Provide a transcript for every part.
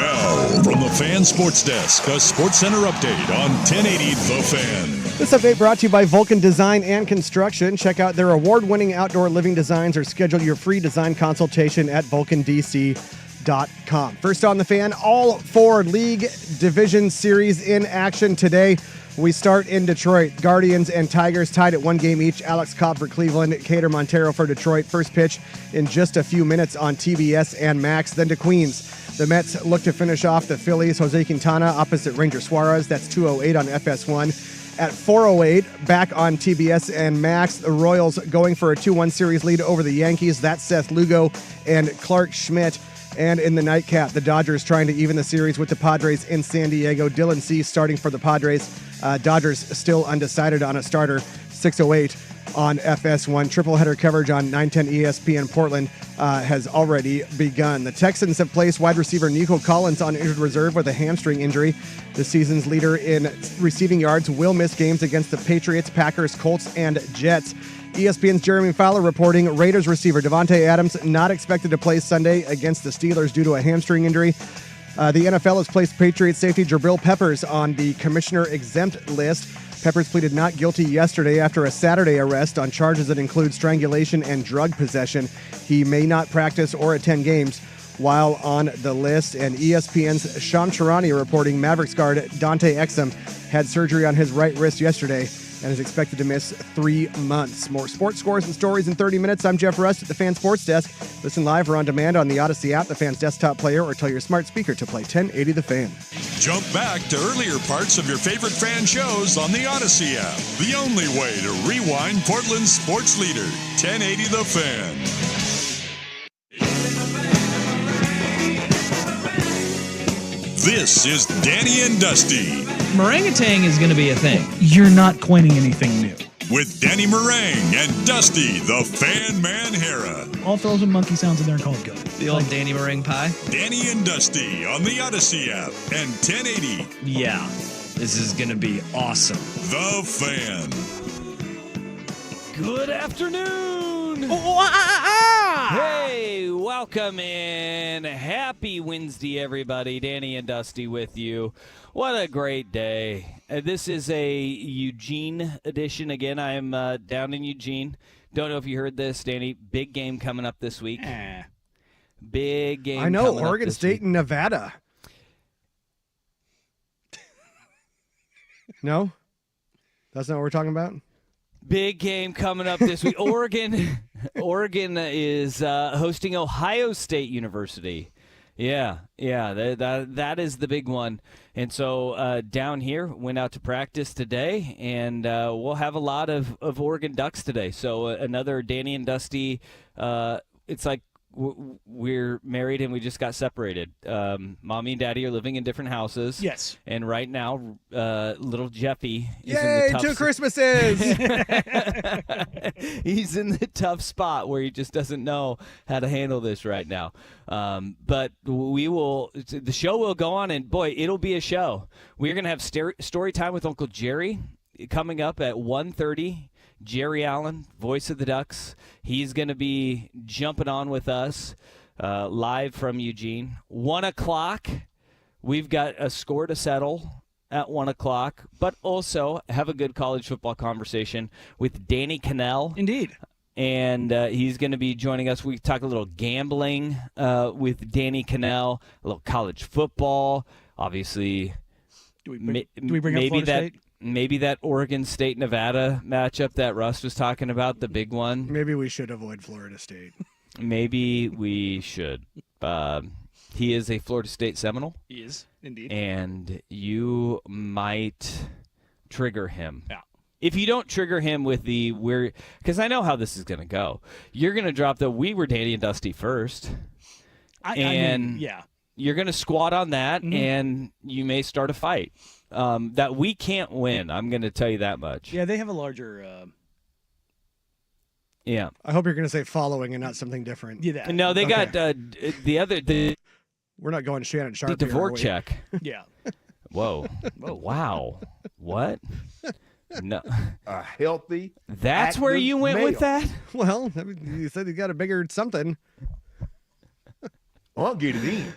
Now, from the Fan Sports Desk, a Sports Center update on 1080 The Fan. This update brought to you by Vulcan Design and Construction. Check out their award-winning outdoor living designs or schedule your free design consultation at vulcandc.com. First on the Fan, all four league division series in action today. We start in Detroit. Guardians and Tigers tied at one game each. Alex Cobb for Cleveland, Cater Montero for Detroit. First pitch in just a few minutes on TBS and Max. Then to Queens. The Mets look to finish off the Phillies. Jose Quintana opposite Ranger Suarez. That's 2:08 on FS1. At 4:08, back on TBS and Max, the Royals going for a 2-1 series lead over the Yankees. That's Seth Lugo and Clark Schmidt. And in the nightcap, the Dodgers trying to even the series with the Padres in San Diego. Dylan Cease starting for the Padres. Dodgers still undecided on a starter. 6:08 on FS1. Triple header coverage on 910 ESPN Portland has already begun. The Texans have placed wide receiver Nico Collins on injured reserve with a hamstring injury. The season's leader in receiving yards will miss games against the Patriots, Packers, Colts, and Jets. ESPN's Jeremy Fowler reporting Raiders receiver Devontae Adams not expected to play Sunday against the Steelers due to a hamstring injury. The NFL has placed Patriots safety Jabril Peppers on the commissioner-exempt list. Peppers pleaded not guilty yesterday after a Saturday arrest on charges that include strangulation and drug possession. He may not practice or attend games while on the list. And ESPN's Sham Charania reporting Mavericks guard Dante Exum had surgery on his right wrist yesterday and is expected to miss 3 months. More sports scores and stories in 30 minutes. I'm Jeff Rust at the Fan Sports Desk. Listen live or on demand on the Odyssey app, the Fan's desktop player, or tell your smart speaker to play 1080 The Fan. Jump back to earlier parts of your favorite fan shows on the Odyssey app. The only way to rewind Portland's sports leader, 1080 The Fan. This is Danny and Dusty. Meringatang is going to be a thing. You're not coining anything new. With Danny Meringue and Dusty, the Fan Man Hera. I'll throw some monkey sounds in there and call it good. The old Danny Meringue pie? Danny and Dusty on the Odyssey app and 1080. Yeah, this is going to be awesome. The Fan. Good afternoon. Hey, welcome in. Happy Wednesday, everybody. Danny and Dusty with you. What a great day. This is a Eugene edition. Again, I am down in Eugene. Don't know if you heard this, Danny. Big game coming up this week. Big game. I know, coming Oregon up this State week. and Nevada. No? That's not what we're talking about? Big game coming up this week. Oregon is hosting Ohio State University. Yeah, that is the big one. And so down here, went out to practice today, and we'll have a lot of Oregon Ducks today. So another Danny and Dusty, it's like we're married and we just got separated. Mommy and Daddy are living in different houses. Yes. And right now, little Jeffy is Yay, in the tough 2 Christmases! He's in the tough spot where he just doesn't know how to handle this right now. But the show will go on, and boy, it'll be a show. We're going to have story time with Uncle Jerry coming up at 1:30. Jerry Allen, voice of the Ducks. He's going to be jumping on with us live from Eugene. 1 o'clock, we've got a score to settle at 1 o'clock, but also have a good college football conversation with Danny Cannell. Indeed. And he's going to be joining us. We talk a little gambling with Danny Cannell, a little college football. Obviously, Do we bring up Florida State? Maybe that Oregon State-Nevada matchup that Russ was talking about, the big one. Maybe we should avoid Florida State. Maybe we should. He is a Florida State Seminole. He is, indeed. And you might trigger him. Yeah. If you don't trigger him with the because I know how this is going to go. You're going to drop the we were Danny and Dusty first. I mean, yeah. You're going to squat on that, and you may start a fight. That we can't win. I'm going to tell you that much. Yeah, they have a larger. Yeah. I hope you're going to say following and not something different. Yeah. That. No, they got the We're not going Shannon Sharp here, are we? Dvorak. Yeah. Whoa. Wow. What? No. A healthy. That's where you went male. with that? Well, I mean, you said he got a bigger something. I'll get it in.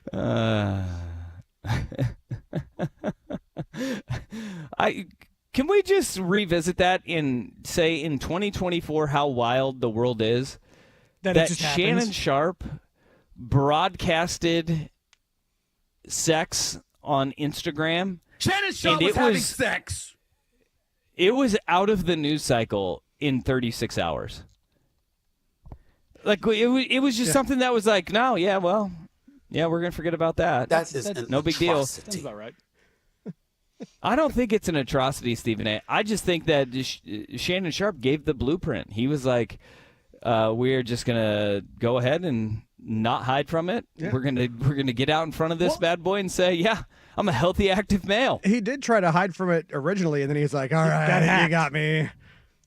Can we just revisit that in 2024 how wild the world is? That Shannon Sharpe broadcasted sex on Instagram. Shannon Sharpe was having sex. It was out of the news cycle in 36 hours. Like it was just something that was like, no, yeah, well, yeah, we're gonna forget about that. That's no big deal. Sounds about right. I don't think it's an atrocity, Stephen A. I just think that Shannon Sharpe gave the blueprint. He was like, we're just gonna go ahead and not hide from it. Yeah. We're gonna get out in front of this bad boy and say, yeah, I'm a healthy, active male. He did try to hide from it originally, and then he's like, all right, you got me.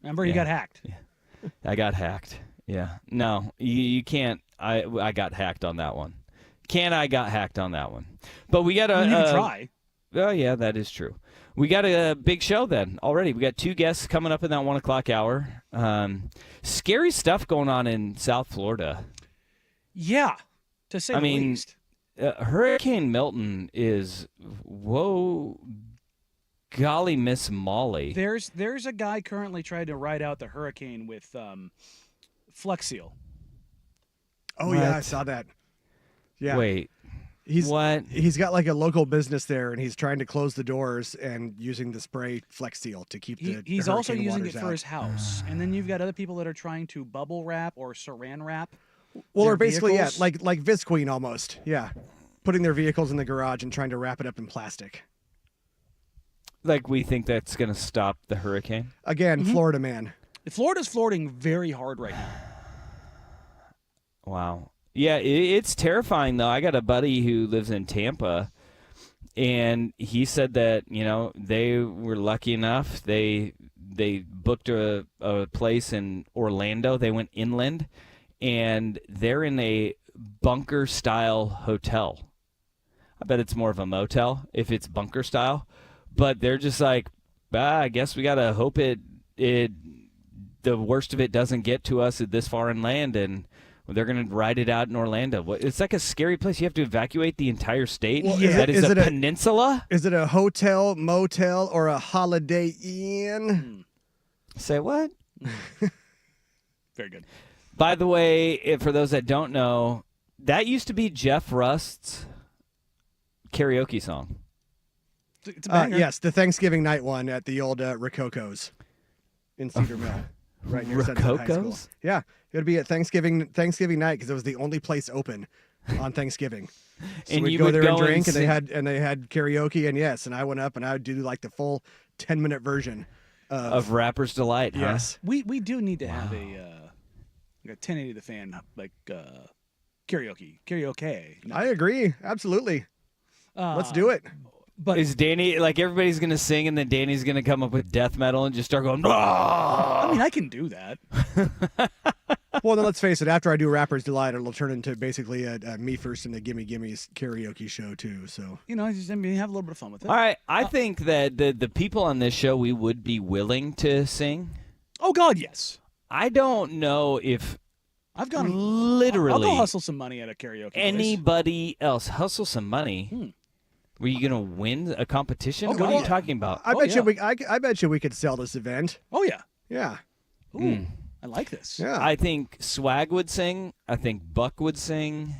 Remember, he got hacked. Yeah. I got hacked. Yeah. No, you can't. I got hacked on that one. I got hacked on that one. But we got you can try. Oh, yeah, that is true. We got a big show then already. We got 2 guests coming up in that 1 o'clock hour. Scary stuff going on in South Florida. Yeah, to say the least. Hurricane Milton is, whoa, golly, Miss Molly. There's a guy currently trying to ride out the hurricane with Flex Seal. Oh, yeah, I saw that. Yeah. Wait. He's got like a local business there, and he's trying to close the doors and using the spray Flex Seal to keep the He's also using it out. for his house. And then you've got other people that are trying to bubble wrap or saran wrap. Well, or basically, vehicles. like Visqueen almost. Yeah. Putting their vehicles in the garage and trying to wrap it up in plastic. Like we think that's going to stop the hurricane? Again, Florida man. Florida's floating very hard right now. Wow. Yeah, it's terrifying, though. I got a buddy who lives in Tampa, and he said that, they were lucky enough. They booked a place in Orlando. They went inland, and they're in a bunker-style hotel. I bet it's more of a motel if it's bunker-style. But they're just like, I guess we got to hope the worst of it doesn't get to us this far inland, and they're going to ride it out in Orlando. It's like a scary place. You have to evacuate the entire state. Well, is a peninsula? Is it a hotel, motel, or a Holiday Inn? Say what? Very good. By the way, for those that don't know, that used to be Jeff Rust's karaoke song. It's a banger. Yes, the Thanksgiving night one at the old Rococo's in Cedar Mill. Right near Sunset High School. Rococo's? Yeah, it would be at Thanksgiving night because it was the only place open on Thanksgiving. So And we'd you go would there go and drink, and and they had karaoke, and I went up and I would do like the full 10-minute version Of Rapper's Delight, huh? yes. We do need to have a 1080 the fan karaoke. No. I agree, absolutely. Let's do it. But Is Danny, like everybody's going to sing and then Danny's going to come up with death metal and just start going, I mean, I can do that. Well, then let's face it. After I do Rapper's Delight, it'll turn into basically a Me First and the Gimme Gimme's karaoke show too. So Have a little bit of fun with it. All right, I think that the people on this show, we would be willing to sing. Oh God, yes. I don't know if I've gone literally I'll go hustle some money at a karaoke place. anybody else hustle some money. Were you gonna win a competition? Oh, What are God, you talking about? I bet you we could sell this event. Oh yeah. Yeah, Ooh, I like this. yeah. I think Swag would sing. I think Buck would sing.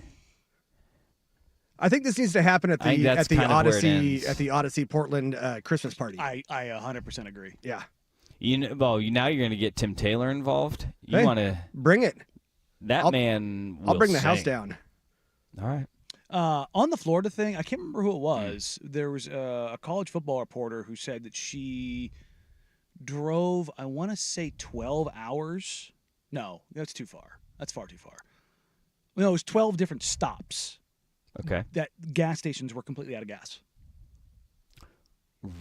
I think this needs to happen at I think the that's kind of where it ends. Odyssey Portland Christmas party. I 100% agree. Yeah, Now you're gonna get Tim Taylor involved. You Hey, want to? bring it. That man. I'll will bring the house sing. down. All right. On the Florida thing, I can't remember who it was. There was a college football reporter who said that she drove, I want to say 12 hours. No, that's too far. That's far too far. No, it was 12 different stops Okay. that gas stations were completely out of gas.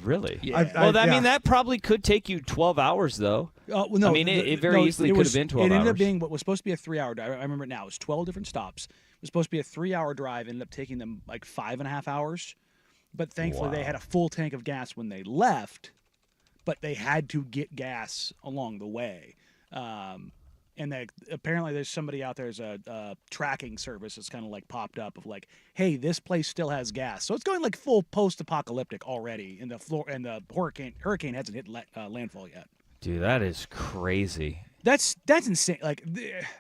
Really? Yeah. I mean, that probably could take you 12 hours, though. Well, no, I mean, it very easily could have been 12 It ended hours. up being what was supposed to be a 3-hour drive. I remember it now. It was 12 different stops. It was supposed to be a 3-hour drive. Ended up taking them like 5.5 hours. But thankfully, they had a full tank of gas when they left. But they had to get gas along the way. and apparently there's somebody out there's a tracking service that's kind of like popped up of like, hey, this place still has gas. So it's going like full post-apocalyptic already, and the hurricane hasn't hit landfall yet. Dude, that is crazy. That's insane. Like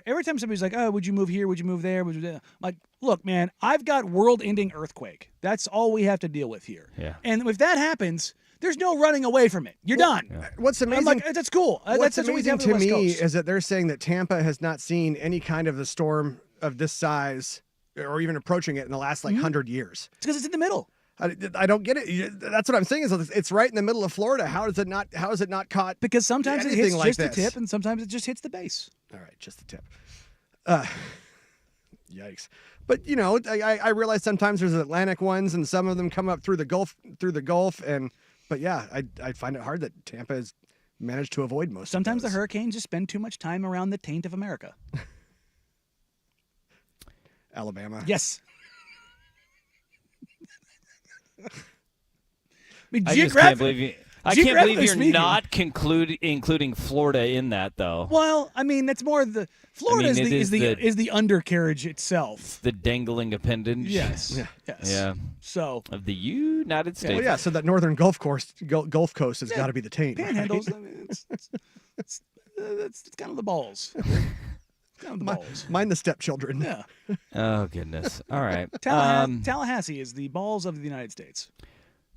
every time somebody's like, "Oh, would you move here? Would you move there?" I'm like, look, man, I've got world-ending earthquake. That's all we have to deal with here. Yeah. And if that happens, there's no running away from it. You're done. Yeah. What's amazing? I'm like, that's cool. What's that's amazing what we have to on the me West Coast. is that they're saying that Tampa has not seen any kind of a storm of this size or even approaching it in the last 100 years. It's because it's in the middle. I don't get it. That's what I'm saying. Is it's right in the middle of Florida. How is it not caught? Because sometimes it anything hits like just the this? tip, and sometimes it just hits the base. All right, just the tip. Yikes! But I realize sometimes there's Atlantic ones, and some of them come up through the Gulf. But yeah, I find it hard that Tampa has managed to avoid most. Sometimes of the those. hurricanes just spend too much time around the taint of America. Alabama. Yes. I mean, I just can't believe you. I can't believe geographically you're speaking- not including Florida in that, though. Well, I mean, that's more the Florida it is the undercarriage itself. The dangling appendage. Yes. Yeah. Yes. Yeah. So Of the United States. Well, yeah. So that northern Gulf Coast has got to be the taint. right? panhandles. I mean, it's kind of the balls. It's kind of the balls. Mind the stepchildren. Yeah. Oh goodness. All right. Tallahassee is the balls of the United States.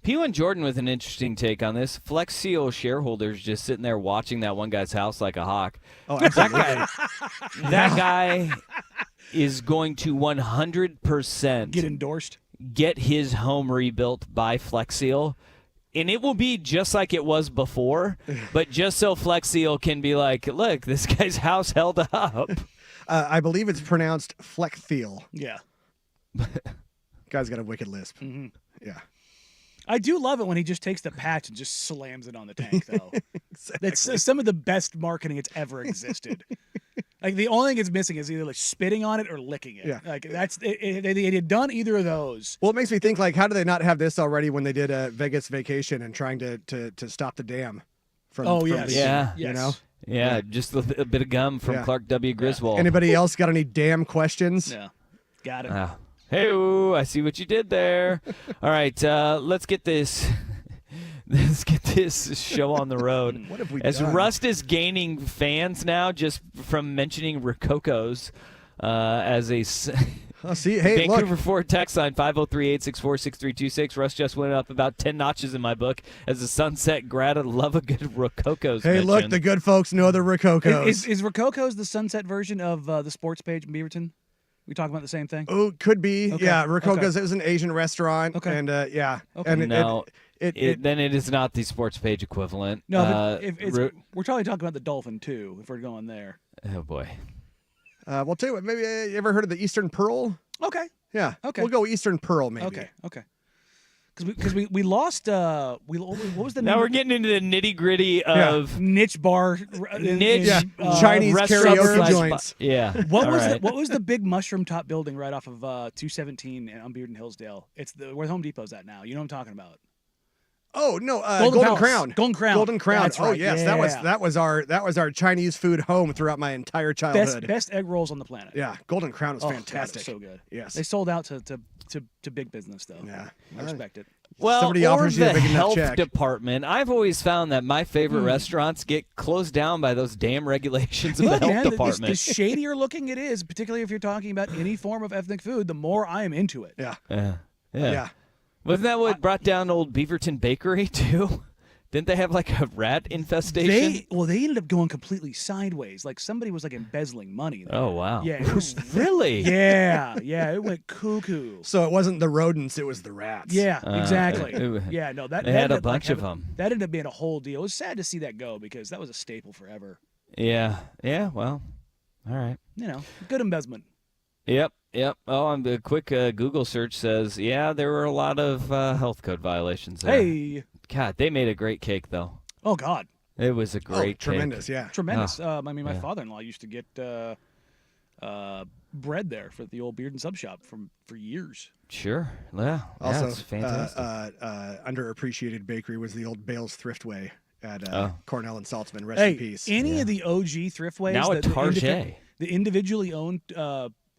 P1 Jordan with an interesting take on this. Flex Seal shareholders just sitting there watching that one guy's house like a hawk. Oh, absolutely. That guy is going to 100% Get endorsed. get his home rebuilt by Flex Seal. And it will be just like it was before, but just so Flex Seal can be like, look, this guy's house held up. I believe it's pronounced Fleckfiel. Yeah. Guy's got a wicked lisp. Mm-hmm. Yeah. I do love it when he just takes the patch and just slams it on the tank, though. That's some of the best marketing it's ever existed. Like the only thing it's missing is either like spitting on it or licking it. Yeah. Like that's they had done either of those. Well, it makes me think, like, how do they not have this already when they did a Vegas vacation and trying to stop the dam from Oh, from yes. leaking, Yeah. you Yes. know? Yeah, just a bit of gum from Yeah. Clark W. Griswold. Anybody else got any dam questions? Yeah. Got it. Ah. Hey, I see what you did there. All right, let's get this. Let's get this show on the road. What have we As done? Rust is gaining fans now just from mentioning Rococo's as a Oh, see, hey, Vancouver look. Ford text line 503-864-6326. Rust just went up about 10 notches in my book as a Sunset grad. I love a good Rococo's Hey, look, mention. the good folks know the Rococos. Is Rococo's the Sunset version of the sports page in Beaverton? We talking about the same thing? Oh, could be. Okay, Yeah, Rococo's. okay. It was an Asian restaurant. Okay. And yeah. Okay. And No, it then it is not the sports page equivalent. No, but if it's, Ro- we're probably talking about the Dolphin too. If we're going there. oh, boy. well, tell you what, maybe you ever heard of the Eastern Pearl? Okay. Yeah. Okay. We'll go Eastern Pearl, maybe. Okay. Because we lost. What was the Now name? we're getting into the nitty-gritty Yeah. of niche bar. niche Yeah, Chinese restaurant karaoke slash joints. Yeah. What All was right. what was the big mushroom top building right off of 217 on Bearden Hillsdale? It's where Home Depot's at now. You know what I'm talking about? Oh no, Golden Golden Palace. Crown. Golden Crown. Golden Crown. That's Oh right. yes, Yeah. that was our Chinese food home throughout my entire childhood. Best egg rolls on the planet. Yeah, Golden Crown was Oh, fantastic. God, so good. Yes. They sold out to big business though. Yeah. I respect it. Well, Somebody or offers you the a big enough health check. department. I've always found that my favorite restaurants get closed down by those damn regulations of Look, the health man, department. the shadier looking it is, particularly if you're talking about any form of ethnic food, the more I am into it. Yeah. yeah. Yeah. Wasn't that what brought down old Beaverton Bakery too? Didn't they have like a rat infestation? They ended up going completely sideways. Like somebody was like embezzling money there. Oh wow. Yeah, it was Really? yeah, it went cuckoo. So it wasn't the rodents, it was the rats. Yeah, exactly. it- Yeah, no, that they that had a ended up, bunch of them. That ended up being a whole deal. It was sad to see that go because that was a staple forever. Yeah. Yeah. Well. All right. You know, good embezzlement. Yep. Oh, and the quick Google search says, yeah, there were a lot of health code violations there. Hey, God, they made a great cake though. oh God, It was a great cake. Tremendous, yeah. tremendous. I mean, my yeah. father-in-law used to get bread there for the old Bearden Sub Shop for years. Sure. Yeah. Also, it's fantastic. underappreciated bakery was the old Bales Thriftway at Cornell and Saltzman. Rest Hey, in peace. any of the OG Thriftways, Now a Target. the individually owned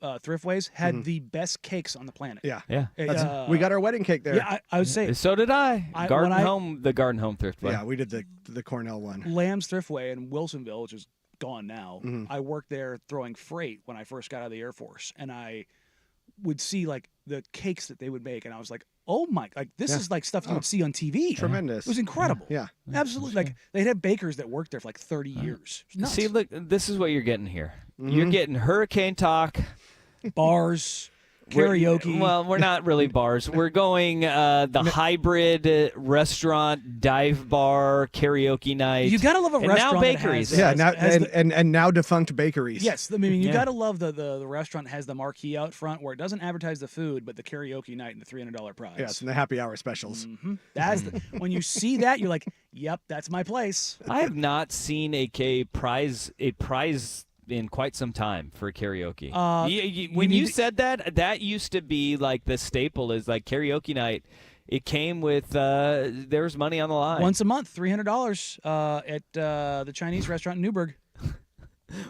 Thriftways had the best cakes on the planet. Yeah. Yeah. We got our wedding cake there. Yeah, I would say So did I. I- Garden when I- Home, the Garden Home Thriftway. Yeah, we did the Cornell one. Lamb's Thriftway in Wilsonville, which is gone now. Mhm. I worked there throwing freight when I first got out of the Air Force, and I would see like the cakes that they would make, and I was like, "Oh my! Like this Yeah. is like stuff you would see on TV." Tremendous. It was incredible. Yeah. Absolutely. Like they'd have bakers that worked there for like 30 years. It was nuts. See, look, this is what you're getting here. Mm-hmm. You're getting hurricane talk. bars, We're- karaoke. Well, we're not really bars. We're going the hybrid restaurant, dive bar, karaoke night. you gotta love a and restaurant. now that bakeries. has- Yeah, has- now has the- and now defunct bakeries. Yes, I mean you Yeah. gotta love the restaurant has the marquee out front where it doesn't advertise the food, but the karaoke night and the $300 prize. Yes, and the happy hour specials. That's when you see that, you're like, "Yep, that's my place." I have not seen a prize in quite some time for karaoke. When you said that used to be like the staple is like karaoke night. It came with there's money on the line. Once a month, $300 at the Chinese restaurant in Newburgh.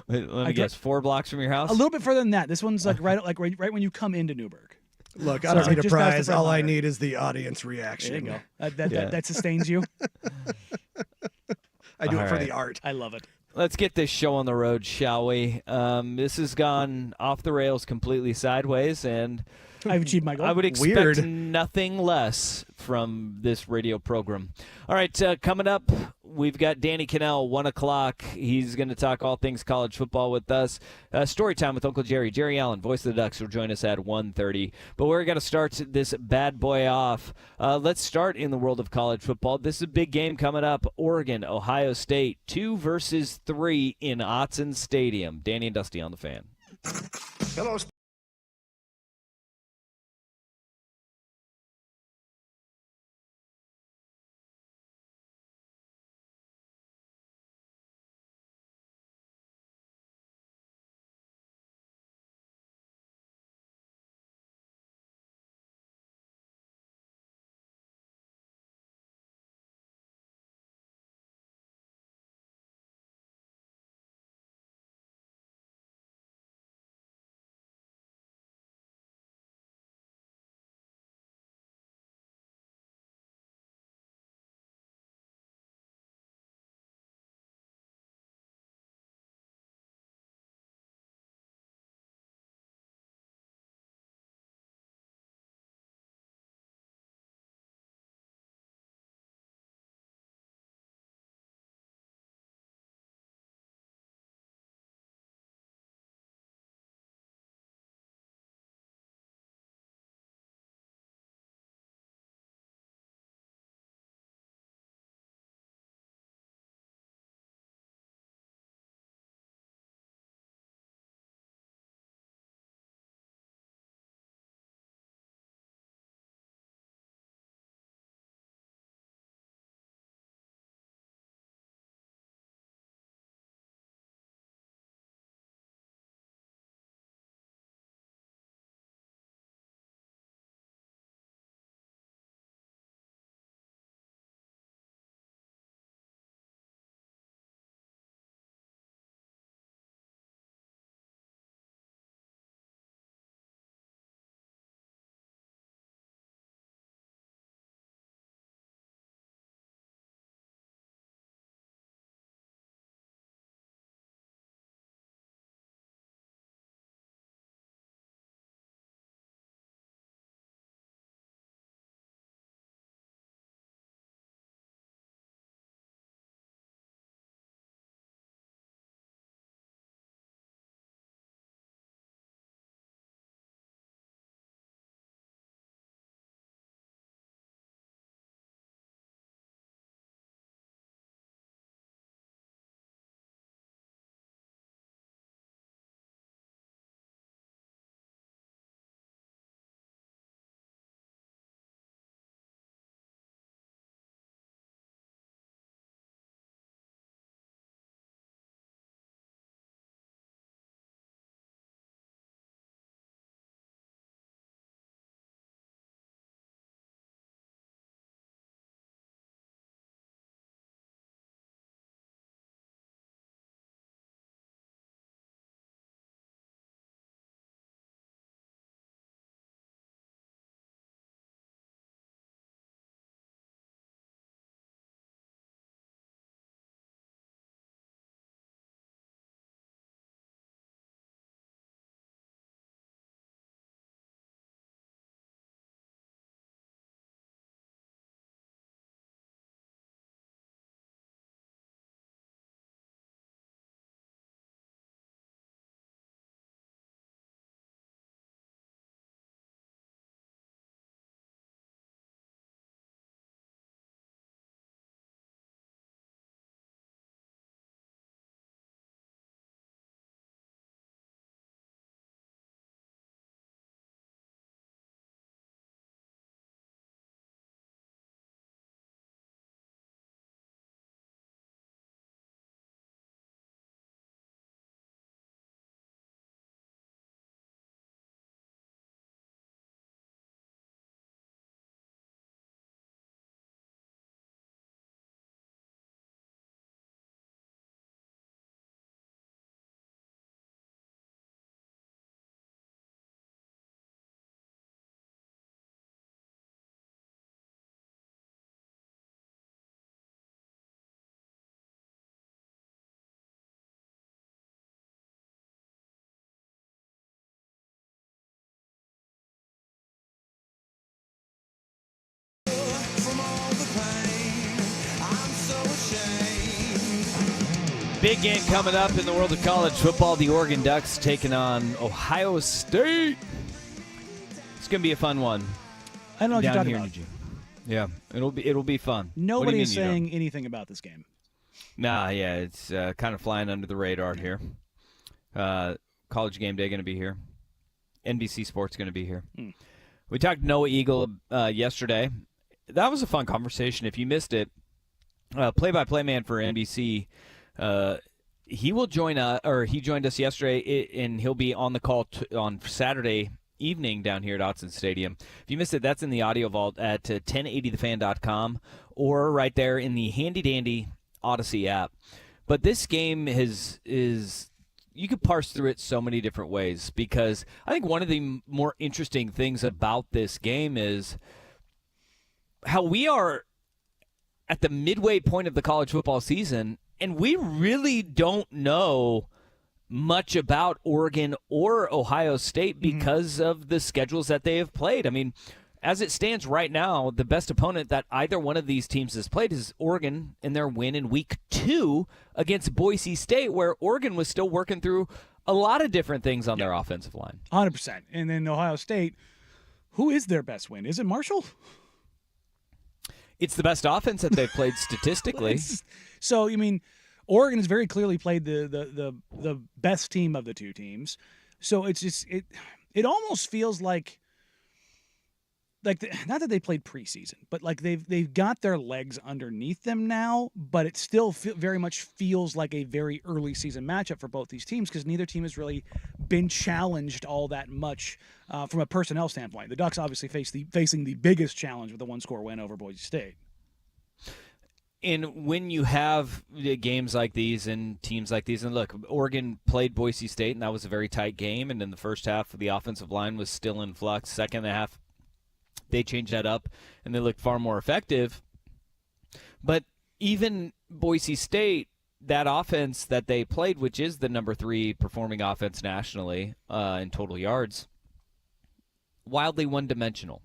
Let me guess, 4 blocks from your house. A little bit further than that. This one's like right when you come into Newburgh. Look, I So don't need a just ask the prize. front All I ladder. need is the audience There you reaction. go. Yeah. That sustains you. I do it All for right. the art. I love it. Let's get this show on the road, shall we? This has gone off the rails completely sideways, and I've achieved my goal. I would expect Weird. nothing less from this radio program. All right, coming up, we've got Danny Cannell, 1 o'clock. He's going to talk all things college football with us. Story time with Uncle Jerry. Jerry Allen, voice of the Ducks, will join us at 1:30. But we're going to start this bad boy off. Let's start in the world of college football. This is a big game coming up. Oregon, Ohio State, 2 versus 3 in Autzen Stadium. Danny and Dusty on the Fan. Hello, Big game coming up in the world of college football. The Oregon Ducks taking on Ohio State. It's going to be a fun one. I don't know what you're down talking here in about. Eugene. Yeah, it'll be fun. Nobody is saying anything about this game. Nah, yeah, it's kind of flying under the radar here. College Game Day going to be here. NBC Sports going to be here. We talked to Noah Eagle yesterday. That was a fun conversation. If you missed it, play-by-play man for NBC. He will join he joined us yesterday, and he'll be on the call on Saturday evening down here at Autzen Stadium. If you missed it, that's in the audio vault at 1080thefan.com or right there in the handy-dandy Odyssey app. But this game is you could parse through it so many different ways, because I think one of the more interesting things about this game is how we are at the midway point of the college football season, and we really don't know much about Oregon or Ohio State because of the schedules that they have played. I mean, as it stands right now, the best opponent that either one of these teams has played is Oregon in their win in week 2 against Boise State, where Oregon was still working through a lot of different things on their offensive line. 100%. And then Ohio State, who is their best win? Is it Marshall? It's the best offense that they've played statistically. So, I mean, Oregon has very clearly played the best team of the two teams. So it's just it almost feels like not that they played preseason, but like they've got their legs underneath them now. But it still very much feels like a very early season matchup for both these teams, because neither team has really been challenged all that much from a personnel standpoint. The Ducks obviously facing the biggest challenge with a 1-score win over Boise State. And when you have games like these and teams like these, and look, Oregon played Boise State, and that was a very tight game. And in the first half, the offensive line was still in flux. Second half, they changed that up, and they looked far more effective. But even Boise State, that offense that they played, which is the number 3 performing offense nationally in total yards, wildly one-dimensional.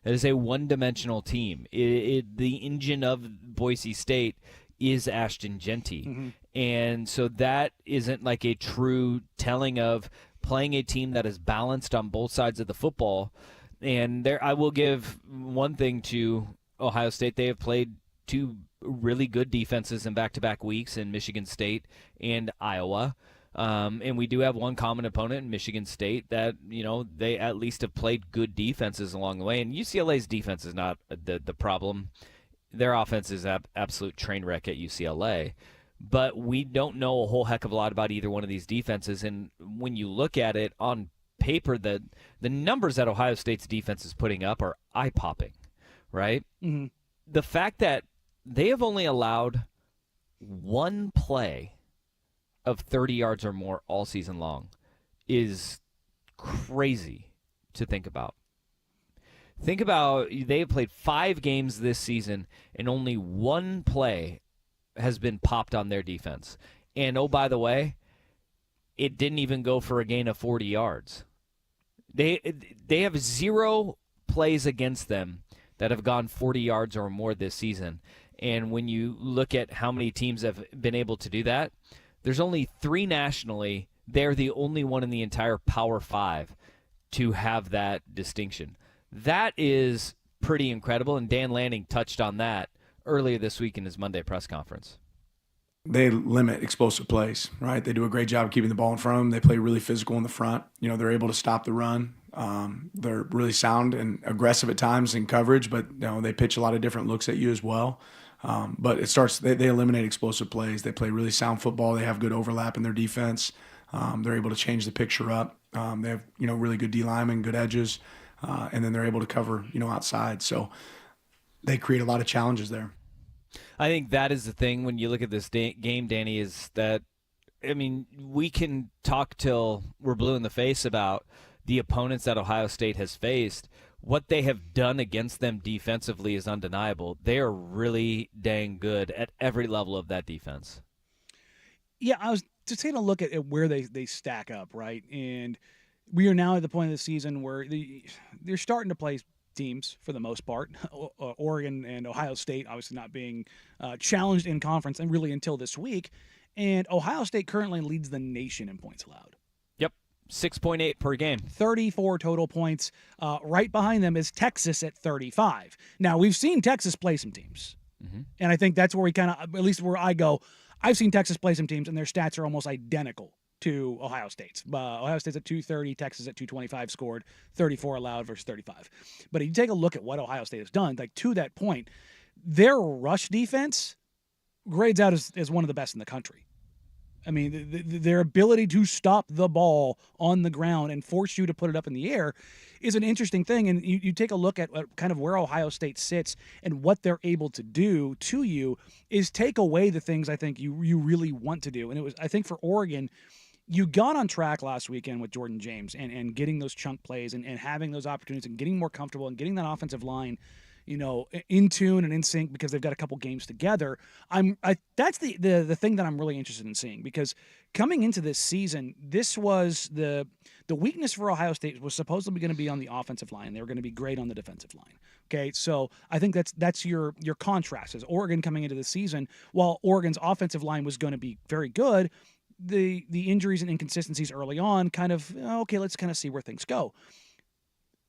It is a one-dimensional team. The engine of Boise State is Ashton Jeanty. And so that isn't like a true telling of playing a team that is balanced on both sides of the football. And I will give one thing to Ohio State. They have played 2 really good defenses in back-to-back weeks in Michigan State and Iowa. And we do have one common opponent in Michigan State that, they at least have played good defenses along the way. And UCLA's defense is not the problem. Their offense is absolute train wreck at UCLA. But we don't know a whole heck of a lot about either one of these defenses. And when you look at it on paper, the numbers that Ohio State's defense is putting up are eye-popping, right? The fact that they have only allowed one play of 30 yards or more all season long is crazy to think about. Think about, they have played 5 games this season, and only one play has been popped on their defense. And, oh, by the way, it didn't even go for a gain of 40 yards. They have 0 plays against them that have gone 40 yards or more this season. And when you look at how many teams have been able to do that, there's only 3 nationally. They're the only one in the entire Power 5 to have that distinction. That is pretty incredible, and Dan Lanning touched on that earlier this week in his Monday press conference. They limit explosive plays, right? They do a great job of keeping the ball in front of them. They play really physical in the front. They're able to stop the run. They're really sound and aggressive at times in coverage, but they pitch a lot of different looks at you as well. But it starts. They eliminate explosive plays. They play really sound football. They have good overlap in their defense. They're able to change the picture up. They have really good D linemen, good edges, and then they're able to cover outside. So they create a lot of challenges there. I think that is the thing when you look at this game, Danny, is that, we can talk till we're blue in the face about the opponents that Ohio State has faced. What they have done against them defensively is undeniable. They are really dang good at every level of that defense. Yeah, I was just taking a look at where they stack up, right? And we are now at the point of the season where they're starting to play teams for the most part. Oregon and Ohio State obviously not being challenged in conference and really until this week. And Ohio State currently leads the nation in points allowed. Yep, 6.8 per game. 34 total points. Right behind them is Texas at 35. Now, we've seen Texas play some teams. And I think that's where we kind of, at least where I go, I've seen Texas play some teams, and their stats are almost identical to Ohio State's. Ohio State's at 230, Texas at 225 scored, 34 allowed versus 35. But if you take a look at what Ohio State has done, like to that point, their rush defense grades out as one of the best in the country. I mean, their ability to stop the ball on the ground and force you to put it up in the air is an interesting thing. And you take a look at kind of where Ohio State sits and what they're able to do to you is take away the things I think you really want to do. And it was, I think for Oregon, you got on track last weekend with Jordan James and getting those chunk plays and having those opportunities and getting more comfortable and getting that offensive line, in tune and in sync because they've got a couple games together. That's the thing that I'm really interested in seeing, because coming into this season, this was the weakness for Ohio State was supposedly going to be on the offensive line. They were going to be great on the defensive line. Okay, so I think that's your contrast as Oregon coming into the season. While Oregon's offensive line was going to be very good, the injuries and inconsistencies early on kind of, okay, let's kind of see where things go.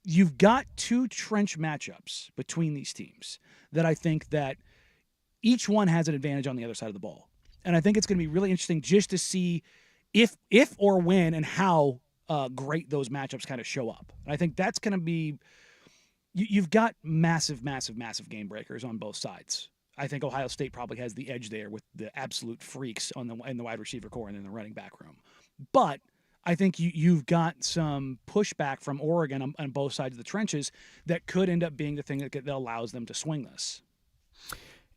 You've got two trench matchups between these teams that I think that each one has an advantage on the other side of the ball. And I think it's going to be really interesting just to see if or when and how great those matchups kind of show up. And I think that's going to be you've got massive game breakers on both sides. I think Ohio State probably has the edge there with the absolute freaks in the wide receiver core and in the running back room. But I think you've got some pushback from Oregon on both sides of the trenches that could end up being the thing that allows them to swing this.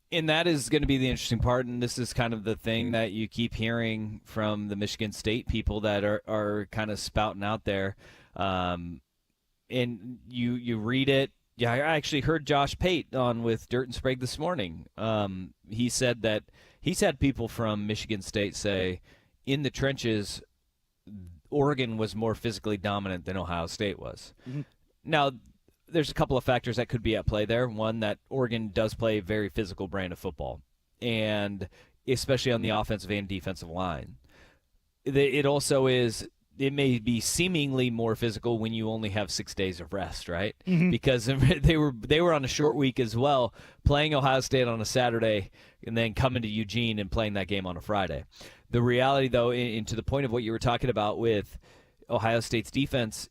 And that is going to be the interesting part, and this is kind of the thing that you keep hearing from the Michigan State people that are kind of spouting out there. And you read it. Yeah, I actually heard Josh Pate on with Dirt and Sprague this morning. He said that he's had people from Michigan State say in the trenches Oregon was more physically dominant than Ohio State was. Mm-hmm. Now, there's a couple of factors that could be at play there. One, that Oregon does play a very physical brand of football, and especially on the offensive and defensive line. It also is, it may be seemingly more physical when you only have 6 days of rest, right? Mm-hmm. Because they were on a short week as well, playing Ohio State on a Saturday and then coming to Eugene and playing that game on a Friday. The reality, though, and to the point of what you were talking about with Ohio State's defense,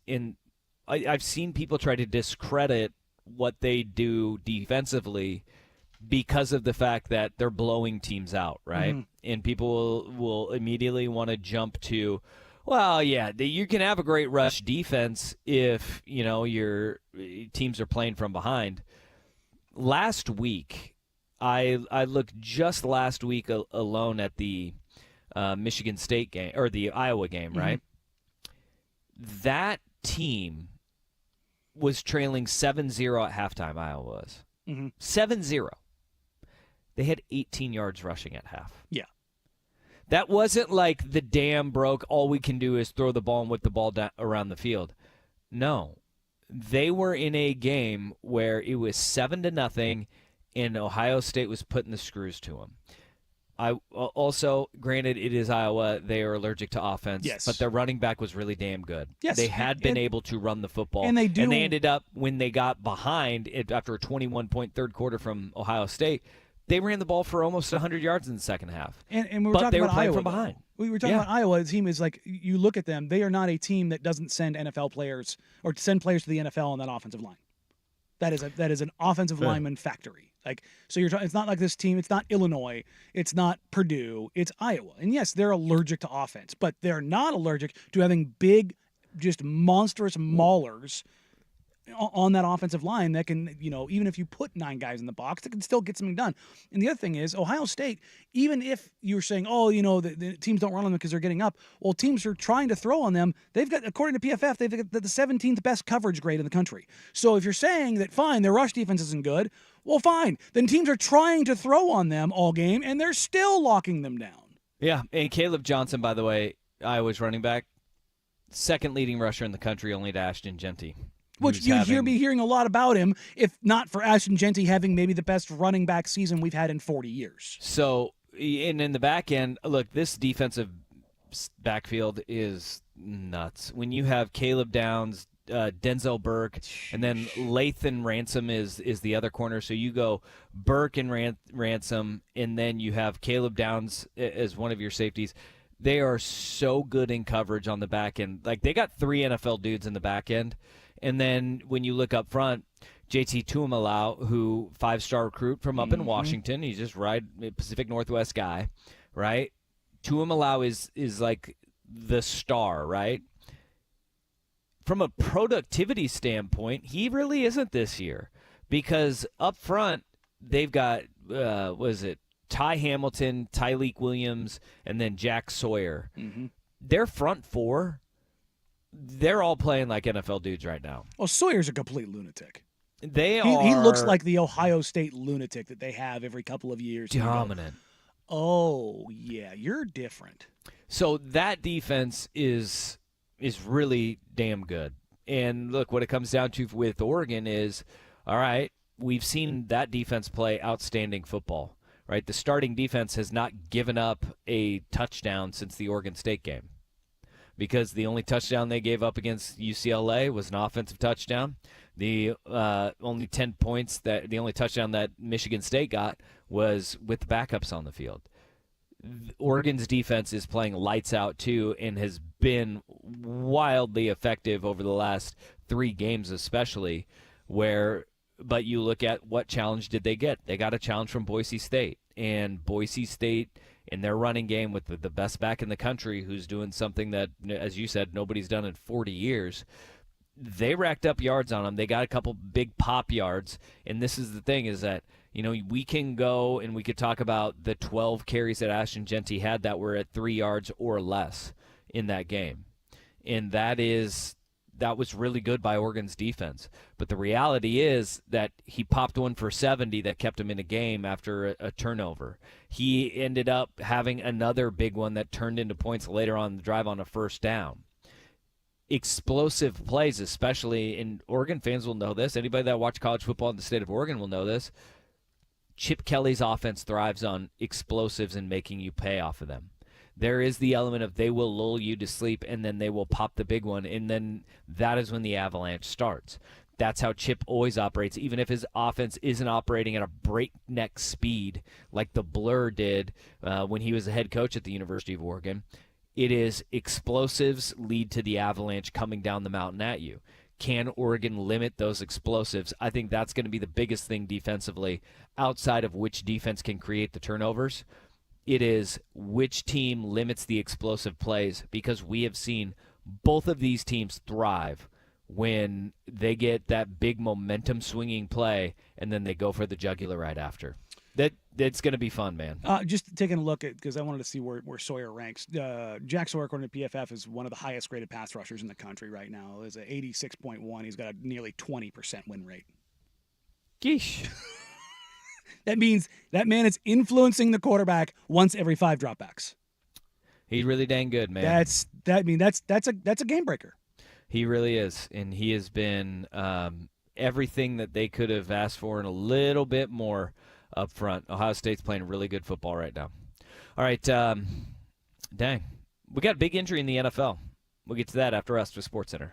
I've seen people try to discredit what they do defensively because of the fact that they're blowing teams out, right? Mm-hmm. And people will immediately want to jump to, well, yeah, you can have a great rush defense if, your teams are playing from behind. Last week, I looked just last week alone at the Michigan State game, or the Iowa game, right? Mm-hmm. That team was trailing 7-0 at halftime, Iowa was. Mm-hmm. 7-0. They had 18 yards rushing at half. Yeah. That wasn't like the dam broke, all we can do is throw the ball and whip the ball down around the field. No. They were in a game where it was 7-0, and Ohio State was putting the screws to them. I also, granted, it is Iowa. They are allergic to offense, yes, but their running back was really damn good. Yes, they had been able to run the football, and they do. And they ended up, when they got behind after a 21-point third quarter from Ohio State, they ran the ball for almost 100 yards in the second half. And we were talking about playing Iowa from behind. We were talking about Iowa. The team is like, you look at them; they are not a team that doesn't send NFL players or send players to the NFL on that offensive line. That is an offensive lineman factory. Like, so it's not like this team. It's not Illinois. It's not Purdue. It's Iowa. And yes, they're allergic to offense, but they're not allergic to having big, just monstrous maulers on that offensive line that can, even if you put 9 guys in the box, it can still get something done. And the other thing is, Ohio State, even if you're saying, the teams don't run on them because they're getting up, well, teams are trying to throw on them. They've got, according to PFF, they've got the 17th best coverage grade in the country. So if you're saying that, fine, their rush defense isn't good, well, fine. Then teams are trying to throw on them all game, and they're still locking them down. Yeah, and Caleb Johnson, by the way, Iowa's running back, second leading rusher in the country, only to Ashton Jeanty. Which you'd be hearing a lot about him, if not for Ashton Jeanty having maybe the best running back season we've had in 40 years. So and in the back end, look, this defensive backfield is nuts. When you have Caleb Downs, Denzel Burke, and then Lathan Ransom is the other corner. So you go Burke and Ransom, and then you have Caleb Downs as one of your safeties. They are so good in coverage on the back end. Like, they got 3 NFL dudes in the back end. And then when you look up front, JT Tuimoloau, who 5-star recruit from up in Washington, he's just Pacific Northwest guy, right? Tuimoloau is like the star, right? From a productivity standpoint, he really isn't this year, because up front they've got Ty Hamilton, Tyleik Williams, and then Jack Sawyer. Their front 4, they're all playing like NFL dudes right now. Well, Sawyer's a complete lunatic. He looks like the Ohio State lunatic that they have every couple of years. Dominant. Oh, yeah, you're different. So that defense is really damn good. And look, what it comes down to with Oregon is, all right, we've seen that defense play outstanding football, right? The starting defense has not given up a touchdown since the Oregon State game, because the only touchdown they gave up against UCLA was an offensive touchdown. The only 10 points the only touchdown that Michigan State got was with the backups on the field. Oregon's defense is playing lights out too, and has been wildly effective over the last 3 games, especially. But you look at what challenge did they get? They got a challenge from Boise State, and Boise State in their running game with the best back in the country, who's doing something that, as you said, nobody's done in 40 years. They racked up yards on them. They got a couple big pop yards, and this is the thing, is that, we can go and we could talk about the 12 carries that Ashton Jeanty had that were at 3 yards or less in that game. And that was really good by Oregon's defense. But the reality is that he popped one for 70 that kept him in a game after a turnover. He ended up having another big one that turned into points later on in the drive on a first down. Explosive plays, especially, and Oregon fans will know this. Anybody that watched college football in the state of Oregon will know this. Chip Kelly's offense thrives on explosives and making you pay off of them. There is the element of they will lull you to sleep, and then they will pop the big one, and then that is when the avalanche starts. That's how Chip always operates, even if his offense isn't operating at a breakneck speed like the Blur did when he was the head coach at the University of Oregon. It is explosives lead to the avalanche coming down the mountain at you. Can Oregon limit those explosives? I think that's going to be the biggest thing defensively, outside of which defense can create the turnovers. It is which team limits the explosive plays, because we have seen both of these teams thrive when they get that big momentum swinging play and then they go for the jugular right after. That's going to be fun, man. Just taking a look at, because I wanted to see where Sawyer ranks. Jack Sawyer, according to PFF, is one of the highest graded pass rushers in the country right now. Is at 86.1. He's got a nearly 20% win rate. Geesh. That means that man is influencing the quarterback once every 5 dropbacks. He's really dang good, man. That's a game breaker. He really is, and he has been everything that they could have asked for and a little bit more up front. Ohio State's playing really good football right now. All right, dang. We got a big injury in the NFL. We'll get to that after us with SportsCenter.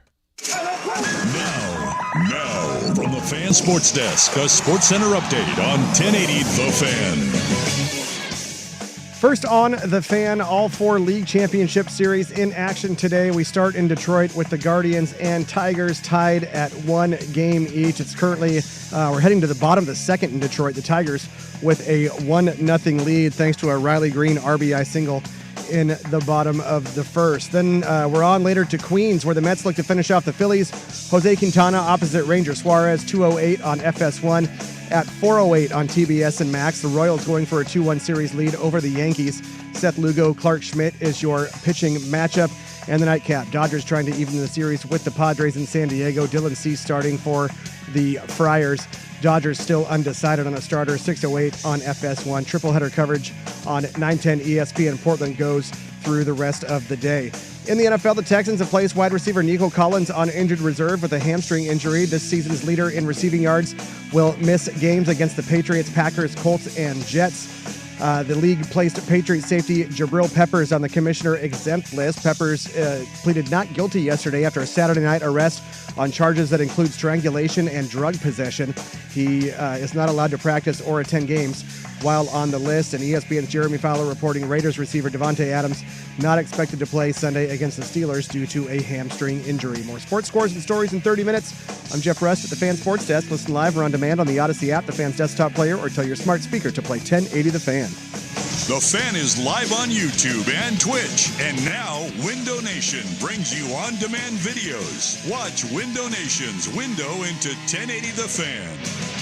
Now, from the Fan Sports Desk, a SportsCenter update on 1080 The Fan. First on The Fan, all 4 league championship series in action today. We start in Detroit with the Guardians and Tigers tied at 1 game each. It's currently, we're heading to the bottom of the second in Detroit. The Tigers with a 1-0 lead thanks to a Riley Green RBI single in the bottom of the first. Then we're on later to Queens, where the Mets look to finish off the Phillies. Jose Quintana opposite Ranger Suarez, 2:08 on FS1. At 4:08 on TBS and Max, the Royals going for a 2-1 series lead over the Yankees. Seth Lugo, Clark Schmidt is your pitching matchup. And the nightcap, Dodgers trying to even the series with the Padres in San Diego. Dylan Cease starting for the Friars. Dodgers still undecided on a starter, 6:08 on FS1. Triple header coverage on 910 ESPN. Portland goes through the rest of the day. In the NFL, the Texans have placed wide receiver Nico Collins on injured reserve with a hamstring injury. This season's leader in receiving yards will miss games against the Patriots, Packers, Colts, and Jets. The league placed Patriot safety Jabril Peppers on the commissioner exempt list. Peppers pleaded not guilty yesterday after a Saturday night arrest on charges that include strangulation and drug possession. He is not allowed to practice or attend games while on the list. And ESPN's Jeremy Fowler reporting Raiders receiver Devontae Adams not expected to play Sunday against the Steelers due to a hamstring injury. More sports scores and stories in 30 minutes. I'm Jeff Rust at the Fan Sports Desk. Listen live or on demand on the Odyssey app, the Fan's desktop player, or tell your smart speaker to play 1080 The Fan. The Fan is live on YouTube and Twitch. And now, Window Nation brings you on-demand videos. Watch Window Nation's window into 1080 The Fan.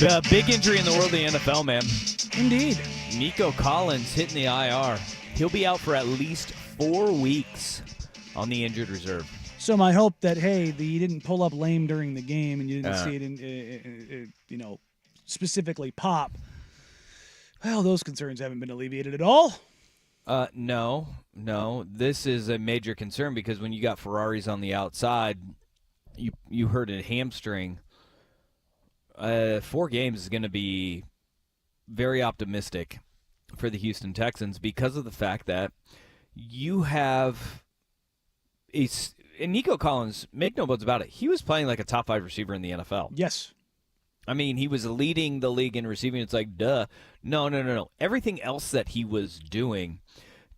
The big injury in the world of the NFL, man. Indeed. Nico Collins hitting the IR. He'll be out for at least 4 weeks on the injured reserve. So my hope that, hey, you didn't pull up lame during the game and you didn't see it in, specifically pop. Well, those concerns haven't been alleviated at all. No. This is a major concern because when you got Ferraris on the outside, you hurt a hamstring. 4 games is going to be very optimistic for the Houston Texans because of the fact that you have and Nico Collins, make no bones about it, he was playing like a top 5 receiver in the NFL. Yes. I mean, he was leading the league in receiving. It's like, duh. No. Everything else that he was doing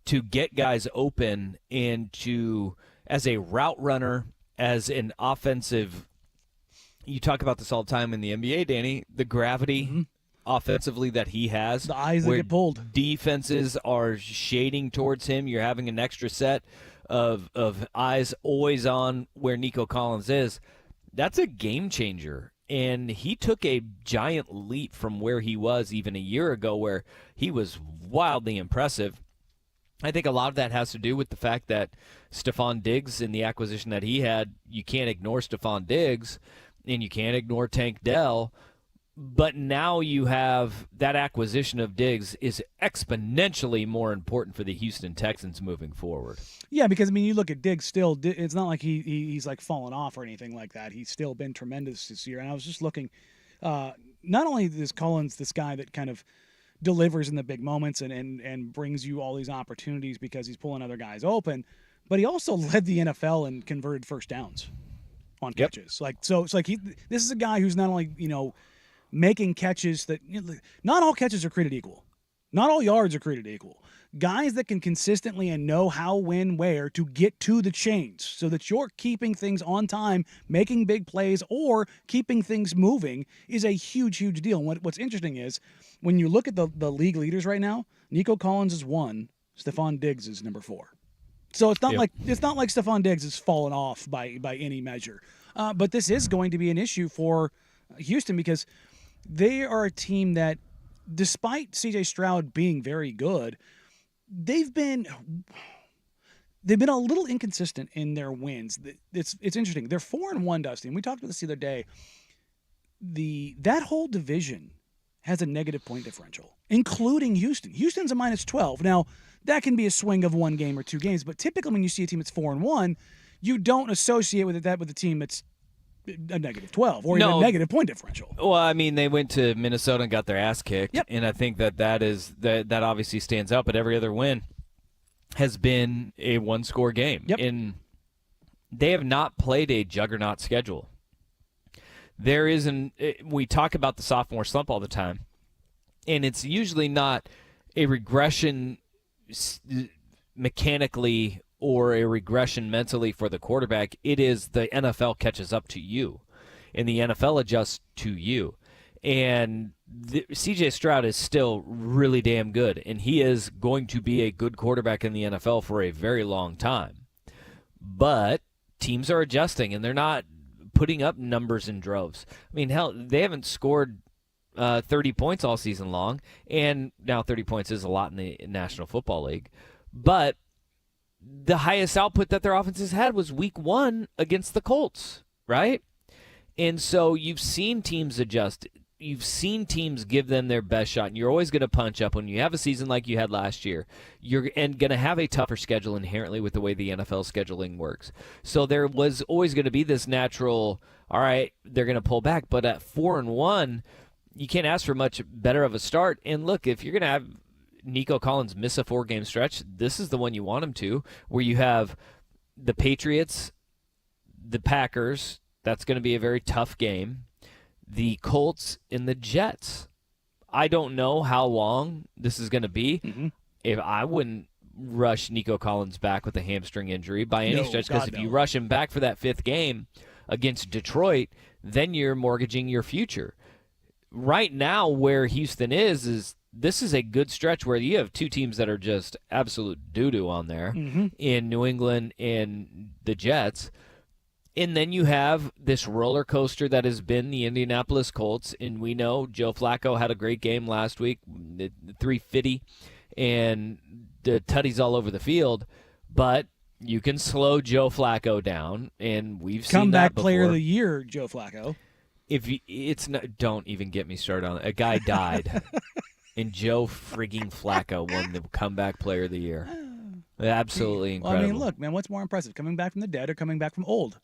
to get guys open and as a route runner, as an offensive, you talk about this all the time in the NBA, Danny, the gravity offensively that he has. The eyes that get pulled. Defenses are shading towards him. You're having an extra set of eyes always on where Nico Collins is, that's a game changer. And he took a giant leap from where he was even a year ago, where he was wildly impressive. I think a lot of that has to do with the fact that Stephon Diggs, in the acquisition that he had, you can't ignore Stephon Diggs, and you can't ignore Tank Dell. But now you have that acquisition of Diggs is exponentially more important for the Houston Texans moving forward. Yeah, because, I mean, you look at Diggs still, it's not like he's like fallen off or anything like that. He's still been tremendous this year. And I was just looking, not only is Collins this guy that kind of delivers in the big moments and brings you all these opportunities because he's pulling other guys open, but he also led the NFL in converted first downs on catches. So it's like this is a guy who's not only, making catches that not all catches are created equal. Not all yards are created equal. Guys that can consistently and know how, when, where to get to the chains so that you're keeping things on time, making big plays, or keeping things moving is a huge, huge deal. And what's interesting is when you look at the league leaders right now, Nico Collins is 1, Stephon Diggs is number 4. So it's not like Stephon Diggs has fallen off by any measure. But this is going to be an issue for Houston because they are a team that, despite C.J. Stroud being very good, they've been a little inconsistent in their wins. It's interesting. They're 4-1, Dusty, and we talked about this the other day. That whole division has a negative point differential, including Houston. Houston's a -12. Now, that can be a swing of one game or two games, but typically when you see a team that's 4-1, you don't associate with a team that's a -12 or even a negative point differential. Well, I mean, they went to Minnesota and got their ass kicked, and I think that obviously stands out. But every other win has been a one-score game, and they have not played a juggernaut schedule. We talk about the sophomore slump all the time, and it's usually not a regression mechanically or a regression mentally for the quarterback. It is the NFL catches up to you, and the NFL adjusts to you. And C.J. Stroud is still really damn good, and he is going to be a good quarterback in the NFL for a very long time. But teams are adjusting, and they're not putting up numbers in droves. I mean, hell, they haven't scored 30 points all season long, and now 30 points is a lot in the National Football League. But the highest output that their offenses had was week 1 against the Colts, right? And so you've seen teams adjust. You've seen teams give them their best shot, and you're always going to punch up. When you have a season like you had last year, you're going to have a tougher schedule inherently with the way the NFL scheduling works. So there was always going to be this natural, all right, they're going to pull back. But at 4-1, you can't ask for much better of a start. And look, if you're going to have Nico Collins miss a 4-game stretch, this is the one you want him to, where you have the Patriots, the Packers. That's going to be a very tough game. The Colts and the Jets. I don't know how long this is going to be. If I wouldn't rush Nico Collins back with a hamstring injury by any stretch, because if you rush him back for that 5th game against Detroit, then you're mortgaging your future. Right now, where Houston is this is a good stretch where you have two teams that are just absolute doo-doo on there in New England and the Jets. And then you have this roller coaster that has been the Indianapolis Colts. And we know Joe Flacco had a great game last week, the 350, and the tutties all over the field. But you can slow Joe Flacco down, and we've seen that before. Comeback player of the year, Joe Flacco. Don't even get me started on it. A guy died. And Joe frigging Flacco won the comeback player of the year. Absolutely incredible. Well, I mean, look, man, what's more impressive, coming back from the dead or coming back from old?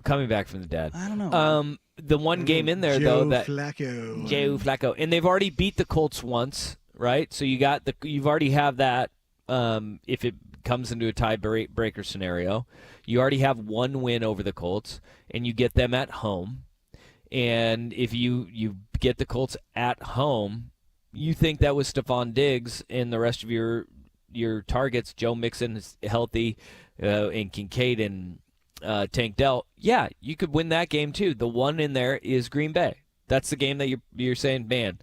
Coming back from the dead. I don't know. The one game in there, Joe though, Flacco, and they've already beat the Colts once, right? So you've already have that. If it comes into a tiebreaker scenario, you already have one win over the Colts, and you get them at home. And if you get the Colts at home, you think that was Stephon Diggs and the rest of your targets, Joe Mixon is healthy, and Kincaid and Tank Dell, yeah, you could win that game too. The one in there is Green Bay. That's the game that you're saying, man,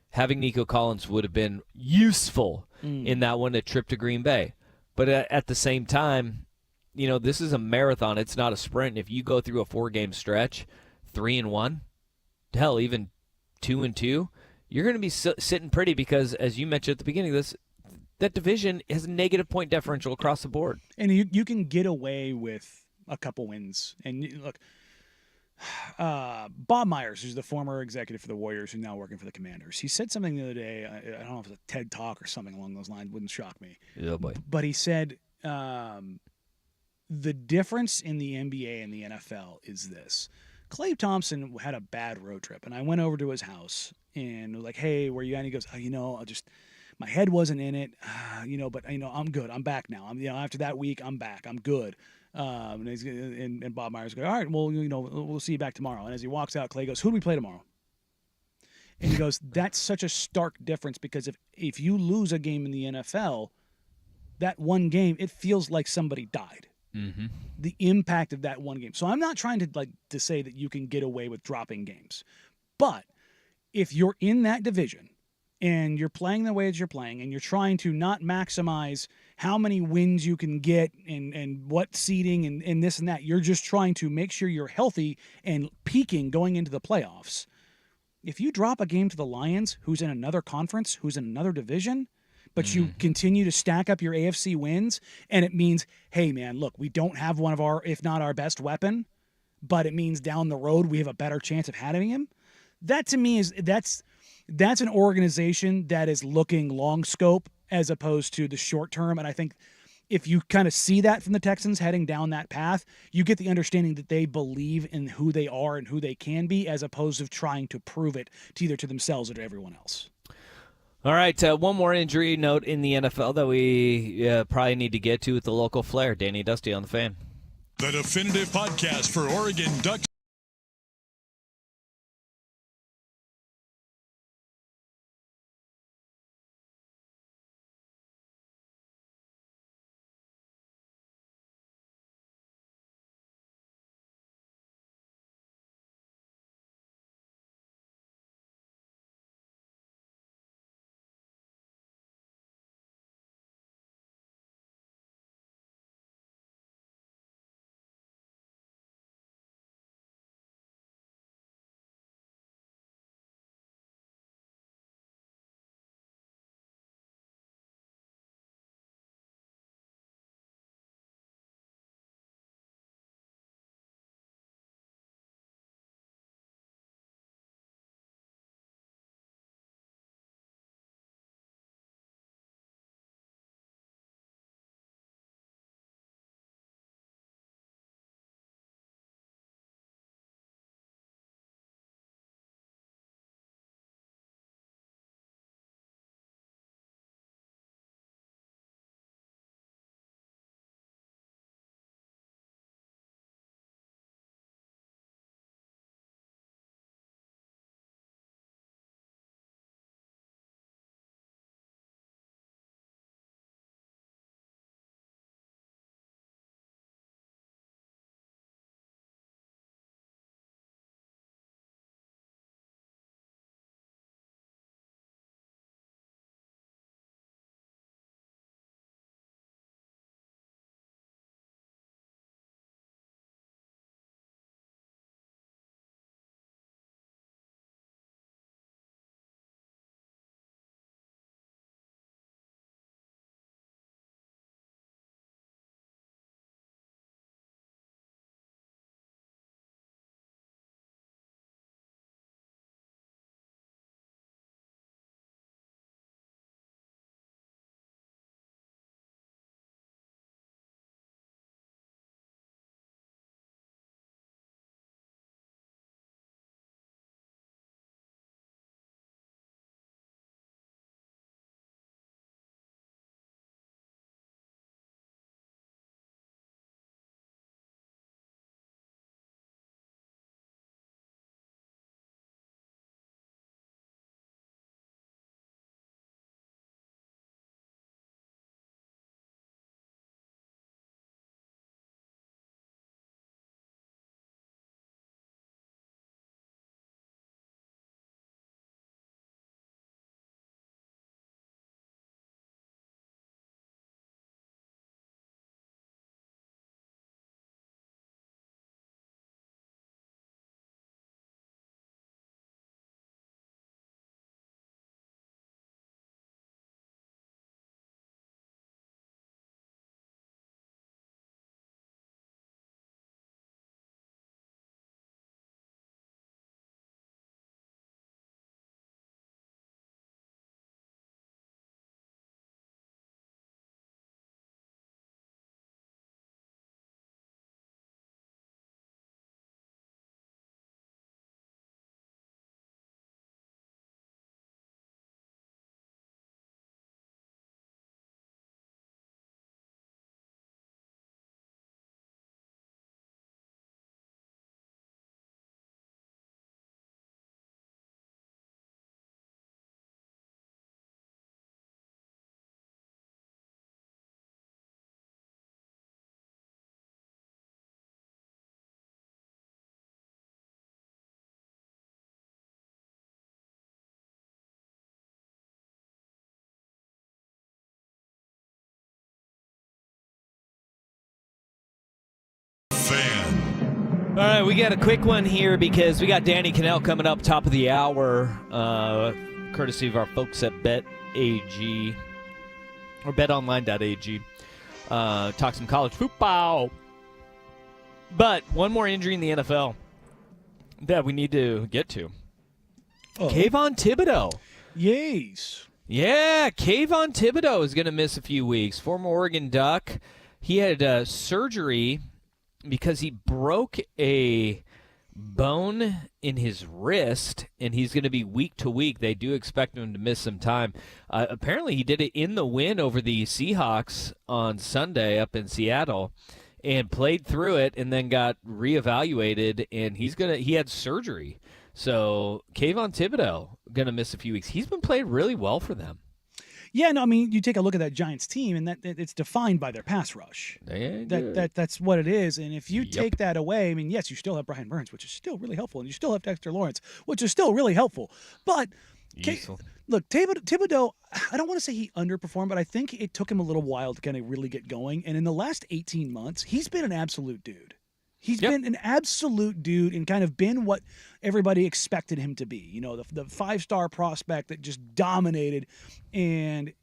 having Nico Collins would have been useful in that one, a trip to Green Bay. But at the same time, this is a marathon. It's not a sprint. If you go through a 4-game stretch, 3-1, hell, even 2-2, you're going to be sitting pretty because, as you mentioned at the beginning of this, that division has a negative point differential across the board. And you can get away with a couple wins. And look, Bob Myers, who's the former executive for the Warriors, who's now working for the Commanders, he said something the other day. I don't know if it's a TED Talk or something along those lines. Wouldn't shock me. Oh boy! But he said the difference in the NBA and the NFL is this. Klay Thompson had a bad road trip, and I went over to his house and was like, "Hey, where you at?" And he goes, "Oh, my head wasn't in it, but I'm good. I'm back now. After that week, I'm back. I'm good." And Bob Myers goes, "All right, well, we'll see you back tomorrow." And as he walks out, Klay goes, "Who do we play tomorrow?" And he goes, "That's such a stark difference because if you lose a game in the NFL, that one game, it feels like somebody died." Mm-hmm. The impact of that one game. So I'm not trying to say that you can get away with dropping games, but if you're in that division and you're playing the way as you're playing and you're trying to not maximize how many wins you can get and what seeding and this and that, you're just trying to make sure you're healthy and peaking going into the playoffs. If you drop a game to the Lions, who's in another conference, who's in another division, but you continue to stack up your AFC wins, and it means, hey, man, look, we don't have one of our, if not our best weapon, but it means down the road we have a better chance of having him. That to me that's an organization that is looking long scope as opposed to the short term. And I think if you kind of see that from the Texans heading down that path, you get the understanding that they believe in who they are and who they can be, as opposed to trying to prove it to either to themselves or to everyone else. All right, one more injury note in the NFL that we probably need to get to with the local flair. Danny Dusty on the Fan. The definitive podcast for Oregon Ducks. Fan. All right, we got a quick one here because we got Danny Cannell coming up top of the hour, courtesy of our folks at BetAG or BetOnline.ag. Talk some college football. But one more injury in the NFL that we need to get to. Kayvon Thibodeau. Yes. Yeah, Kayvon Thibodeau is going to miss a few weeks. Former Oregon Duck. He had surgery because he broke a bone in his wrist, and he's going to be week to week. They do expect him to miss some time. Apparently, he did it in the win over the Seahawks on Sunday up in Seattle and played through it and then got reevaluated, and he had surgery. So Kayvon Thibodeau going to miss a few weeks. He's been playing really well for them. Yeah, no, I mean, you take a look at that Giants team, and that it's defined by their pass rush. That's what it is. And if you take that away, I mean, yes, you still have Brian Burns, which is still really helpful, and you still have Dexter Lawrence, which is still really helpful. But look, Thibodeau, I don't want to say he underperformed, but I think it took him a little while to kind of really get going. And in the last 18 months, he's been an absolute dude. He's been an absolute dude and kind of been what everybody expected him to be. You know, the 5-star prospect that just dominated. And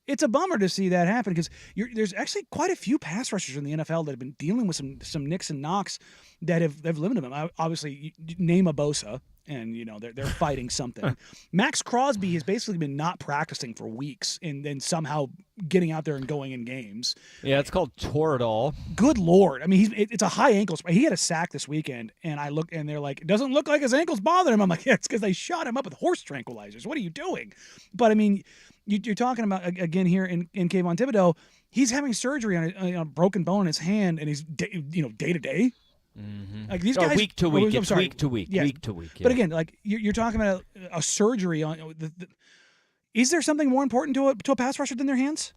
it's a bummer to see that happen because there's actually quite a few pass rushers in the NFL that have been dealing with some nicks and knocks that have limited them. Obviously, you name a Bosa, and you know they're fighting something. Max Crosby has basically been not practicing for weeks and then somehow getting out there and going in games. Yeah, it's called Toradol. Good Lord. I mean, it's a high ankle sprain. He had a sack this weekend, and I look, and they're like, it doesn't look like his ankle's bothering him. I'm like, yeah, it's because they shot him up with horse tranquilizers. What are you doing? But, I mean, you're talking about, again, here in Kayvon Thibodeau, he's having surgery on a broken bone in his hand, and he's, day to day. Mm-hmm. Like these guys, week to week. I'm sorry. Week to week. Yeah. Week to week. Yeah. But again, like you're talking about a surgery on is there something more important to a pass rusher than their hands?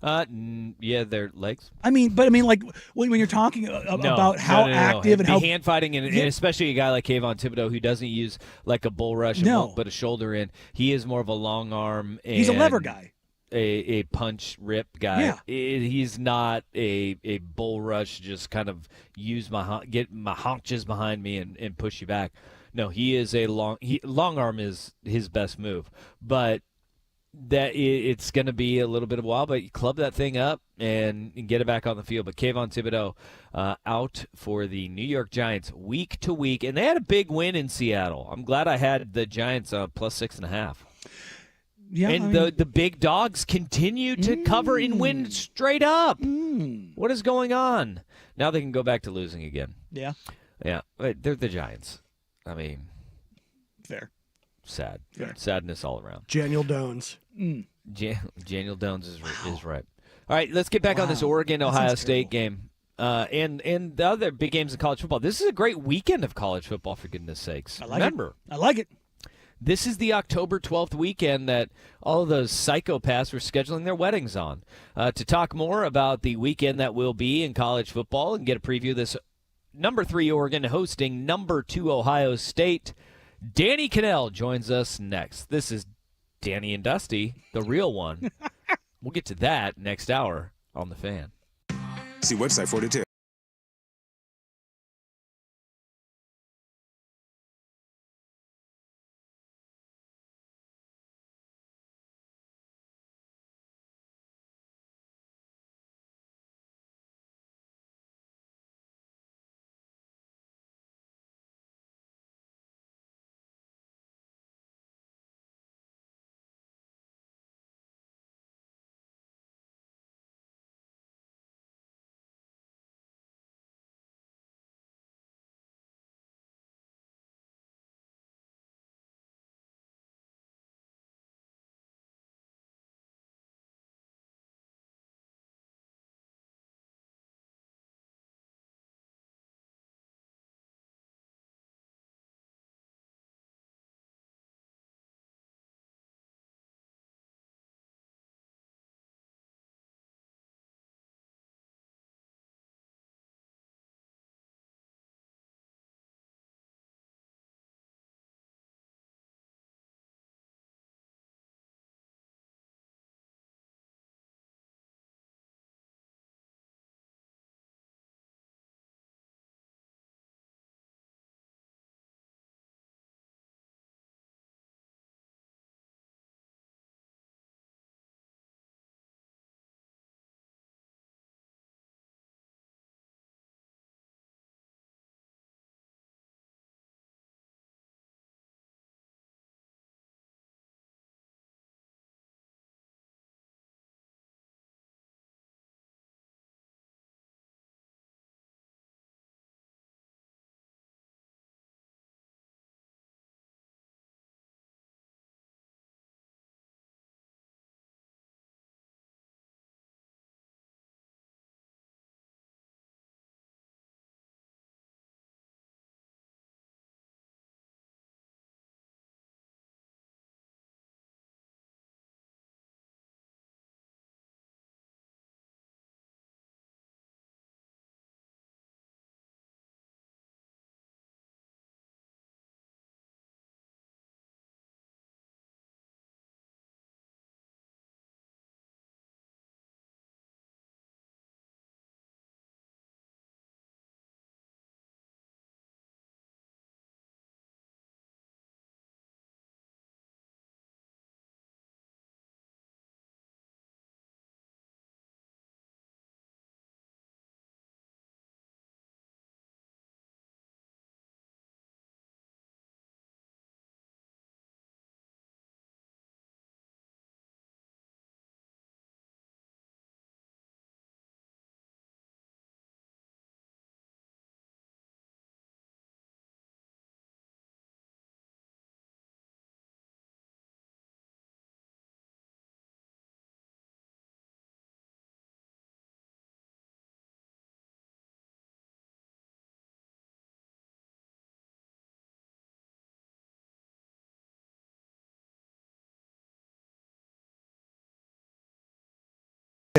Yeah, their legs. I mean, like when you're talking about how active and how hand fighting, and especially a guy like Kayvon Thibodeau who doesn't use like a bull rush and won't put a shoulder in. He is more of a long arm. And he's a lever guy. A punch rip guy. Yeah. He's not a bull rush, just kind of get my haunches behind me and push you back. No, he is long arm is his best move. But that it's going to be a little bit of a while, but you club that thing up and get it back on the field. But Kayvon Thibodeau out for the New York Giants week to week, and they had a big win in Seattle. I'm glad I had the Giants plus 6.5. Yeah, and the big dogs continue to cover and win straight up. What is going on? Now they can go back to losing again. Yeah. Yeah. They're the Giants. I mean, fair. Sad. Fair. Sadness all around. Daniel Dones. Daniel Dones is right. All right, let's get back on this Oregon-Ohio State game. And the other big games in college football. This is a great weekend of college football, for goodness sakes. I like it. This is the October 12th weekend that all of those psychopaths were scheduling their weddings on. To talk more about the weekend that will be in college football and get a preview of this, number 3 Oregon hosting number 2 Ohio State, Danny Cannell joins us next. This is Danny and Dusty, the real one. We'll get to that next hour on The Fan. See website for details.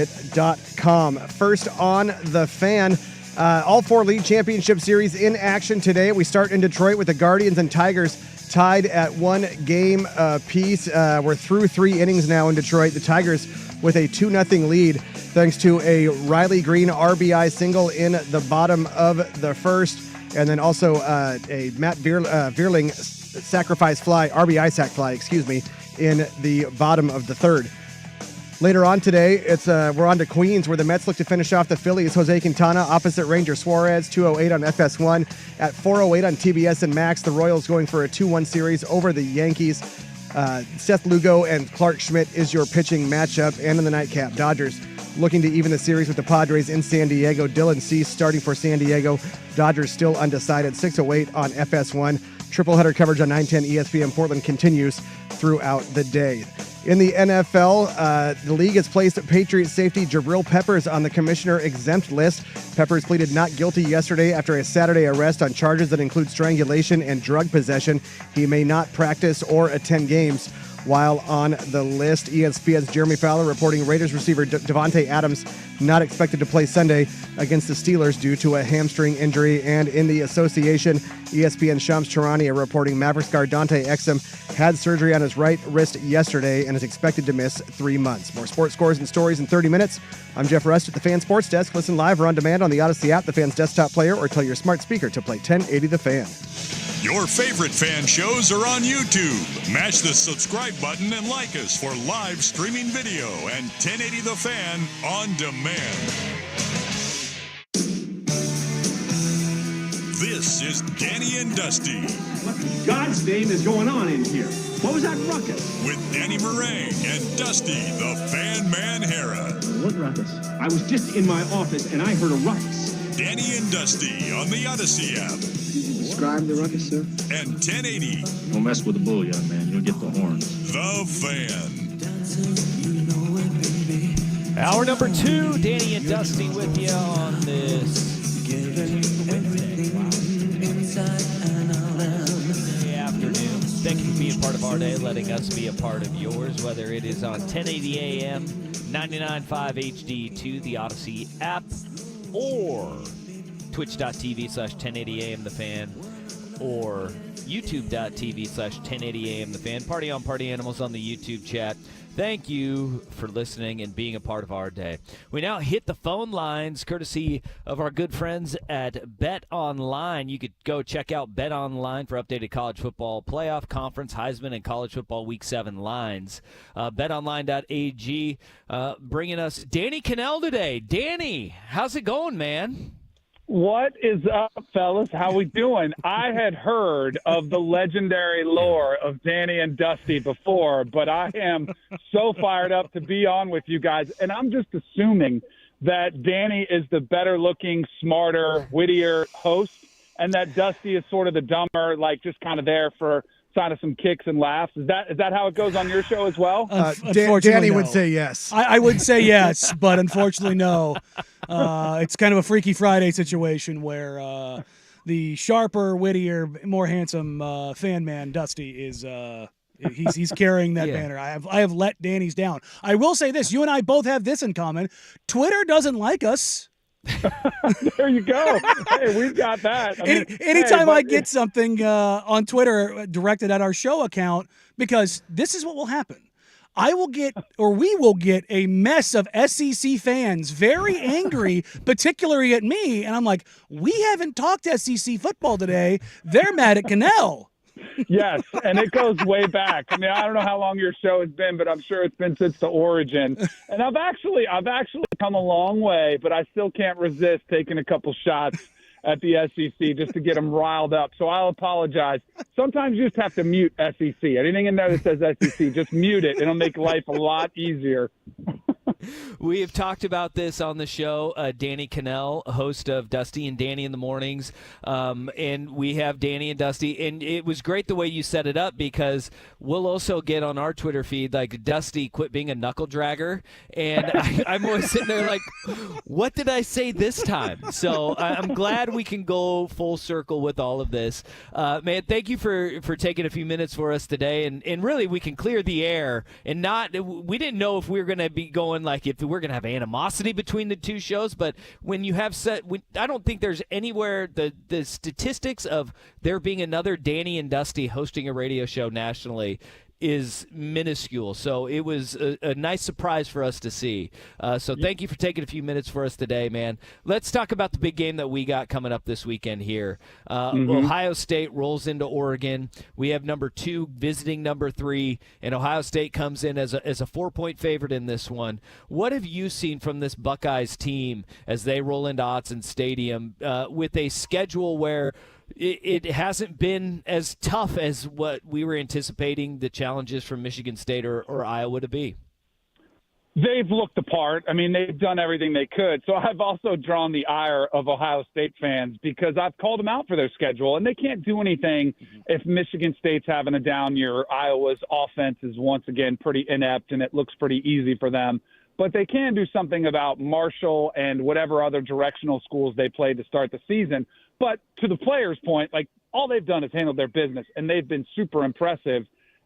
it.com. First on the Fan, all 4 league championship series in action today. We start in Detroit with the Guardians and Tigers tied at 1 game apiece. We're through 3 innings now in Detroit. The Tigers with a 2-0 lead thanks to a Riley Green RBI single in the bottom of the first, and then also a Matt Vierling RBI sac fly, in the bottom of the third. Later on today, we're on to Queens, where the Mets look to finish off the Phillies. Jose Quintana opposite Ranger Suarez, 2:08 on FS1. At 4:08 on TBS and Max, the Royals going for a 2-1 series over the Yankees. Seth Lugo and Clark Schmidt is your pitching matchup. And in the nightcap, Dodgers looking to even the series with the Padres in San Diego. Dylan Cease starting for San Diego. Dodgers still undecided, 6:08 on FS1. Tripleheader coverage on 910 ESPN Portland continues throughout the day. In the NFL, the league has placed Patriots safety Jabril Peppers on the commissioner exempt list. Peppers pleaded not guilty yesterday after a Saturday arrest on charges that include strangulation and drug possession. He may not practice or attend games while on the list. ESPN's Jeremy Fowler reporting Raiders receiver Devontae Adams not expected to play Sunday against the Steelers due to a hamstring injury. And in the association, ESPN's Shams Charania reporting Mavericks guard Dante Exum had surgery on his right wrist yesterday and is expected to miss 3 months. More sports scores and stories in 30 minutes. I'm Jeff Rust at the Fan Sports Desk. Listen live or on demand on the Odyssey app, the Fan's desktop player, or tell your smart speaker to play 1080 The Fan. Your favorite fan shows are on YouTube. Mash the subscribe button and like us for live streaming video and 1080 The Fan on demand. This is Danny and Dusty. What in God's name is going on in here? What was that ruckus? With Danny Meringue and Dusty, the Fan Man Hera. What ruckus? I was just in my office and I heard a ruckus. Danny and Dusty on the Odyssey app. Describe the ruckus, sir. And 1080. Don't mess with the bull, young man. You'll get the horns. The Fan. Hour number 2, Danny and Dusty with you on this Wednesday afternoon. Thank you for being part of our day, letting us be a part of yours, whether it is on 1080 AM, 99.5 HD2, the Odyssey app, or twitch.tv/1080am the Fan, or youtube.tv/1080am the Fan. Party on Party Animals on the YouTube chat. Thank you for listening and being a part of our day. We now hit the phone lines courtesy of our good friends at Bet Online. You could go check out Bet Online for updated college football playoff, conference, Heisman, and college football Week 7 lines. BetOnline.ag bringing us Danny Cannell today. Danny, how's it going, man? What is up, fellas? How we doing? I had heard of the legendary lore of Danny and Dusty before, but I am so fired up to be on with you guys. And I'm just assuming that Danny is the better-looking, smarter, wittier host, and that Dusty is sort of the dumber, like just kind of there for sign of some kicks and laughs. Is that how it goes on your show as well? Danny would say yes. I would say yes, but unfortunately no. It's kind of a Freaky Friday situation where the sharper, wittier, more handsome fan man Dusty is he's carrying that banner. I have let Danny's down. I will say this: you and I both have this in common. Twitter doesn't like us. There you go. Hey, we've got that. Anytime I get something on Twitter directed at our show account, because this is what will happen. We will get a mess of SEC fans very angry, particularly at me. And I'm like, we haven't talked SEC football today. They're mad at Cannell. Yes, and it goes way back. I mean, I don't know how long your show has been, but I'm sure it's been since the origin. And I've actually come a long way, but I still can't resist taking a couple shots at the SEC just to get them riled up. So I'll apologize. Sometimes you just have to mute SEC. Anything in there that says SEC, just mute it. It'll make life a lot easier. We have talked about this on the show. Danny Cannell, host of Dusty and Danny in the Mornings. And we have Danny and Dusty. And it was great the way you set it up, because we'll also get on our Twitter feed, like, Dusty quit being a knuckle dragger. And I'm always sitting there like, what did I say this time? So I'm glad we can go full circle with all of this. Man, thank you for taking a few minutes for us today. And really, we can clear the air and we didn't know if we were going to be going like if we're going to have animosity between the two shows, but when you have I don't think there's anywhere the statistics of there being another Danny and Dusty hosting a radio show nationally is minuscule. So it was a nice surprise for us to see. So thank you for taking a few minutes for us today, man. Let's talk about the big game that we got coming up this weekend here. Ohio State rolls into Oregon. We have number 2 visiting number 3, and Ohio State comes in as a 4-point favorite in this one. What have you seen from this Buckeyes team as they roll into Autzen Stadium with a schedule where it hasn't been as tough as what we were anticipating the challenges from Michigan State or Iowa to be? They've looked the part. I mean, they've done everything they could. So I've also drawn the ire of Ohio State fans because I've called them out for their schedule, and they can't do anything if Michigan State's having a down year. Iowa's offense is once again pretty inept, and it looks pretty easy for them. But they can do something about Marshall and whatever other directional schools they played to start the season. But to the players' point, like, all they've done is handled their business, and they've been super impressive.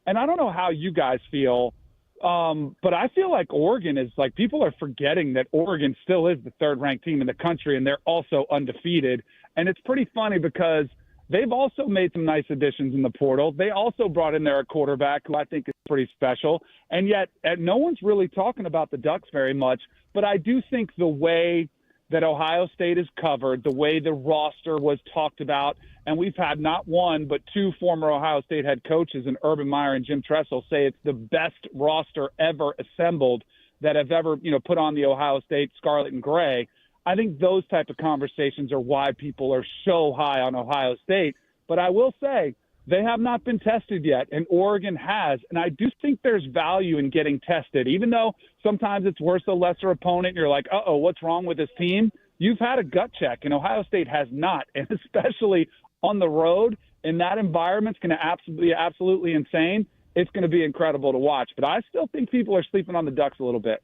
And I don't know how you guys feel, but I feel like Oregon is, like, people are forgetting that Oregon still is the third-ranked team in the country, and they're also undefeated. And it's pretty funny because they've also made some nice additions in the portal. They also brought in there a quarterback who I think is pretty special. And yet no one's really talking about the Ducks very much. But I do think the way that Ohio State is covered, the way the roster was talked about, and we've had not one but 2 former Ohio State head coaches in Urban Meyer and Jim Tressel say it's the best roster ever assembled that have ever, put on the Ohio State scarlet and gray. I think those type of conversations are why people are so high on Ohio State. But I will say they have not been tested yet, and Oregon has. And I do think there's value in getting tested, even though sometimes it's worse a lesser opponent. And you're like, uh-oh, what's wrong with this team? You've had a gut check, and Ohio State has not. And especially on the road, in that environment, it's going to be absolutely insane. It's going to be incredible to watch. But I still think people are sleeping on the Ducks a little bit.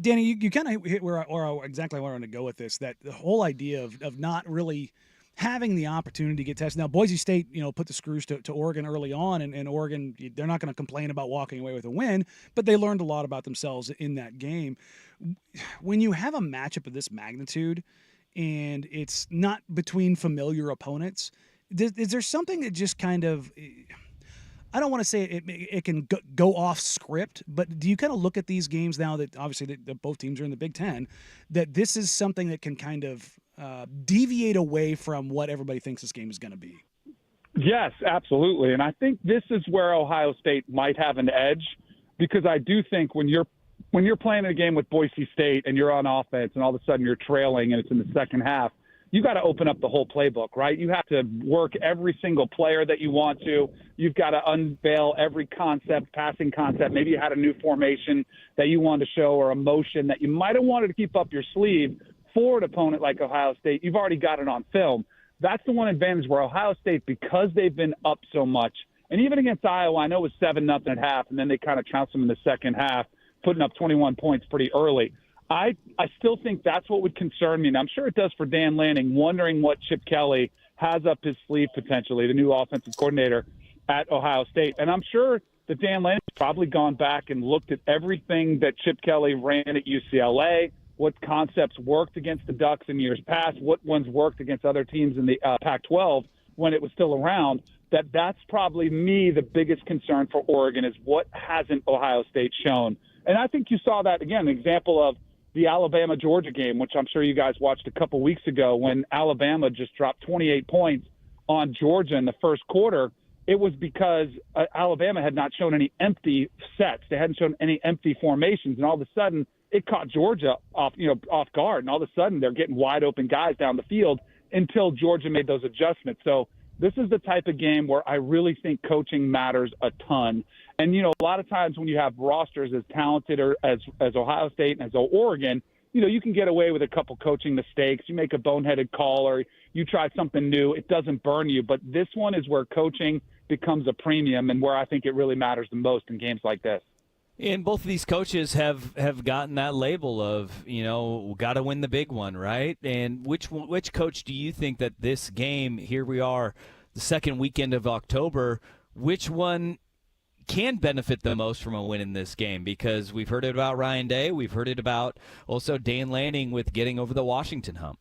Danny, you kind of hit where exactly where I want to go with this, that the whole idea of not really having the opportunity to get tested. Now, Boise State, put the screws to Oregon early on, and Oregon, they're not going to complain about walking away with a win, but they learned a lot about themselves in that game. When you have a matchup of this magnitude and it's not between familiar opponents, is there something that just kind of – I don't want to say it can go off script, but do you kind of look at these games now that obviously that both teams are in the Big Ten, that this is something that can kind of deviate away from what everybody thinks this game is going to be? Yes, absolutely. And I think this is where Ohio State might have an edge, because I do think when you're playing a game with Boise State and you're on offense and all of a sudden you're trailing and it's in the second half, you got to open up the whole playbook, right? You have to work every single player that you want to. You've got to unveil every concept, passing concept. Maybe you had a new formation that you wanted to show or a motion that you might have wanted to keep up your sleeve for an opponent like Ohio State. You've already got it on film. That's the one advantage where Ohio State, because they've been up so much, and even against Iowa, I know it was 7-0 at half, and then they kind of trounced them in the second half, putting up 21 points pretty early. I still think that's what would concern me, and I'm sure it does for Dan Lanning, wondering what Chip Kelly has up his sleeve potentially, the new offensive coordinator at Ohio State. And I'm sure that Dan Lanning's probably gone back and looked at everything that Chip Kelly ran at UCLA, what concepts worked against the Ducks in years past, what ones worked against other teams in the Pac-12 when it was still around. That's probably the biggest concern for Oregon is what hasn't Ohio State shown. And I think you saw that, again, an example of the Alabama-Georgia game, which I'm sure you guys watched a couple weeks ago when Alabama just dropped 28 points on Georgia in the first quarter. It was because Alabama had not shown any empty sets. They hadn't shown any empty formations, and all of a sudden it caught Georgia off guard, and all of a sudden they're getting wide open guys down the field until Georgia made those adjustments. So this is the type of game where I really think coaching matters a ton. And, a lot of times when you have rosters as talented or as Ohio State and as Oregon, you can get away with a couple coaching mistakes. You make a boneheaded call or you try something new. It doesn't burn you. But this one is where coaching becomes a premium and where I think it really matters the most in games like this. And both of these coaches have gotten that label of, got to win the big one, right? And which coach do you think that this game, here we are, the second weekend of October, which one can benefit the most from a win in this game? Because we've heard it about Ryan Day. We've heard it about also Dan Lanning with getting over the Washington hump.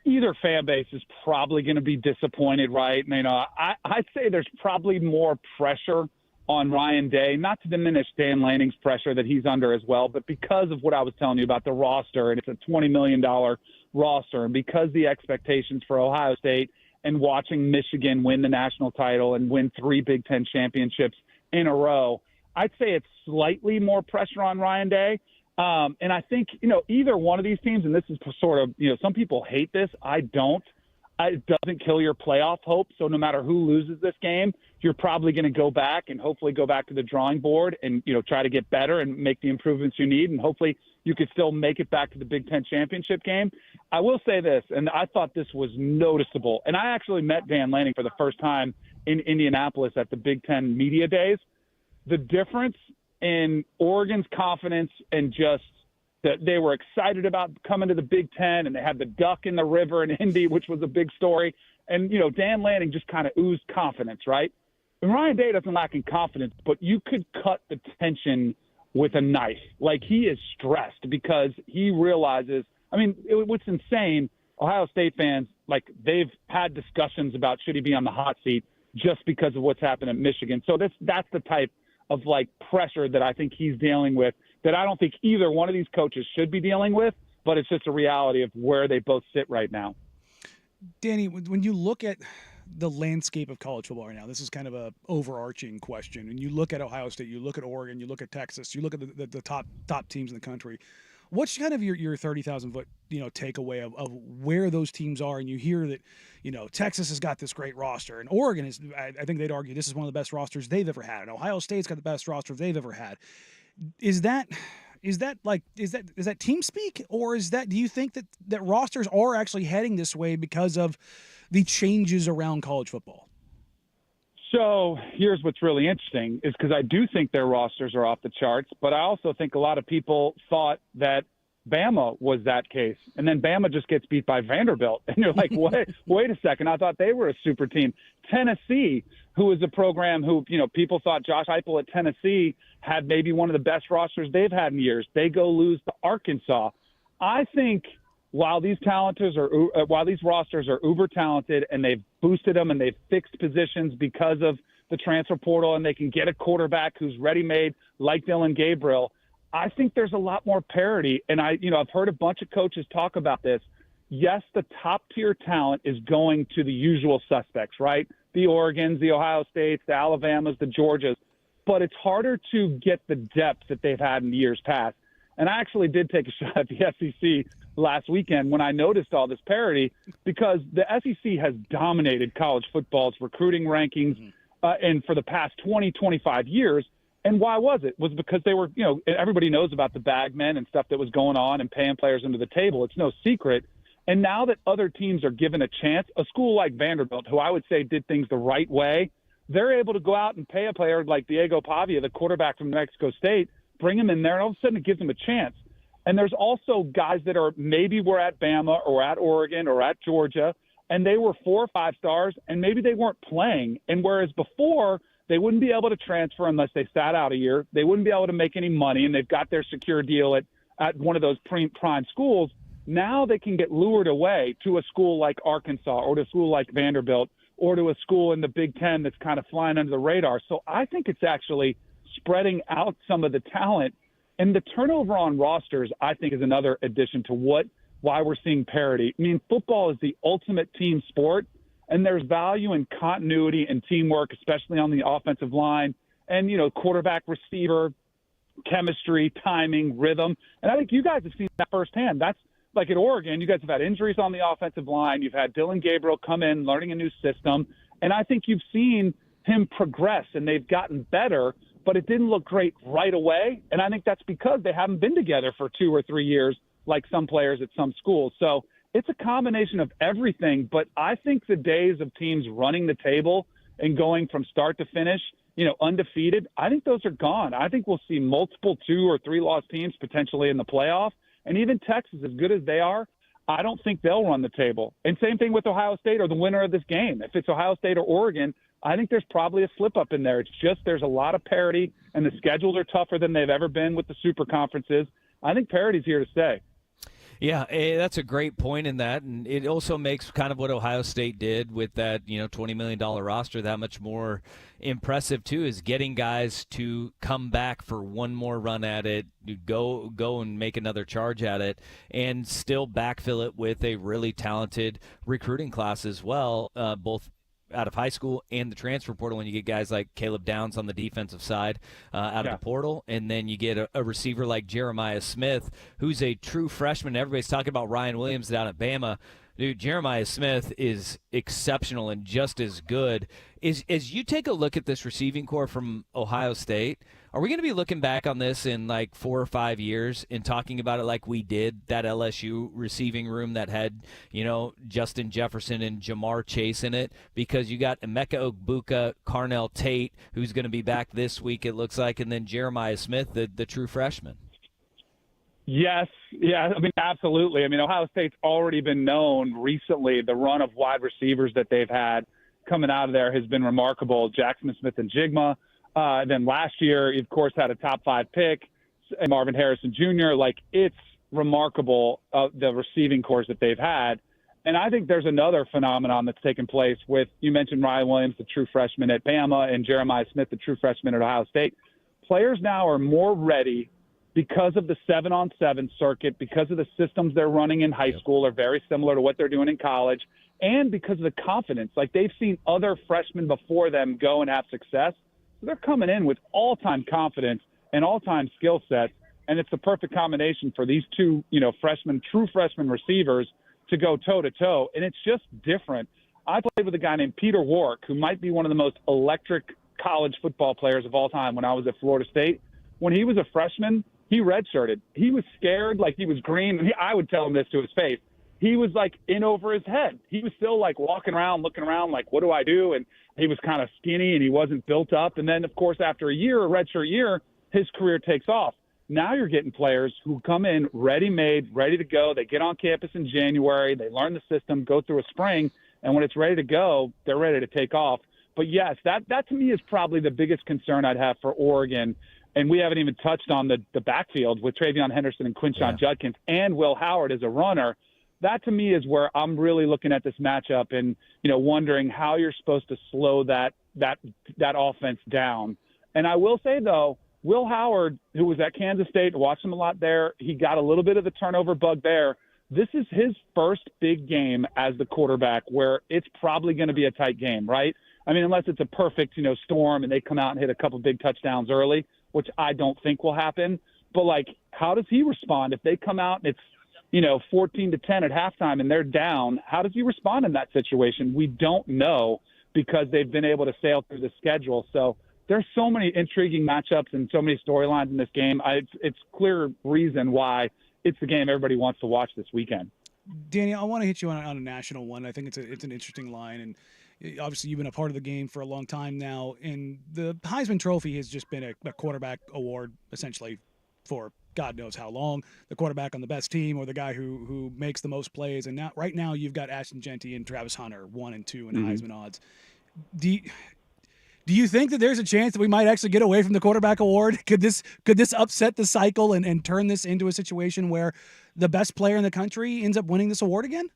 Either fan base is probably going to be disappointed, right? And, I'd say there's probably more pressure on Ryan Day, not to diminish Dan Lanning's pressure that he's under as well, but because of what I was telling you about the roster, and it's a $20 million roster, and because the expectations for Ohio State and watching Michigan win the national title and win 3 Big Ten championships in a row, I'd say it's slightly more pressure on Ryan Day. And I think, either one of these teams, and this is sort of, some people hate this. I don't. It doesn't kill your playoff hope. So no matter who loses this game, you're probably going to go back and hopefully go back to the drawing board and, try to get better and make the improvements you need. And hopefully you could still make it back to the Big Ten championship game. I will say this, and I thought this was noticeable. And I actually met Dan Lanning for the first time in Indianapolis at the Big Ten media days. The difference in Oregon's confidence and just that they were excited about coming to the Big Ten, and they had the duck in the river in Indy, which was a big story. And, Dan Lanning just kind of oozed confidence, right? And Ryan Day doesn't lack in confidence, but you could cut the tension with a knife. Like, he is stressed because he realizes, what's insane, Ohio State fans, they've had discussions about should he be on the hot seat just because of what's happened at Michigan. So that's the type of pressure that I think he's dealing with that I don't think either one of these coaches should be dealing with, but it's just a reality of where they both sit right now. Danny, when you look at the landscape of college football right now, this is kind of a overarching question. And you look at Ohio State, you look at Oregon, you look at Texas, you look at the top teams in the country. What's kind of your 30,000 foot takeaway of where those teams are? And you hear that Texas has got this great roster, and Oregon is. I think they'd argue this is one of the best rosters they've ever had, and Ohio State's got the best roster they've ever had. Is that team speak, or do you think that rosters are actually heading this way because of the changes around college football? So here's what's really interesting is because I do think their rosters are off the charts, but I also think a lot of people thought that Bama was that case. And then Bama just gets beat by Vanderbilt. And you're like, wait a second. I thought they were a super team. Tennessee, who is a program who, people thought Josh Heupel at Tennessee had maybe one of the best rosters they've had in years. They go lose to Arkansas. I think while these rosters are uber talented and they've boosted them and they've fixed positions because of the transfer portal and they can get a quarterback who's ready-made like Dylan Gabriel, I think there's a lot more parity. And I've heard a bunch of coaches talk about this. Yes, the top-tier talent is going to the usual suspects, right? The Oregons, the Ohio States, the Alabamas, the Georgias. But it's harder to get the depth that they've had in years past. And I actually did take a shot at the SEC last weekend when I noticed all this parity because the SEC has dominated college football's recruiting rankings and for the past 20, 25 years. And why was it? Was because they were, everybody knows about the bagmen and stuff that was going on and paying players under the table. It's no secret. And now that other teams are given a chance, a school like Vanderbilt, who I would say did things the right way, they're able to go out and pay a player like Diego Pavia, the quarterback from New Mexico State, bring him in there, and all of a sudden it gives them a chance. And there's also guys that are maybe were at Bama or at Oregon or at Georgia, and they were 4 or 5 stars, and maybe they weren't playing. And whereas before they wouldn't be able to transfer unless they sat out a year, they wouldn't be able to make any money, and they've got their secure deal at one of those prime schools. Now they can get lured away to a school like Arkansas or to a school like Vanderbilt or to a school in the Big Ten that's kind of flying under the radar. So I think it's actually spreading out some of the talent. And the turnover on rosters, I think, is another addition to why we're seeing parity. I mean, football is the ultimate team sport, and there's value in continuity and teamwork, especially on the offensive line and, quarterback, receiver, chemistry, timing, rhythm. And I think you guys have seen that firsthand. That's like at Oregon, you guys have had injuries on the offensive line. You've had Dylan Gabriel come in, learning a new system. And I think you've seen him progress, and they've gotten better, but it didn't look great right away. And I think that's because they haven't been together for 2 or 3 years like some players at some schools. So it's a combination of everything. But I think the days of teams running the table and going from start to finish, undefeated, I think those are gone. I think we'll see multiple 2 or 3 loss teams potentially in the playoff. And even Texas, as good as they are, I don't think they'll run the table. And same thing with Ohio State or the winner of this game. If it's Ohio State or Oregon, I think there's probably a slip-up in there. It's just there's a lot of parity, and the schedules are tougher than they've ever been with the super conferences. I think parity's here to stay. Yeah, that's a great point in that, and it also makes kind of what Ohio State did with that, $20 million roster that much more impressive too. Is getting guys to come back for one more run at it, go and make another charge at it, and still backfill it with a really talented recruiting class as well, both out of high school and the transfer portal when you get guys like Caleb Downs on the defensive side out of the portal, and then you get a receiver like Jeremiah Smith, who's a true freshman. Everybody's talking about Ryan Williams down at Bama. Dude, Jeremiah Smith is exceptional and just as good. As you take a look at this receiving core from Ohio State, are we going to be looking back on this in like 4 or 5 years and talking about it like we did that LSU receiving room that had, Justin Jefferson and Jamar Chase in it? Because you got Emeka Ogbuka, Carnell Tate, who's going to be back this week, it looks like, and then Jeremiah Smith, the true freshman. Yes. Yeah. I mean, absolutely. I mean, Ohio State's already been known recently. The run of wide receivers that they've had coming out of there has been remarkable. Jackson Smith and Jigma. Then last year, of course, had a top 5 pick, Marvin Harrison Jr. Like, it's remarkable, the receiving cores that they've had. And I think there's another phenomenon that's taken place with, you mentioned Ryan Williams, the true freshman at Bama, and Jeremiah Smith, the true freshman at Ohio State. Players now are more ready because of the 7-on-7 circuit, because of the systems they're running in high school are very similar to what they're doing in college, and because of the confidence. Like, they've seen other freshmen before them go and have success. So they're coming in with all-time confidence and all-time skill sets, and it's the perfect combination for these two, true freshman receivers to go toe-to-toe, and it's just different. I played with a guy named Peter Warrick, who might be one of the most electric college football players of all time when I was at Florida State. When he was a freshman, he redshirted. He was scared, like he was green. I would tell him this to his face. He was like in over his head. He was still like walking around, looking around like, what do I do? And he was kind of skinny and he wasn't built up. And then, of course, after a redshirt year, his career takes off. Now you're getting players who come in ready-made, ready to go. They get on campus in January. They learn the system, go through a spring. And when it's ready to go, they're ready to take off. But, yes, that to me is probably the biggest concern I'd have for Oregon. And we haven't even touched on the backfield with Travion Henderson and Quinshon Judkins and Will Howard as a runner. That, to me, is where I'm really looking at this matchup and, wondering how you're supposed to slow that offense down. And I will say, though, Will Howard, who was at Kansas State, watched him a lot there, he got a little bit of the turnover bug there. This is his first big game as the quarterback where it's probably going to be a tight game, right? I mean, unless it's a perfect, storm and they come out and hit a couple big touchdowns early, which I don't think will happen. But, how does he respond if they come out and it's, 14-10 at halftime and they're down? How does he respond in that situation? We don't know because they've been able to sail through the schedule. So there's so many intriguing matchups and so many storylines in this game. It's clear reason why it's the game everybody wants to watch this weekend. Danny, I want to hit you on a national one. I think it's an interesting line, and obviously you've been a part of the game for a long time now, and the Heisman Trophy has just been a quarterback award essentially for God knows how long. The quarterback on the best team or the guy who makes the most plays, and right now you've got Ashton Jeanty and Travis Hunter 1 and 2 in Heisman odds. Do you think that there's a chance that we might actually get away from the quarterback award? Could this upset the cycle and turn this into a situation where the best player in the country ends up winning this award again?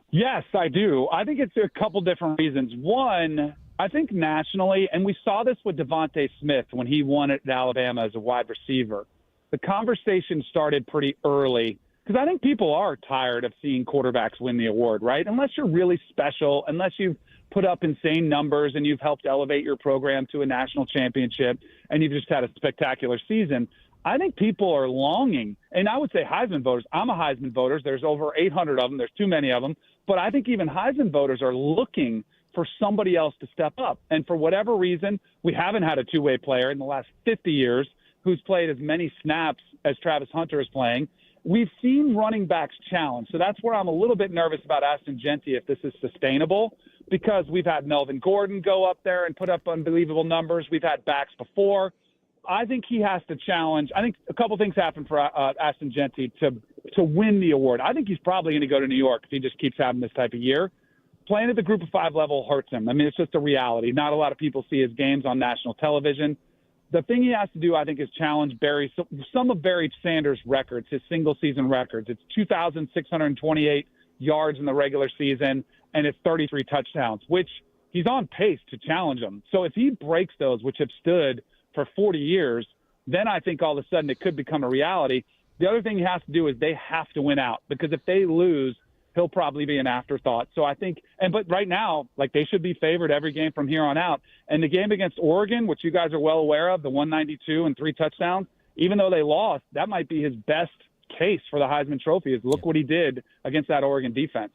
Yes, I do. I think it's a couple different reasons. One, I think nationally, and we saw this with Devontae Smith when he won at Alabama as a wide receiver, the conversation started pretty early because I think people are tired of seeing quarterbacks win the award, right? Unless you're really special, unless you've put up insane numbers and you've helped elevate your program to a national championship and you've just had a spectacular season, I think people are longing. And I would say Heisman voters. I'm a Heisman voter. There's over 800 of them. There's too many of them. But I think even Heisman voters are looking for somebody else to step up. And for whatever reason, we haven't had a two-way player in the last 50 years who's played as many snaps as Travis Hunter is playing. We've seen running backs challenge. So that's where I'm a little bit nervous about Ashton Jeanty if this is sustainable, because we've had Melvin Gordon go up there and put up unbelievable numbers. We've had backs before. I think he has to challenge. I think a couple things happen for Ashton Jeanty to to win the award. I think he's probably going to go to New York if he just keeps having this type of year. Playing at the Group of 5 level hurts him. I mean, it's just a reality. Not a lot of people see his games on national television. The thing he has to do, I think, is challenge some of Barry Sanders' records, his single-season records. It's 2,628 yards in the regular season, and it's 33 touchdowns, which he's on pace to challenge them. So if he breaks those, which have stood for 40 years, then I think all of a sudden it could become a reality. The other thing he has to do is they have to win out, because if they lose, he'll probably be an afterthought. So I think, but right now, like, they should be favored every game from here on out. And the game against Oregon, which you guys are well aware of, the 192 and 3 touchdowns, even though they lost, that might be his best case for the Heisman Trophy, is look what he did against that Oregon defense.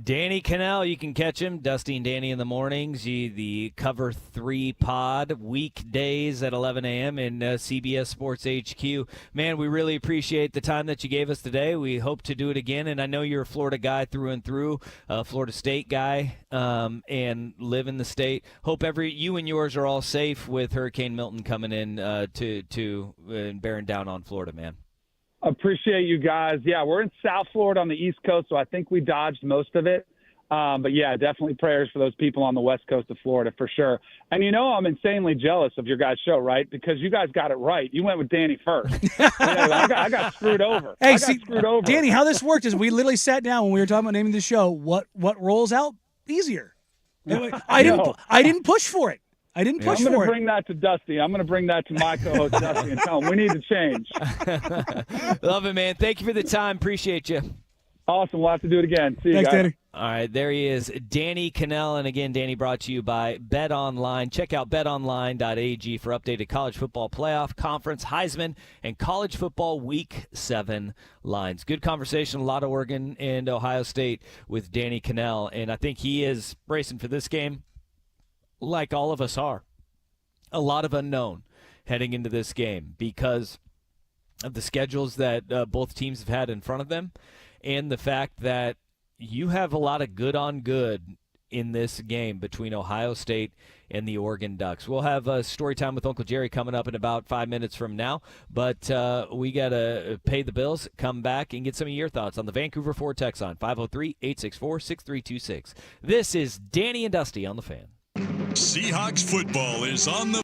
Danny Cannell, you can catch him, Dusty and Danny in the mornings, the Cover 3 pod, weekdays at 11 a.m. in CBS Sports HQ. Man, we really appreciate the time that you gave us today. We hope to do it again, and I know you're a Florida guy through and through, a Florida State guy, and live in the state. Hope you and yours are all safe with Hurricane Milton coming in and bearing down on Florida, man. Appreciate you guys. Yeah, we're in South Florida on the East Coast, so I think we dodged most of it. But, yeah, definitely prayers for those people on the West Coast of Florida for sure. And, I'm insanely jealous of your guys' show, right? Because you guys got it right. You went with Danny first. I got screwed over. Hey, screwed over. Danny, how this worked is we literally sat down when we were talking about naming the show. What rolls out easier? I didn't push for it. I didn't push for it. I'm going to bring that to Dusty. I'm going to bring that to my co-host, Dusty, and tell him we need to change. Love it, man. Thank you for the time. Appreciate you. Awesome. We'll have to do it again. See you Thanks, guys. Danny. All right, there he is, Danny Cannell. And again, Danny, brought to you by Bet Online. Check out betonline.ag for updated college football playoff, conference, Heisman, and college football Week 7 lines. Good conversation, a lot of Oregon and Ohio State with Danny Cannell. And I think he is bracing for this game like all of us are. A lot of unknown heading into this game because of the schedules that both teams have had in front of them, and the fact that you have a lot of good on good in this game between Ohio State and the Oregon Ducks. We'll have a story time with Uncle Jerry coming up in about 5 minutes from now, but we got to pay the bills, come back, and get some of your thoughts on the Vancouver Ford text line, 503-864-6326. This is Danny and Dusty on The Fan. Seahawks football is on the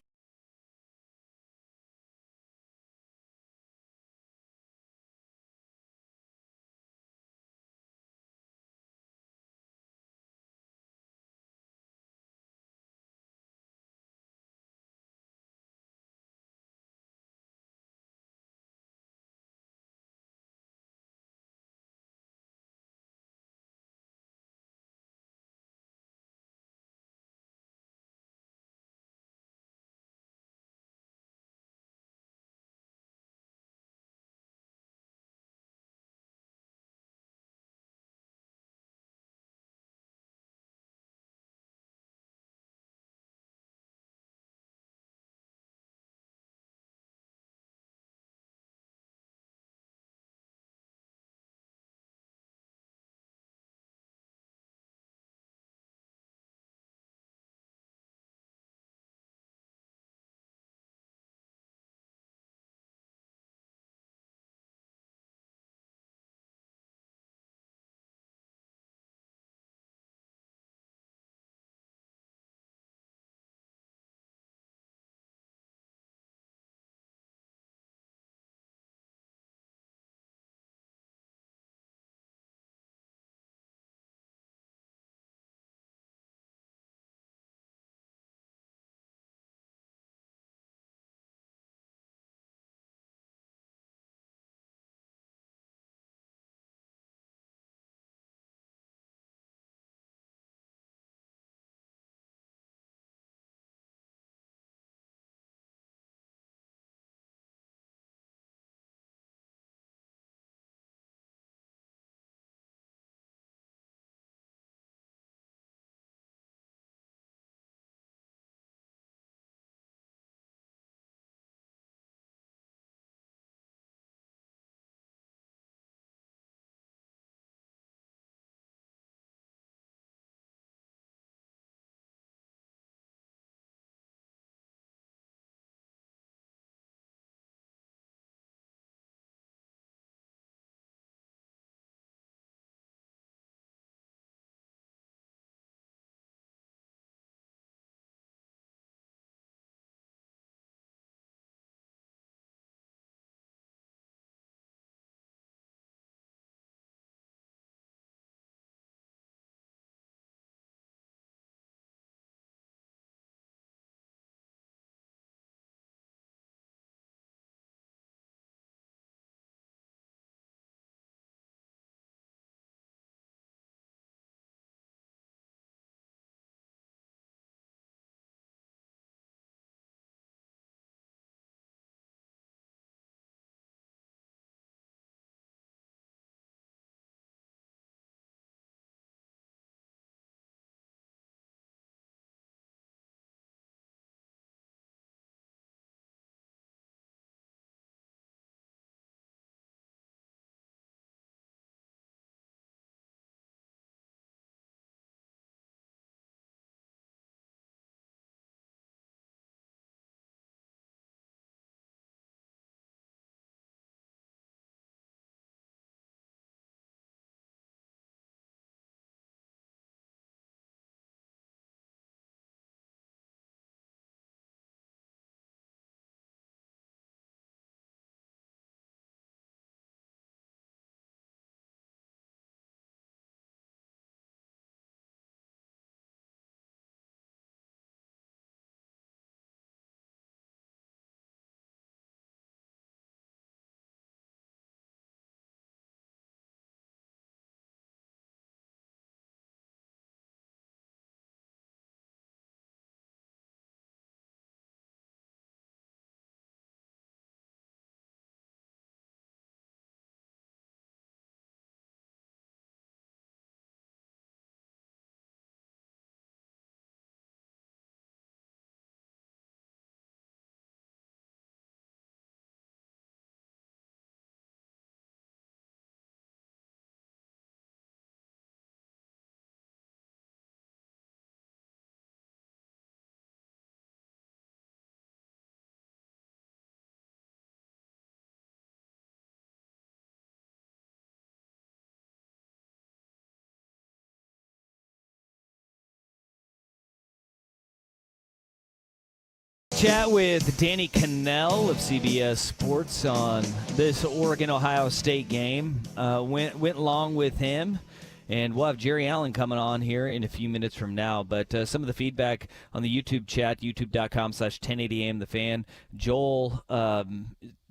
chat with Danny Kanell of CBS Sports on this Oregon-Ohio State game. Went along with him, and we'll have Jerry Allen coming on here in a few minutes from now. But some of the feedback on the YouTube chat, youtube.com/1080am The Fan. Joel, our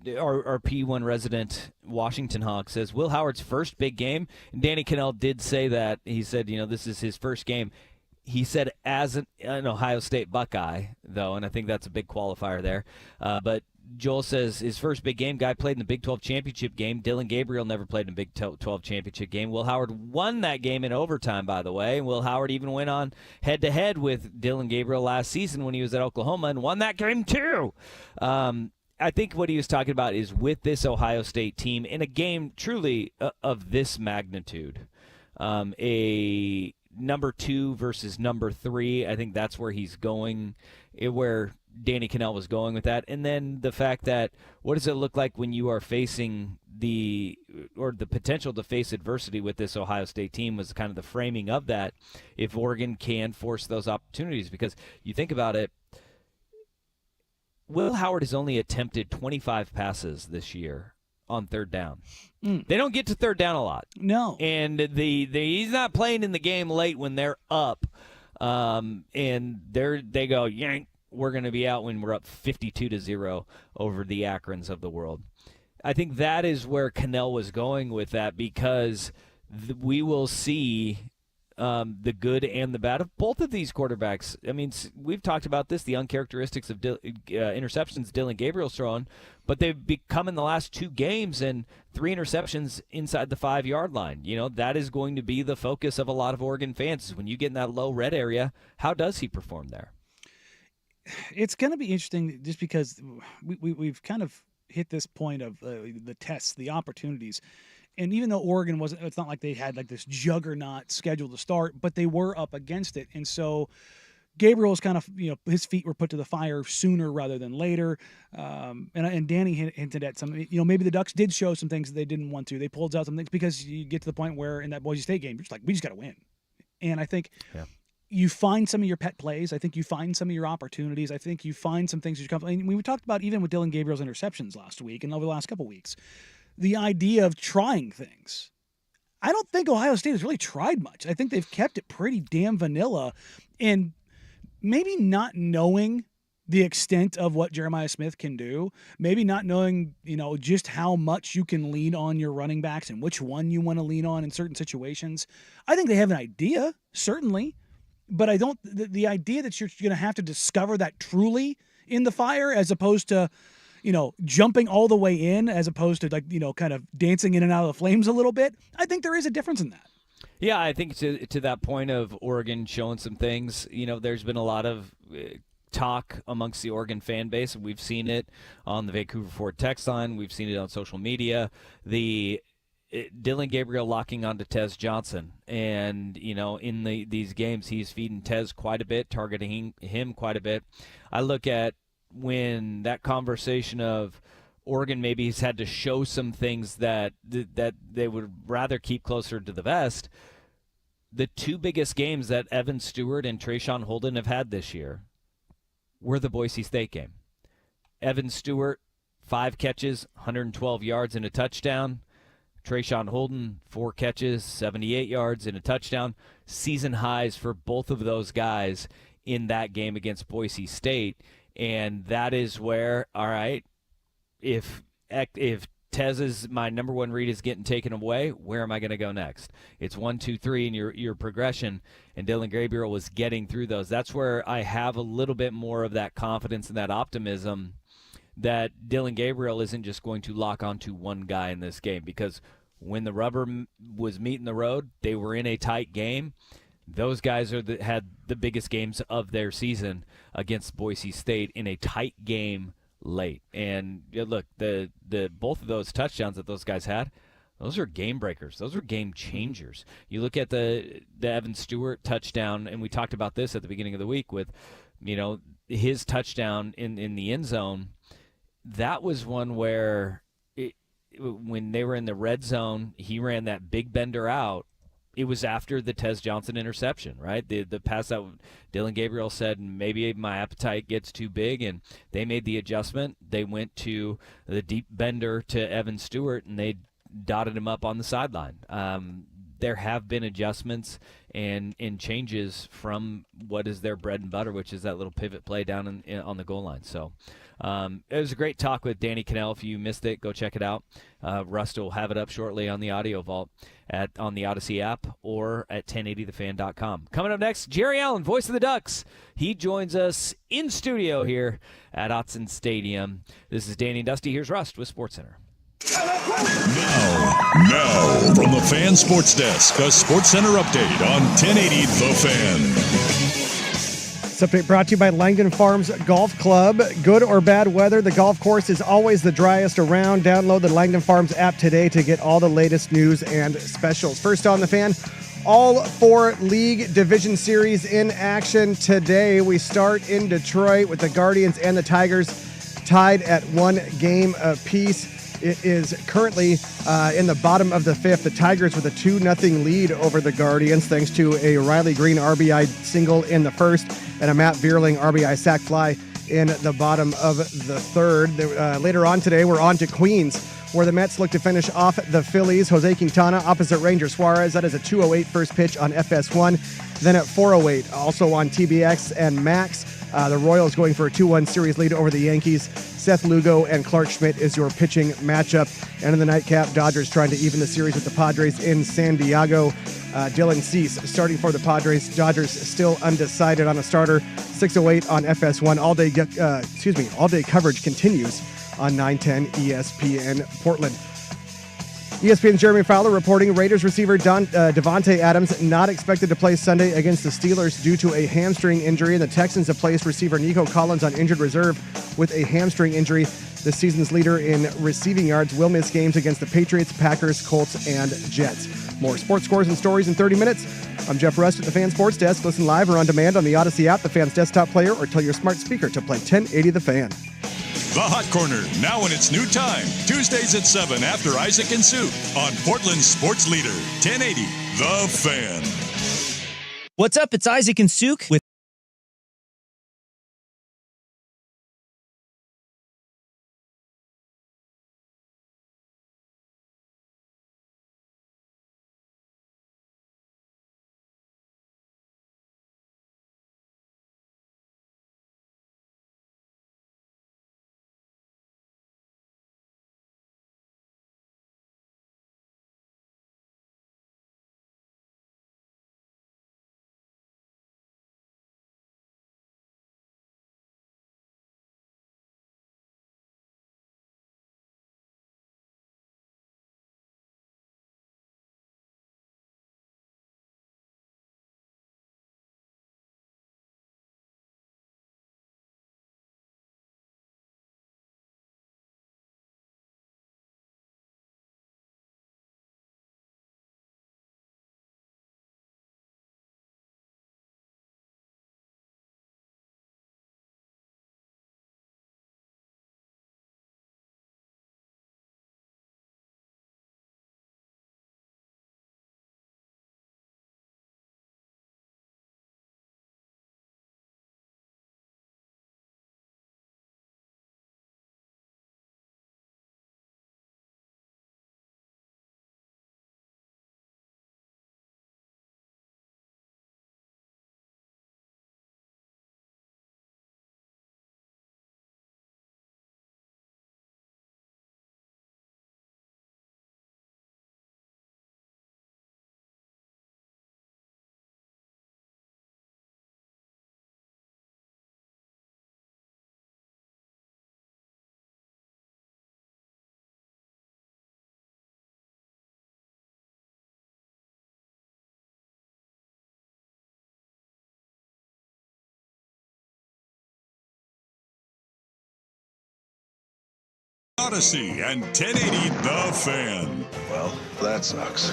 P1 resident Washington Hawk, says, Will Howard's first big game. And Danny Kanell did say that. He said, this is his first game. He said as an Ohio State Buckeye, though, and I think that's a big qualifier there. But Joel says his first big game, guy played in the Big 12 championship game. Dillon Gabriel never played in a Big 12 championship game. Will Howard won that game in overtime, by the way. And Will Howard even went on head-to-head with Dillon Gabriel last season when he was at Oklahoma and won that game too. I think what he was talking about is with this Ohio State team in a game truly of this magnitude, a number 2 versus number 3. I think that's where he's going, where Danny Kanell was going with that. And then the fact that what does it look like when you are facing the potential to face adversity with this Ohio State team was kind of the framing of that, if Oregon can force those opportunities. Because you think about it, Will Howard has only attempted 25 passes this year on third down. They don't get to third down a lot. No. And he's not playing in the game late when they're up. And they go, yank, we're going to be out when we're up 52-0 over the Akrons of the world. I think that is where Kanell was going with that, because we will see the good and the bad of both of these quarterbacks. I mean, we've talked about this, the uncharacteristics of interceptions Dillon Gabriel's throwing, but they've become in the last 2 games and 3 interceptions inside the 5-yard line. That is going to be the focus of a lot of Oregon fans. When you get in that low red area, how does he perform there? It's going to be interesting just because we've kind of hit this point of the tests, the opportunities. And even though Oregon wasn't, it's not like they had like this juggernaut schedule to start, but they were up against it. And so Gabriel was kind of, his feet were put to the fire sooner rather than later. And Danny hinted at some, maybe the Ducks did show some things that they didn't want to. They pulled out some things because you get to the point where in that Boise State game, you're just like, we just got to win. And I think you find some of your pet plays. I think you find some of your opportunities. I think you find some things that you come. I mean, we talked about even with Dillon Gabriel's interceptions last week and over the last couple weeks, the idea of trying things. I don't think Ohio State has really tried much. I think they've kept it pretty damn vanilla, and maybe not knowing the extent of what Jeremiah Smith can do, maybe not knowing, just how much you can lean on your running backs and which one you want to lean on in certain situations. I think they have an idea, certainly, but I don't, the idea that you're going to have to discover that truly in the fire as opposed to, jumping all the way in as opposed to kind of dancing in and out of the flames a little bit. I think there is a difference in that. Yeah, I think to that point of Oregon showing some things, there's been a lot of talk amongst the Oregon fan base. We've seen it on the Vancouver Ford text line. We've seen it on social media. Dillon Gabriel locking onto Tez Johnson. And, in these games, he's feeding Tez quite a bit, targeting him quite a bit. I look at when that conversation of Oregon maybe has had to show some things that they would rather keep closer to the vest. The 2 biggest games that Evan Stewart and Trayshawn Holden have had this year were the Boise State game. Evan Stewart, 5 catches, 112 yards and a touchdown. Trayshawn Holden, 4 catches, 78 yards and a touchdown. Season highs for both of those guys in that game against Boise State. And that is where, all right, if Tez's my number 1 read is getting taken away, where am I going to go next? It's 1, 2, 3 in your progression, and Dillon Gabriel was getting through those. That's where I have a little bit more of that confidence and that optimism that Dillon Gabriel isn't just going to lock onto one guy in this game, because when the rubber was meeting the road, they were in a tight game. Those guys had the biggest games of their season against Boise State in a tight game late. And look, the both of those touchdowns that those guys had, those are game breakers. Those are game changers. You look at the Evan Stewart touchdown, and we talked about this at the beginning of the week with, his touchdown in the end zone. That was one where when they were in the red zone, he ran that big bender out, it was after the Tez Johnson interception, right? The pass that Dylan Gabriel said, maybe my appetite gets too big, and they made the adjustment. They went to the deep bender to Evan Stewart, and they dotted him up on the sideline. There have been adjustments and changes from what is their bread and butter, which is that little pivot play down on the goal line. So it was a great talk with Danny Cannell. If you missed it, go check it out. Rust will have it up shortly on the Audio Vault on the Odyssey app or at 1080thefan.com. Coming up next, Jerry Allen, voice of the Ducks. He joins us in studio here at Autzen Stadium. This is Danny and Dusty. Here's Rust with SportsCenter. Now, from the Fan Sports Desk, a SportsCenter update on 1080 The Fan. This update brought to you by Langdon Farms Golf Club. Good or bad weather, the golf course is always the driest around. Download the Langdon Farms app today to get all the latest news and specials. First on The Fan, all 4 league division series in action today. We start in Detroit with the Guardians and the Tigers tied at 1 game apiece. It is currently in the bottom of the 5th. The Tigers with a 2-0 lead over the Guardians thanks to a Riley Green RBI single in the first and a Matt Vierling RBI sac fly in the bottom of the 3rd. Later on today, we're on to Queens, where the Mets look to finish off the Phillies. Jose Quintana opposite Ranger Suarez. That is a 2:08 first pitch on FS1. Then at 4:08, also on TBX and Max, the Royals going for a 2-1 series lead over the Yankees. Seth Lugo and Clark Schmidt is your pitching matchup. And in the nightcap, Dodgers trying to even the series with the Padres in San Diego. Dylan Cease starting for the Padres. Dodgers still undecided on a starter. 6:08 on FS1. All day coverage continues on 910 ESPN Portland. ESPN's Jeremy Fowler reporting Raiders receiver Devontae Adams not expected to play Sunday against the Steelers due to a hamstring injury, and the Texans have placed receiver Nico Collins on injured reserve with a hamstring injury. The season's leader in receiving yards will miss games against the Patriots, Packers, Colts, and Jets. More sports scores and stories in 30 minutes. I'm Jeff Rust at the Fan Sports Desk. Listen live or on demand on the Odyssey app, the Fan's desktop player, or tell your smart speaker to play 1080 The Fan. The Hot Corner, now in its new time. Tuesdays at 7 after Isaac and Sue on Portland's sports leader, 1080 The Fan. What's up? It's Isaac and Suk with Odyssey and 1080 The Fan. Well, that sucks.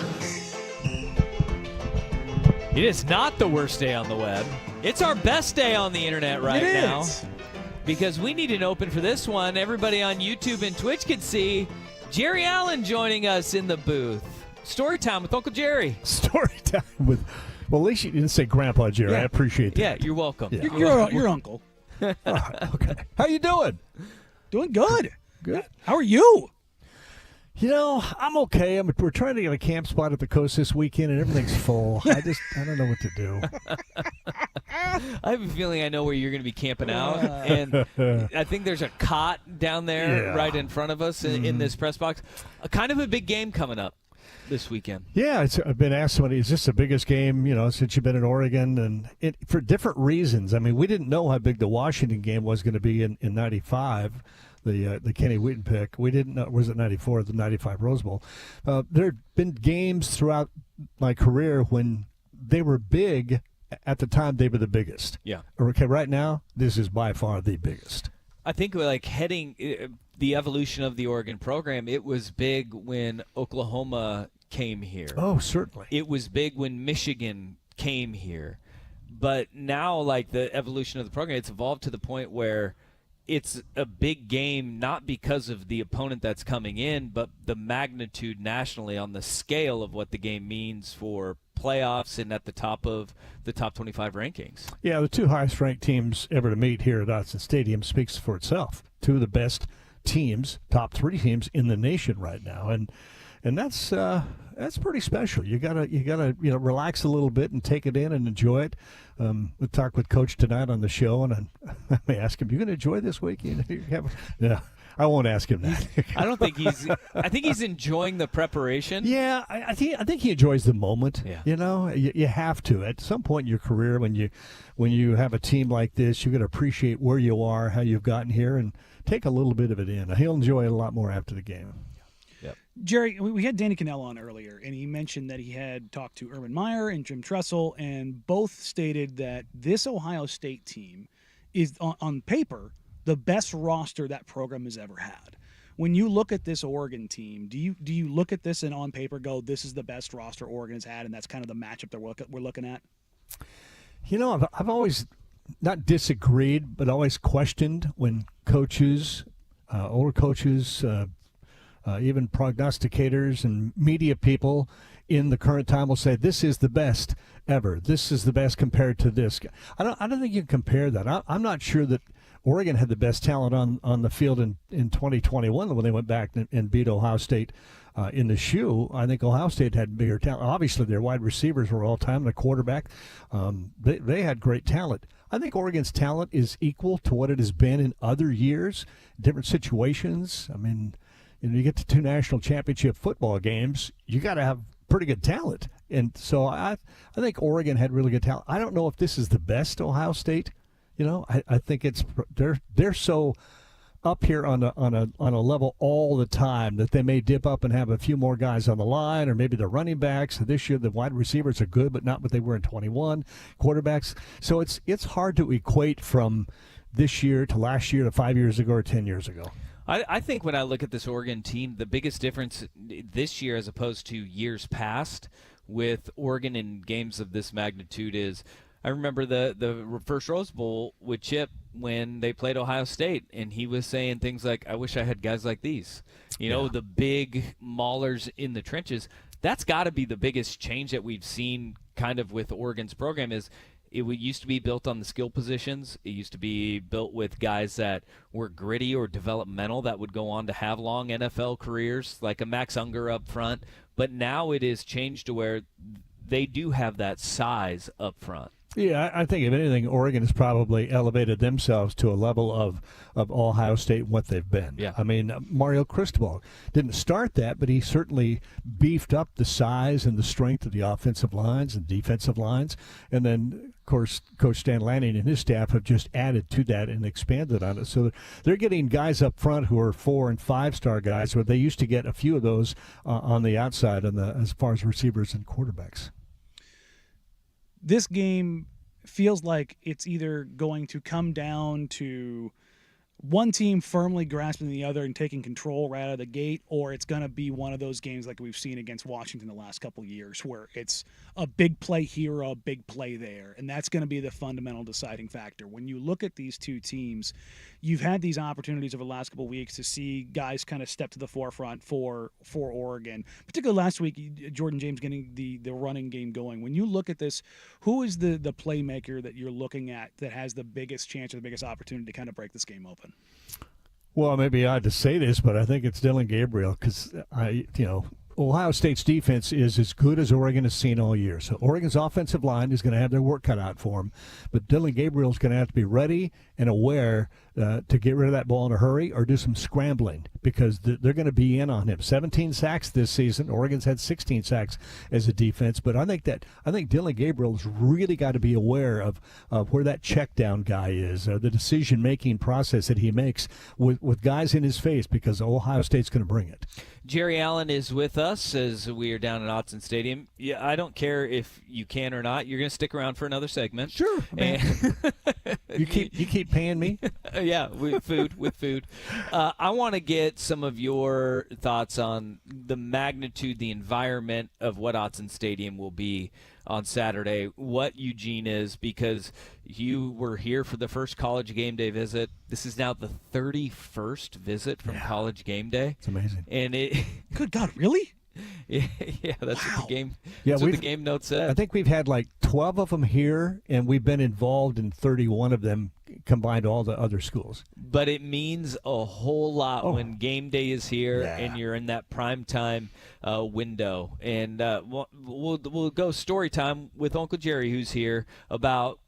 It is not the worst day on the web. It's our best day on the internet right now. Because we need an open for this one. Everybody on YouTube and Twitch can see Jerry Allen joining us in the booth. Story time with Uncle Jerry. Story time with. Well, at least you didn't say Grandpa Jerry. Yeah. I appreciate that. Yeah, you're welcome. Yeah. Your uncle. Okay. How you doing? Doing good. Good. How are you? You know, I'm okay. We're trying to get a camp spot at the coast this weekend, and everything's full. I don't know what to do. I have a feeling I know where you're going to be camping out, and I think there's a cot down there right in front of us in this press box. Kind of a big game coming up this weekend. Yeah, I've been asked somebody, is this the biggest game, since you've been in Oregon? And for different reasons. I mean, we didn't know how big the Washington game was going to be in 95. The Kenny Wheaton pick. We didn't know, was it 94, the 95 Rose Bowl. There have been games throughout my career when they were big. At the time, they were the biggest. Yeah. Okay, right now, this is by far the biggest. I think heading the evolution of the Oregon program, it was big when Oklahoma came here. Oh, certainly. It was big when Michigan came here. But now, the evolution of the program, it's evolved to the point where it's a big game, not because of the opponent that's coming in, but the magnitude nationally on the scale of what the game means for playoffs and at the top of the top 25 rankings. Yeah, the two highest ranked teams ever to meet here at Autzen Stadium speaks for itself. Two of the best teams, top three teams in the nation right now, and that's pretty special. You gotta relax a little bit and take it in and enjoy it. We'll talk with Coach tonight on the show, and I may ask him, "You gonna enjoy this week?" Yeah, I won't ask him that. I don't think I think he's enjoying the preparation. Yeah, I think he enjoys the moment. Yeah. You have to at some point in your career when you have a team like this, you got to appreciate where you are, how you've gotten here, and take a little bit of it in. He'll enjoy it a lot more after the game. Jerry, we had Danny Cannell on earlier, and he mentioned that he had talked to Urban Meyer and Jim Tressel, and both stated that this Ohio State team is, on paper, the best roster that program has ever had. When you look at this Oregon team, do you look at this and on paper go, this is the best roster Oregon has had, and that's kind of the matchup that we're looking at? I've always not disagreed, but always questioned when coaches, older coaches, even prognosticators and media people in the current time will say this is the best ever. This is the best compared to this. I don't think you can compare that. I'm not sure that Oregon had the best talent on the field in 2021 when they went back and beat Ohio State in the shoe. I think Ohio State had bigger talent. Obviously, their wide receivers were all time, and the quarterback, they had great talent. I think Oregon's talent is equal to what it has been in other years, different situations. I mean, you get to two national championship football games, you got to have pretty good talent. And so I think Oregon had really good talent. I don't know if this is the best Ohio State. I think they're so up here on a level all the time that they may dip up and have a few more guys on the line, or maybe the running backs. This year the wide receivers are good, but not what they were in 21. Quarterbacks. So it's hard to equate from this year to last year to 5 years ago or 10 years ago. I think when I look at this Oregon team, the biggest difference this year as opposed to years past with Oregon in games of this magnitude is I remember the first Rose Bowl with Chip when they played Ohio State, and he was saying things like, I wish I had guys like these. The big maulers in the trenches. That's got to be the biggest change that we've seen kind of with Oregon's program is it used to be built on the skill positions. It used to be built with guys that were gritty or developmental that would go on to have long NFL careers, like a Max Unger up front. But now it is changed to where they do have that size up front. Yeah, I think if anything, Oregon has probably elevated themselves to a level of Ohio State and what they've been. Yeah. I mean, Mario Cristobal didn't start that, but he certainly beefed up the size and the strength of the offensive lines and defensive lines. And then, of course, Coach Stan Lanning and his staff have just added to that and expanded on it. So they're getting guys up front who are 4- and 5-star guys, where they used to get a few of those on the outside as far as receivers and quarterbacks. This game feels like it's either going to come down to one team firmly grasping the other and taking control right out of the gate, or it's going to be one of those games like we've seen against Washington the last couple of years where it's a big play here or a big play there, and that's going to be the fundamental deciding factor. When you look at these two teams, you've had these opportunities over the last couple of weeks to see guys kind of step to the forefront for Oregon, particularly last week, Jordan James getting the running game going. When you look at this, who is the playmaker that you're looking at that has the biggest chance or the biggest opportunity to kind of break this game open? Well, maybe I had to say this, but I think it's Dillon Gabriel because Ohio State's defense is as good as Oregon has seen all year. So Oregon's offensive line is going to have their work cut out for them, but Dillon Gabriel is going to have to be ready and aware to get rid of that ball in a hurry or do some scrambling because they're going to be in on him. 17 sacks this season. Oregon's had 16 sacks as a defense, but I think Dillon Gabriel's really got to be aware of where that check down guy is, the decision-making process that he makes with guys in his face because Ohio State's going to bring it. Jerry Allen is with us as we are down at Autzen Stadium. Yeah, I don't care if you can or not. You're going to stick around for another segment. Sure. You keep paying me. Yeah, with food. I want to get some of your thoughts on the magnitude, the environment of what Autzen Stadium will be on Saturday, what Eugene is, because you were here for the first College Game Day visit. This is now the 31st visit from College Game Day. It's amazing. And it Good God, really? Yeah, that's what the game. Yeah, that's what the game note said. I think we've had like 12 of them here, and we've been involved in 31 of them combined all the other schools. But it means a whole lot when game day is here and you're in that prime time window. And we'll go story time with Uncle Jerry, who's here, about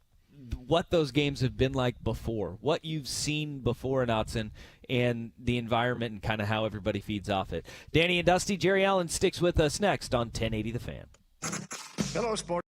what those games have been like before, what you've seen before in Autzen, and the environment and kind of how everybody feeds off it. Danny and Dusty, Jerry Allen sticks with us next on 1080 The Fan. Hello, sports.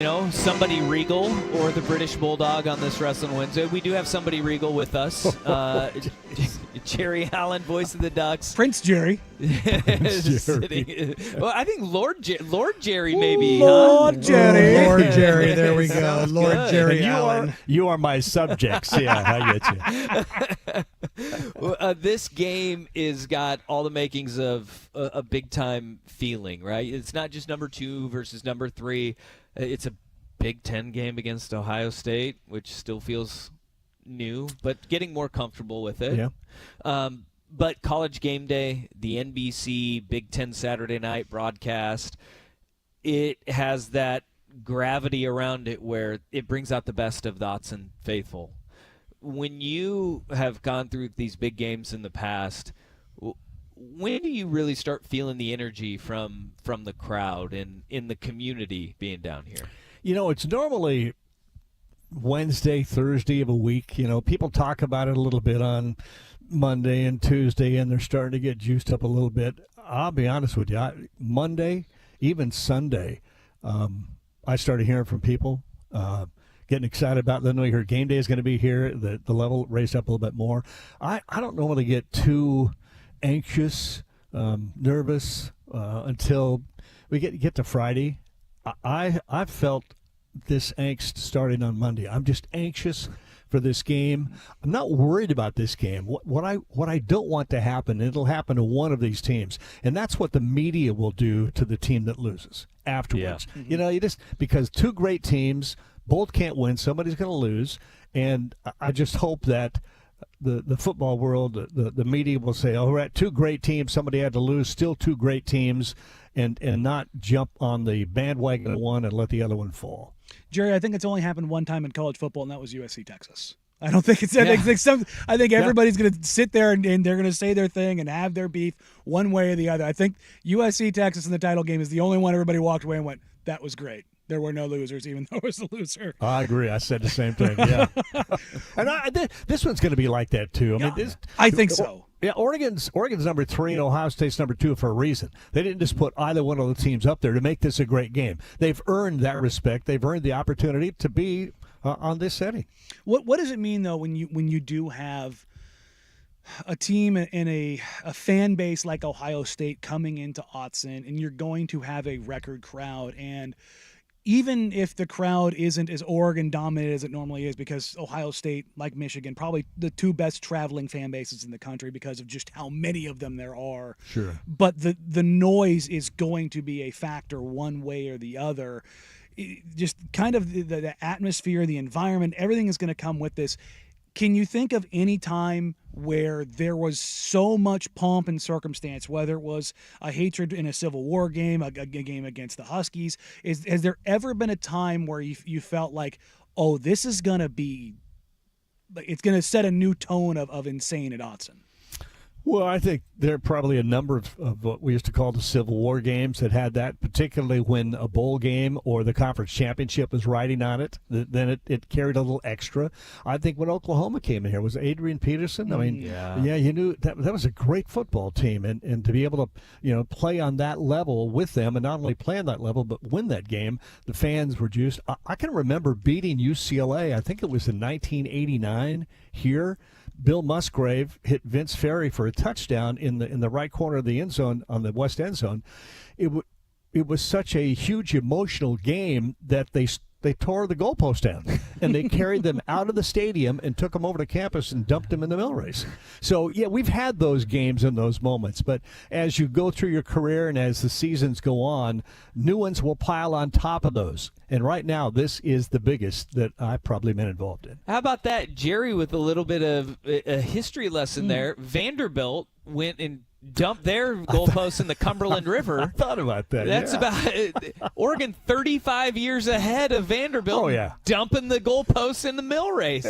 somebody regal or the British Bulldog on this Wrestling Wednesday. We do have somebody regal with us. Jerry Allen, voice of the Ducks. Prince Jerry. Sitting, well, I think Lord Jerry maybe. Lord Jerry. Lord Jerry. There we go. Lord Good. Jerry And Allen. you are my subjects. Yeah, I get you. This game is got all the makings of a big-time feeling, right? It's not just number 2 versus number 3. It's a Big Ten game against Ohio State, which still feels new, but getting more comfortable with it. Yeah. But College Game Day, the NBC Big Ten Saturday night broadcast, it has that gravity around it where it brings out the best of the Autzen faithful. When you have gone through these big games in the past, when do you really start feeling the energy from the crowd and in the community being down here? It's normally Wednesday, Thursday of a week. People talk about it a little bit on Monday and Tuesday, and they're starting to get juiced up a little bit. I'll be honest with you. Monday, even Sunday, I started hearing from people getting excited about it. Then we heard game day is going to be here. The level raised up a little bit more. I don't normally get too anxious, nervous until we get to Friday. I felt this angst starting on Monday. I'm just anxious for this game. I'm not worried about this game. What I don't want to happen, it'll happen to one of these teams, and that's what the media will do to the team that loses afterwards. Yeah. You just because two great teams both can't win, somebody's going to lose, and I just hope that the football world, the media will say, "Oh, we're at two great teams. Somebody had to lose. Still two great teams." And not jump on the bandwagon of one and let the other one fall. Jerry, I think it's only happened one time in college football, and that was USC Texas. I don't think it's. I think everybody's going to sit there and they're going to say their thing and have their beef one way or the other. I think USC Texas in the title game is the only one everybody walked away and went, "That was great." There were no losers, even though it was a loser. I agree. I said the same thing. Yeah, and this one's going to be like that too. I think so. Yeah, Oregon's number 3 and Ohio State's number 2 for a reason. They didn't just put either one of the teams up there to make this a great game. They've earned that respect. They've earned the opportunity to be on this setting. What does it mean though when you do have a team in a fan base like Ohio State coming into Autzen, and you're going to have a record crowd, and even if the crowd isn't as Oregon dominated as it normally is, because Ohio State, like Michigan, probably the two best traveling fan bases in the country because of just how many of them there are. Sure. But the noise is going to be a factor one way or the other. Just kind of the atmosphere, the environment, everything is going to come with this. Can you think of any time where there was so much pomp and circumstance, whether it was a hatred in a Civil War game, a game against the Huskies? Has there ever been a time where you felt like, oh, this is going to be, it's going to set a new tone of insane at Autzen? Well, I think there are probably a number of what we used to call the Civil War games that had that, particularly when a bowl game or the conference championship was riding on it. Then it carried a little extra. I think when Oklahoma came in here, was Adrian Peterson? I mean, yeah, you knew that was a great football team, and to be able to play on that level with them, and not only play on that level but win that game, the fans were juiced. I can remember beating UCLA. I think it was in 1989 here. Bill Musgrave hit Vince Ferry for a touchdown in the right corner of the end zone on the west end zone. It was such a huge emotional game that they tore the goalpost down, and they carried them out of the stadium and took them over to campus and dumped them in the mill race. So, yeah, we've had those games and those moments, but as you go through your career and as the seasons go on, new ones will pile on top of those. And right now, this is the biggest that I've probably been involved in. How about that, Jerry, with a little bit of a history lesson there? Vanderbilt went and dumped their goalposts in the Cumberland River. I thought about that. That's about Oregon 35 years ahead of Vanderbilt. Oh, yeah. Dumping the goalposts in the mill race.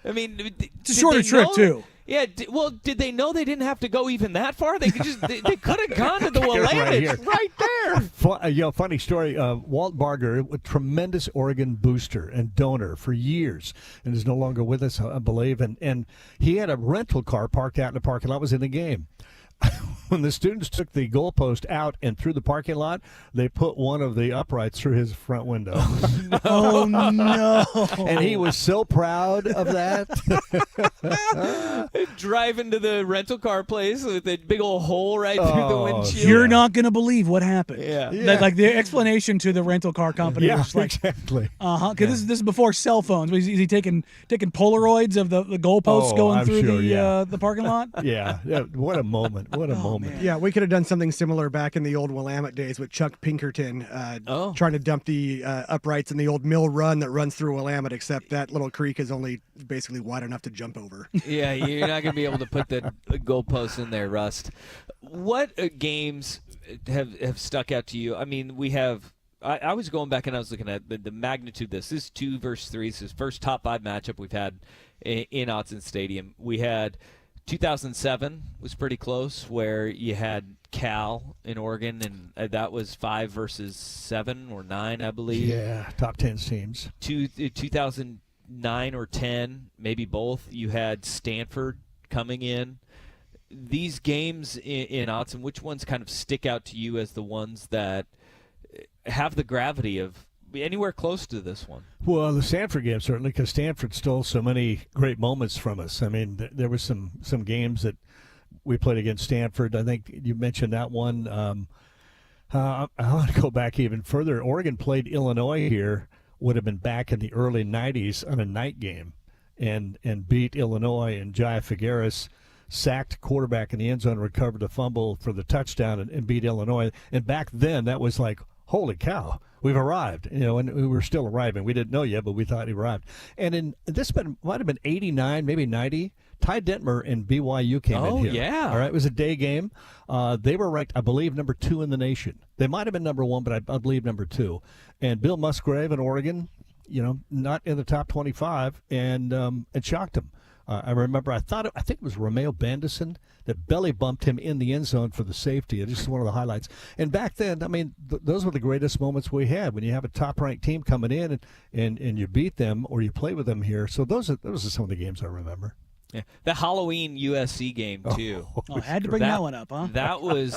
I mean, it's a shorter trip, too. Yeah, did they know they didn't have to go even that far? They could just they could have gone to the Willamette right there. Funny story. Walt Barger, a tremendous Oregon booster and donor for years, and is no longer with us, I believe. And he had a rental car parked out in the parking lot. Was in the game. when the students took the goalpost out and through the parking lot, they put one of the uprights through his front window. Oh, no. And he was so proud of that. Driving to the rental car place with a big old hole right through the windshield. You're not going to believe what happened. Yeah. Like the explanation to the rental car company was like, exactly. Because this is before cell phones. Is he taking Polaroids of the goalposts going I'm through sure, the parking lot? Yeah. What a moment. What a moment. Yeah, we could have done something similar back in the old Willamette days with Chuck Pinkerton trying to dump the uprights in the old mill run that runs through Willamette, except that little creek is only basically wide enough to jump over. Yeah, you're not going to be able to put the goalposts in there, Rust. What games have stuck out to you? I mean, we have – I was going back and I was looking at the magnitude of this. This is 2 versus 3. This is the first top 5 matchup we've had in Autzen Stadium. We had – 2007 was pretty close, where you had Cal in Oregon, and that was 5 versus 7 or 9, I believe. Yeah, top 10 teams. 2009 or 10, maybe both. You had Stanford coming in. These games in Autzen, which ones kind of stick out to you as the ones that have the gravity of anywhere close to this one? Well, the Stanford game, certainly, because Stanford stole so many great moments from us. I mean, there was some games that we played against Stanford. I think you mentioned that one. I want to go back even further. Oregon played Illinois here, would have been back in the early 90s on a night game, and beat Illinois, and Jaya Figueres sacked quarterback in the end zone, recovered a fumble for the touchdown, and beat Illinois. And back then, that was like, holy cow, we've arrived, and we were still arriving. We didn't know yet, but we thought he arrived. And might have been 89, maybe 90. Ty Detmer and BYU came in here. Oh, yeah. All right, it was a day game. They were ranked, I believe, number 2 in the nation. They might have been number 1, but I believe number 2. And Bill Musgrave in Oregon, not in the top 25, and it shocked him. I remember, I think it was Romeo Bandison that belly bumped him in the end zone for the safety. It's just one of the highlights. And back then, I mean, those were the greatest moments we had when you have a top-ranked team coming in and you beat them or you play with them here. So those are some of the games I remember. Yeah, the Halloween USC game too. I had to bring that one up, huh? That was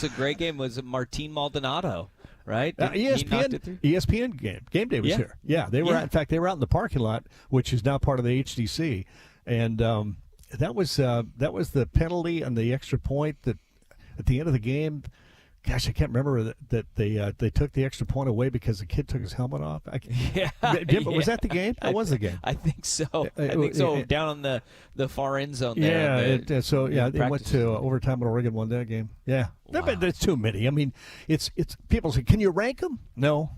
a great game. Was Martin Maldonado, right? ESPN game day was here. Yeah, they were. In fact, they were out in the parking lot, which is now part of the HDC, and that was the penalty and the extra point that at the end of the game. Gosh, I can't remember that they took the extra point away because the kid took his helmet off. Was that the game? That was the game. I think so. Down on the far end zone there. Yeah, they went to overtime, and Oregon won that game. Yeah, wow. But there's too many. I mean, it's people say, can you rank them? No.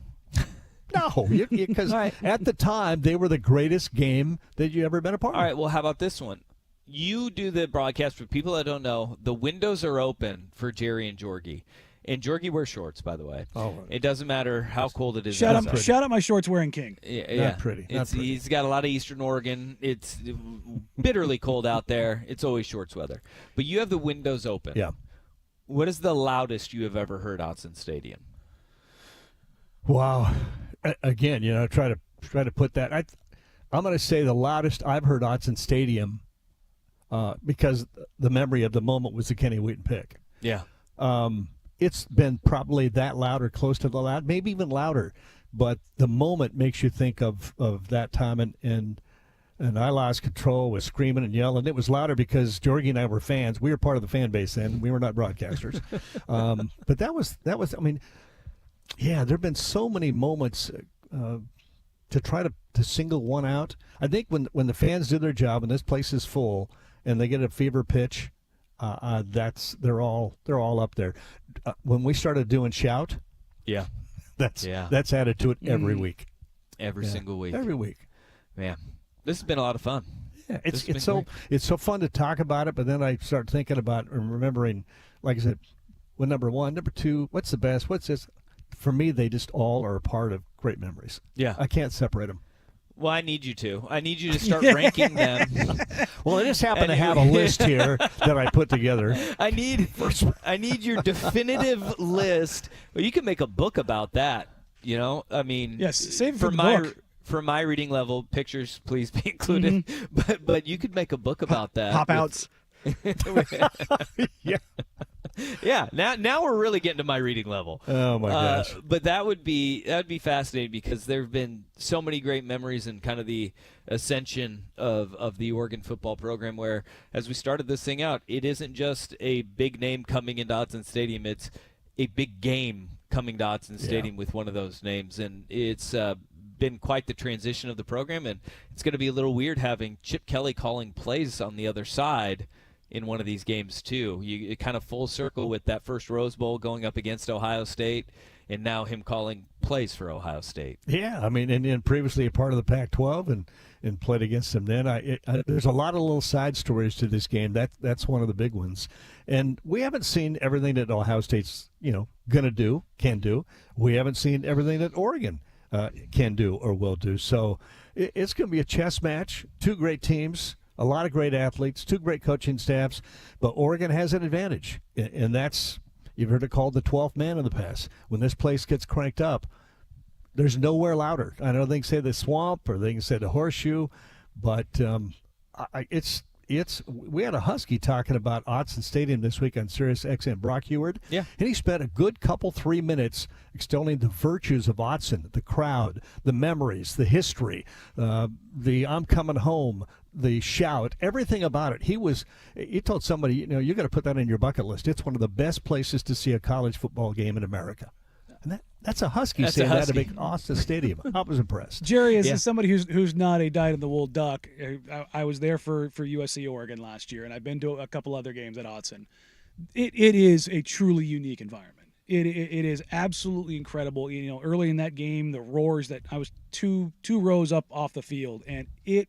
No, because at the time they were the greatest game that you ever been a part of. All right, well, how about this one? You do the broadcast. For people that don't know, the windows are open for Jerry and Georgie. And Georgie wears shorts, by the way. Oh, it doesn't matter how cold it is. Shout out my shorts wearing King. Yeah, Not pretty. He's got a lot of Eastern Oregon. It's bitterly cold out there. It's always shorts weather. But you have the windows open. Yeah. What is the loudest you have ever heard Autzen Stadium? Wow. Again, try to put that. I'm going to say the loudest I've heard Autzen Stadium, because the memory of the moment was the Kenny Wheaton pick. Yeah. It's been probably that loud or close to the loud, maybe even louder. But the moment makes you think of that time, and I lost control, was screaming and yelling. It was louder because Georgie and I were fans. We were part of the fan base then. We were not broadcasters. But that was. I mean, yeah, there have been so many moments to try to single one out. I think when the fans do their job and this place is full and they get a fever pitch, they're all up there. When we started doing shout, that's added to it every week, every single week, every week. Man, this has been a lot of fun. Yeah, it's so fun to talk about it, but then I start thinking about and remembering, like I said, well, number 1, number 2, what's the best, what's this? For me, they just all are a part of great memories. Yeah, I can't separate them. Well, I need you to. I need you to start ranking them. Well, I just happen to have a list here that I put together. I need your definitive list. Well, you can make a book about that. I mean, yes, save it for my book. For my reading level, pictures please be included. Mm-hmm. But you could make a book about that. Pop outs. Yeah. Yeah, now we're really getting to my reading level. Oh my gosh! But that would be fascinating because there have been so many great memories and kind of the ascension of the Oregon football program. Where as we started this thing out, it isn't just a big name coming into Autzen Stadium; it's a big game coming to Autzen Stadium with one of those names, and it's been quite the transition of the program. And it's going to be a little weird having Chip Kelly calling plays on the other side in one of these games too. You kind of full circle with that first Rose Bowl going up against Ohio State, and now him calling plays for Ohio State. Yeah, I mean, and previously a part of the Pac-12 and played against them then. There's a lot of little side stories to this game. That's one of the big ones. And we haven't seen everything that Ohio State's can do. We haven't seen everything that Oregon can do or will do. So it's going to be a chess match. Two great teams. A lot of great athletes, two great coaching staffs, but Oregon has an advantage, and that's, you've heard it called the 12th man in the past. When this place gets cranked up, there's nowhere louder. I know they can say the swamp or they can say the horseshoe, but we had a Husky talking about Autzen Stadium this week on Sirius XM, Brock Heward. Yeah. And he spent a good 3 minutes extolling the virtues of Autzen, the crowd, the memories, the history, the I'm coming home, the shout, everything about it. He told somebody, you got to put that in your bucket list. It's one of the best places to see a college football game in America. And that's a Husky saying that to make Autzen Stadium. I was impressed. Jerry, as somebody who's not a dyed-in-the-wool duck, I was there for USC Oregon last year, and I've been to a couple other games at Autzen. It is a truly unique environment. It is absolutely incredible. Early in that game, the roars that I was two rows up off the field, and it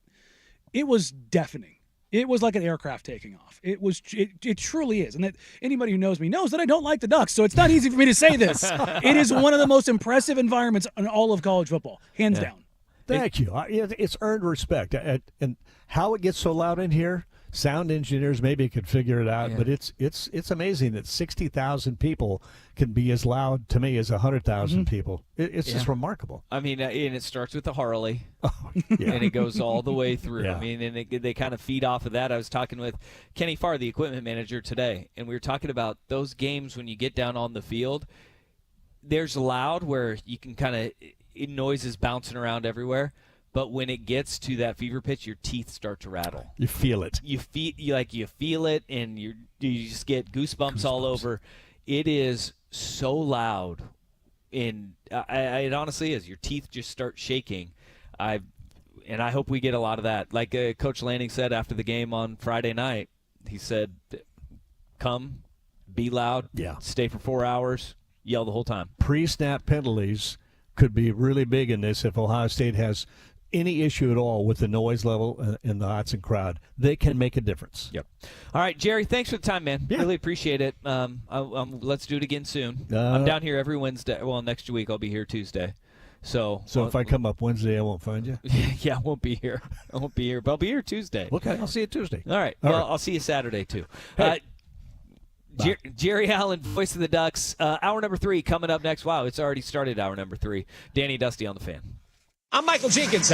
was deafening. It was like an aircraft taking off. It truly is. And that anybody who knows me knows that I don't like the Ducks, so it's not easy for me to say this. It is one of the most impressive environments in all of college football, hands down. Thank you. It's earned respect. And how it gets so loud in here, sound engineers maybe could figure it out, but it's amazing that 60,000 people can be as loud to me as 100,000 people. It's just remarkable. I mean, and it starts with the Harley, and it goes all the way through. Yeah. I mean, and they kind of feed off of that. I was talking with Kenny Farr, the equipment manager, today, and we were talking about those games when you get down on the field. There's loud where you can kind of noises bouncing around everywhere. But when it gets to that fever pitch, your teeth start to rattle. You feel it. You feel it, and you just get goosebumps all over. It is so loud, and it honestly is. Your teeth just start shaking. And I hope we get a lot of that. Like Coach Lanning said after the game on Friday night, he said, "Come, be loud, stay for 4 hours, yell the whole time." Pre-snap penalties could be really big in this if Ohio State has any issue at all with the noise level in the Autzen crowd. They can make a difference. Yep. All right, Jerry, thanks for the time, man. Yeah. Really appreciate it. Let's do it again soon. I'm down here every Wednesday. Well, next week I'll be here Tuesday. So if I come up Wednesday, I won't find you? Yeah, I won't be here. But I'll be here Tuesday. Okay, I'll see you Tuesday. All right. I'll see you Saturday, too. Hey. Jerry Allen, voice of the Ducks. Hour number 3 coming up next. Wow, it's already started, hour number 3. Danny Dusty on the Fan. I'm Michael Jenkins.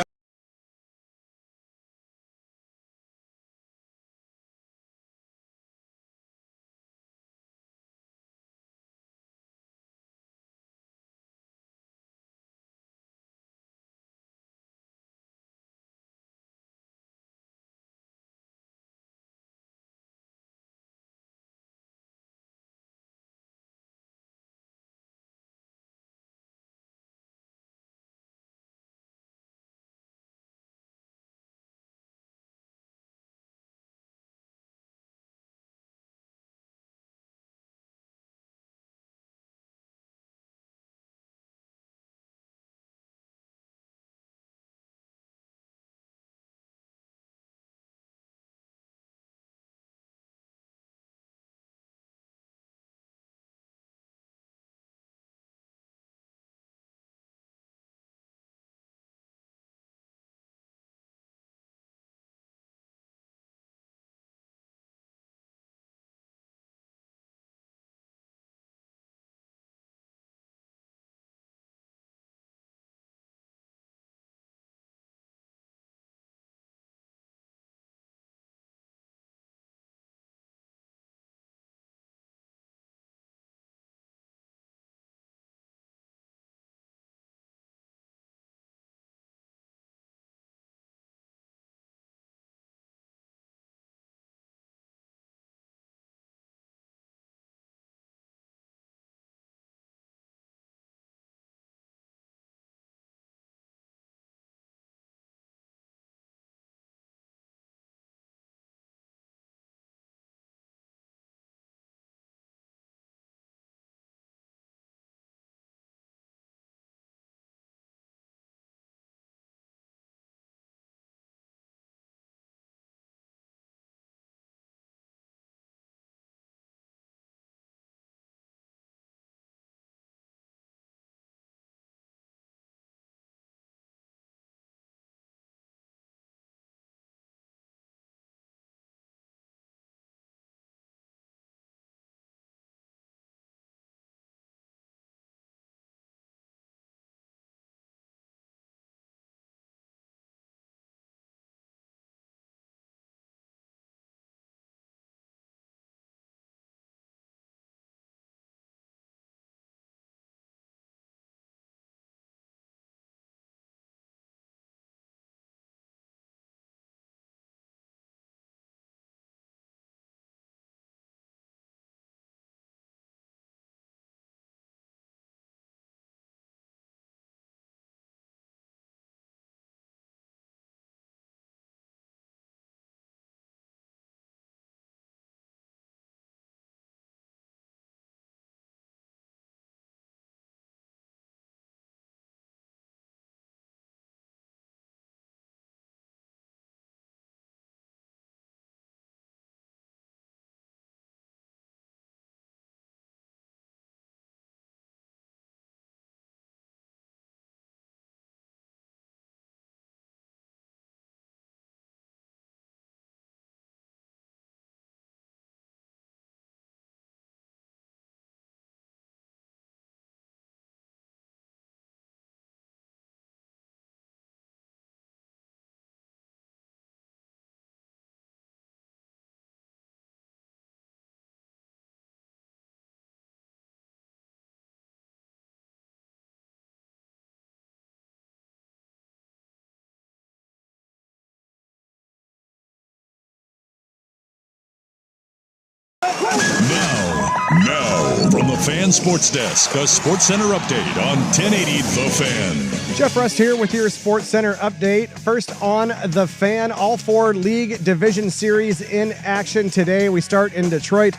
Fan Sports Desk, a Sports Center update on 1080 The Fan. Jeff Rust here with your Sports Center update. First on The Fan, all 4 league division series in action today. We start in Detroit.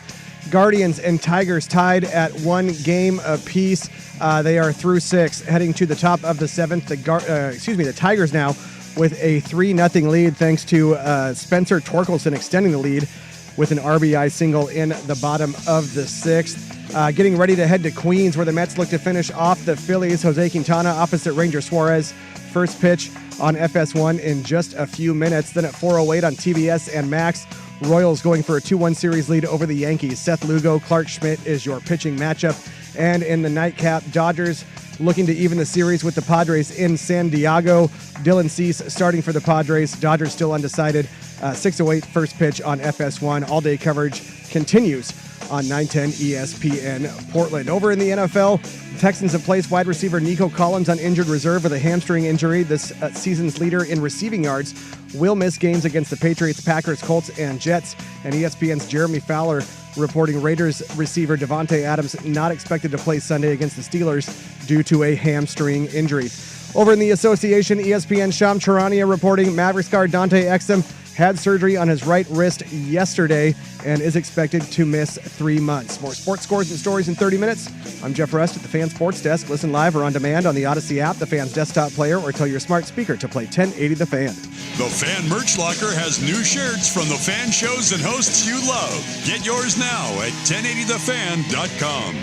Guardians and Tigers tied at 1 game apiece. They are through 6, heading to the top of the 7th. The Tigers now with a 3-0 lead thanks to Spencer Torkelson extending the lead with an RBI single in the bottom of the 6th. Getting ready to head to Queens, where the Mets look to finish off the Phillies. Jose Quintana opposite Ranger Suarez. First pitch on FS1 in just a few minutes. Then at 4:08 on TBS and Max, Royals going for a 2-1 series lead over the Yankees. Seth Lugo, Clark Schmidt is your pitching matchup. And in the nightcap, Dodgers looking to even the series with the Padres in San Diego. Dylan Cease starting for the Padres. Dodgers still undecided. 6:08 first pitch on FS1. All-day coverage continues on 910 ESPN Portland. Over in the NFL, the Texans have placed wide receiver Nico Collins on injured reserve with a hamstring injury. This season's leader in receiving yards will miss games against the Patriots, Packers, Colts, and Jets. And ESPN's Jeremy Fowler reporting Raiders receiver Davante Adams not expected to play Sunday against the Steelers due to a hamstring injury. Over in the association, ESPN Sham Charania reporting Mavericks guard Dante Exum had surgery on his right wrist yesterday and is expected to miss 3 months. More sports scores and stories in 30 minutes. I'm Jeff Rust at the Fan Sports Desk. Listen live or on demand on the Odyssey app, the Fan's desktop player, or tell your smart speaker to play 1080 The Fan. The Fan Merch Locker has new shirts from the fan shows and hosts you love. Get yours now at 1080thefan.com.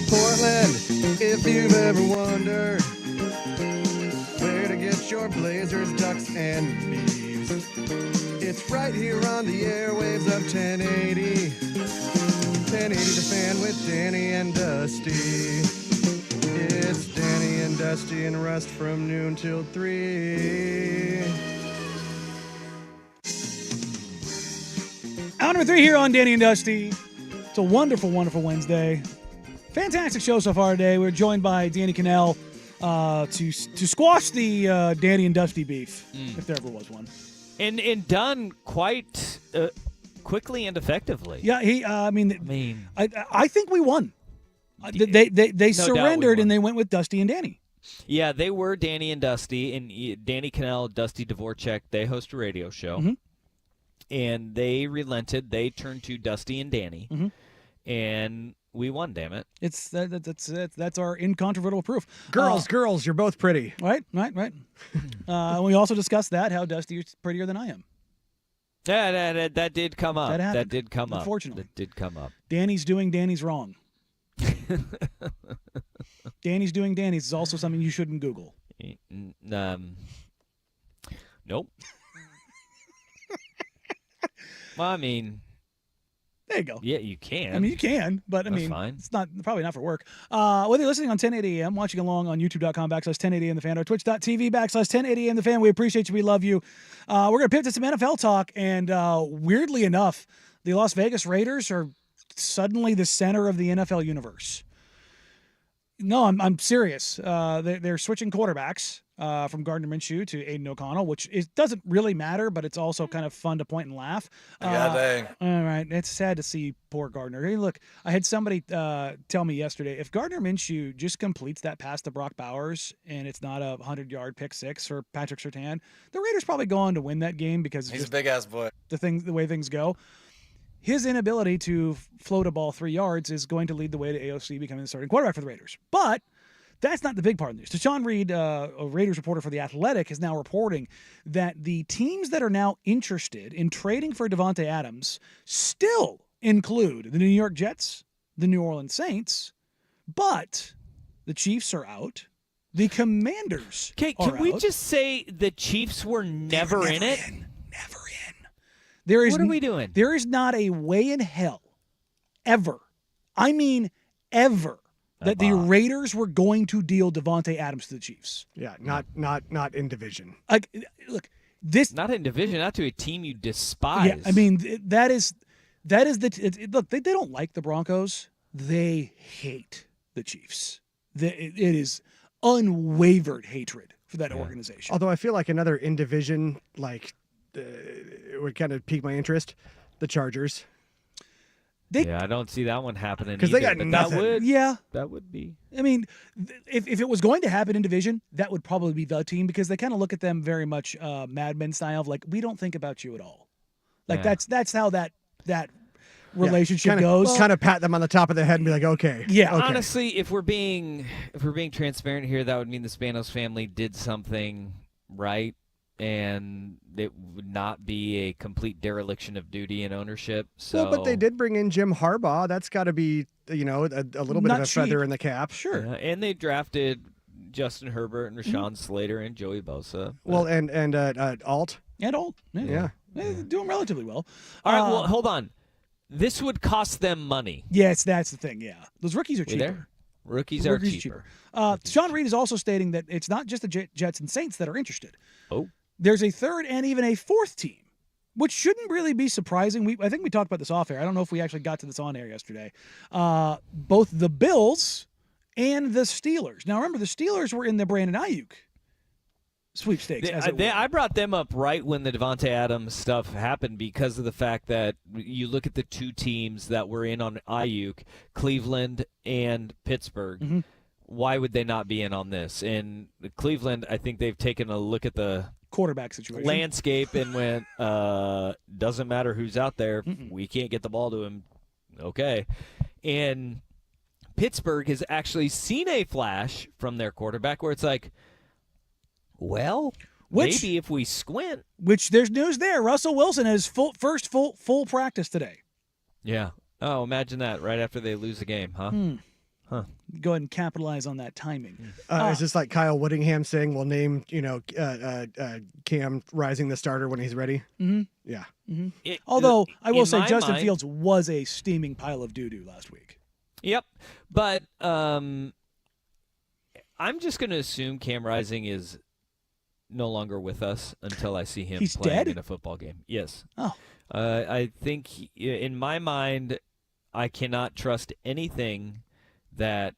Portland, if you've ever wondered where to get your Blazers, Ducks, and Beavs, it's right here on the airwaves of 1080. 1080 The Fan with Danny and Dusty. It's Danny and Dusty and Rust from noon till 3. Hour number 3 here on Danny and Dusty. It's a wonderful, wonderful Wednesday. Fantastic show so far today. We're joined by Danny Cannell to squash the Danny and Dusty beef, if there ever was one. And done quite quickly and effectively. Yeah, I think we won. They surrendered and they went with Dusty and Danny. Yeah, they were Danny and Dusty, and Danny Cannell, Dusty Dvorak. They host a radio show, and they relented. They turned to Dusty and Danny, and we won. Damn it! That's our incontrovertible proof. Girls, you're both pretty. Right. We also discussed how Dusty is prettier than I am. Yeah, that did come up. That did come up. Unfortunately, that did come up. Danny's doing Danny's wrong. Danny's doing Danny's is also something you shouldn't Google. Nope. Well, I mean, there you go. Yeah, you can. I mean, you can, but That's fine. It's probably not for work. Whether you're listening on 1080 AM, watching along on youtube.com/1080 and the fan, or twitch.tv/1080 and the fan, we appreciate you. We love you. We're going to pivot to some NFL talk, and weirdly enough, the Las Vegas Raiders are suddenly the center of the NFL universe. No, I'm serious. They're switching quarterbacks from Gardner Minshew to Aiden O'Connell, which doesn't really matter, but it's also kind of fun to point and laugh. Dang. All right, it's sad to see poor Gardner. Hey, look, I had somebody tell me yesterday, if Gardner Minshew just completes that pass to Brock Bowers and it's not a 100-yard pick six for Patrick Surtain, the Raiders probably go on to win that game because he's a big-ass boy. The way things go. His inability to float a ball 3 yards is going to lead the way to AOC becoming the starting quarterback for the Raiders. But that's not the big part of the news. Deshaun Reed, a Raiders reporter for The Athletic, is now reporting that the teams that are now interested in trading for Davante Adams still include the New York Jets, the New Orleans Saints, but the Chiefs are out. The Commanders are out. Can we just say the Chiefs were never in it? Never in. What are we doing? There is not a way in hell, ever, I mean ever, that the Raiders were going to deal Davante Adams to the Chiefs. Yeah, not in division. Look, this not in division, not to a team you despise. Yeah, I mean that is look. They don't like the Broncos. They hate the Chiefs. It is unwavered hatred for that organization. Although I feel like another in division it would kind of pique my interest. The Chargers. Yeah, I don't see that one happening 'Cause they either, got but nothing. that would be. I mean, if it was going to happen in division, that would probably be the team because they kind of look at them very much Mad Men style of like, we don't think about you at all. Like that's how that relationship goes. Kind of pat them on the top of the head and be like, okay. Yeah. Okay. Honestly, if we're being transparent here, that would mean the Spanos family did something right, and it would not be a complete dereliction of duty and ownership. So, Well, but they did bring in Jim Harbaugh. That's got to be, a little bit Not of a cheap. feather in the cap. Sure. and they drafted Justin Herbert and Rashawn Slater and Joey Bosa. Well, and Alt. And old. Yeah. They're doing relatively well. All right, well, hold on. This would cost them money. Yes, that's the thing. Yeah. Those rookies are We cheaper. there? Rookies are cheaper. Sean Reed is also stating that it's not just the Jets and Saints that are interested. Oh. There's a third and even a fourth team, which shouldn't really be surprising. I think we talked about this off air. I don't know if we actually got to this on air yesterday. Both the Bills and the Steelers. Now, remember, the Steelers were in the Brandon Ayuk sweepstakes. I brought them up right when the Devontae Adams stuff happened because of the fact that you look at the two teams that were in on Ayuk, Cleveland and Pittsburgh. Mm-hmm. Why would they not be in on this? In Cleveland, I think they've taken a look at the quarterback situation, landscape, and went, doesn't matter who's out there. We can't get the ball to him. Okay. And Pittsburgh has actually seen a flash from their quarterback where it's like, well, maybe if we squint. Which there's news there. Russell Wilson has first full practice today. Yeah. Oh, imagine that right after they lose the game, huh? Huh. Go ahead and capitalize on that timing. Is this like Kyle Whittingham saying we'll name, Cam Rising the starter when he's ready? Mm-hmm. Yeah. Mm-hmm. Although, I will say Justin mind, Fields was a steaming pile of doo-doo last week. Yep. But I'm just going to assume Cam Rising is no longer with us until I see him playing dead? in a football game. Yes. Oh. I think, in my mind, I cannot trust anything that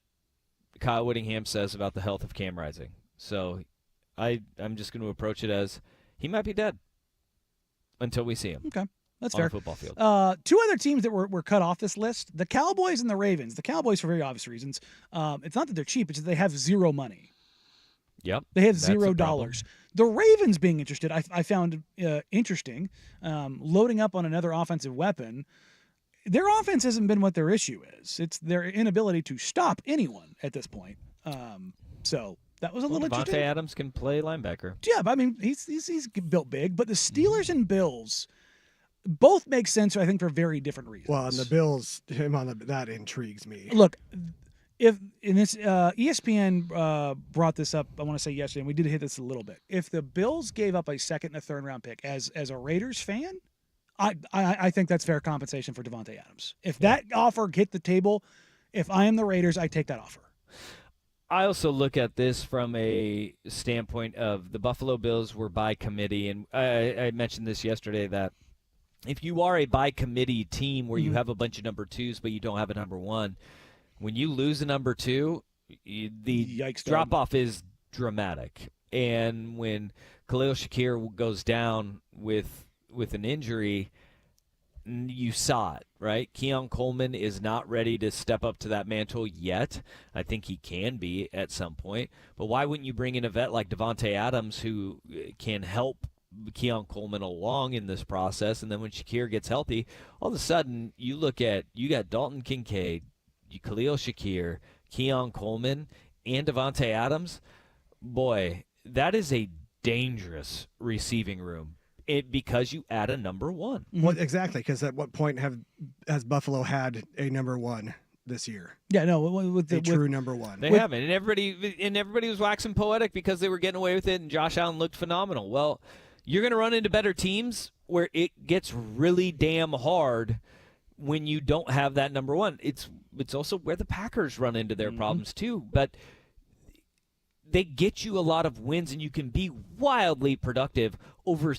Kyle Whittingham says about the health of Cam Rising. So I'm just going to approach it as he might be dead until we see him. Okay. That's on fair. a football field. Two other teams that were cut off this list, the Cowboys and the Ravens. The Cowboys for very obvious reasons. It's not that they're cheap, it's that they have zero money. Yep. They have that's a $0. problem. The Ravens being interested, I found interesting. Loading up on another offensive weapon. Their offense hasn't been what their issue is. It's their inability to stop anyone at this point. So that was a little Devontae interesting. Adams can play linebacker. Yeah, but I mean, he's built big. But the Steelers and Bills both make sense, I think, for very different reasons. Well, and the Bills, that intrigues me. Look, if in this ESPN brought this up, I want to say yesterday, and we did hit this a little bit. If the Bills gave up a second and a third round pick, as a Raiders fan, I think that's fair compensation for Devontae Adams. If that offer hit the table, if I am the Raiders, I take that offer. I also look at this from a standpoint of the Buffalo Bills were by committee, and I mentioned this yesterday that if you are a by committee team where you have a bunch of number twos but you don't have a number one, when you lose a number two, the drop off is dramatic. And when Khalil Shakir goes down with an injury, you saw it, right? Keon Coleman is not ready to step up to that mantle yet. I think he can be at some point. But why wouldn't you bring in a vet like Devontae Adams who can help Keon Coleman along in this process? And then when Shakir gets healthy, all of a sudden you got Dalton Kincaid, Khalil Shakir, Keon Coleman, and Devontae Adams. Boy, that is a dangerous receiving room. Because you add a number one. Well, exactly, because at what point has Buffalo had a number one this year? Yeah, no, with true number one. They haven't, and everybody was waxing poetic because they were getting away with it, and Josh Allen looked phenomenal. Well, you're going to run into better teams where it gets really damn hard when you don't have that number one. It's also where the Packers run into their problems too, but they get you a lot of wins, and you can be wildly productive over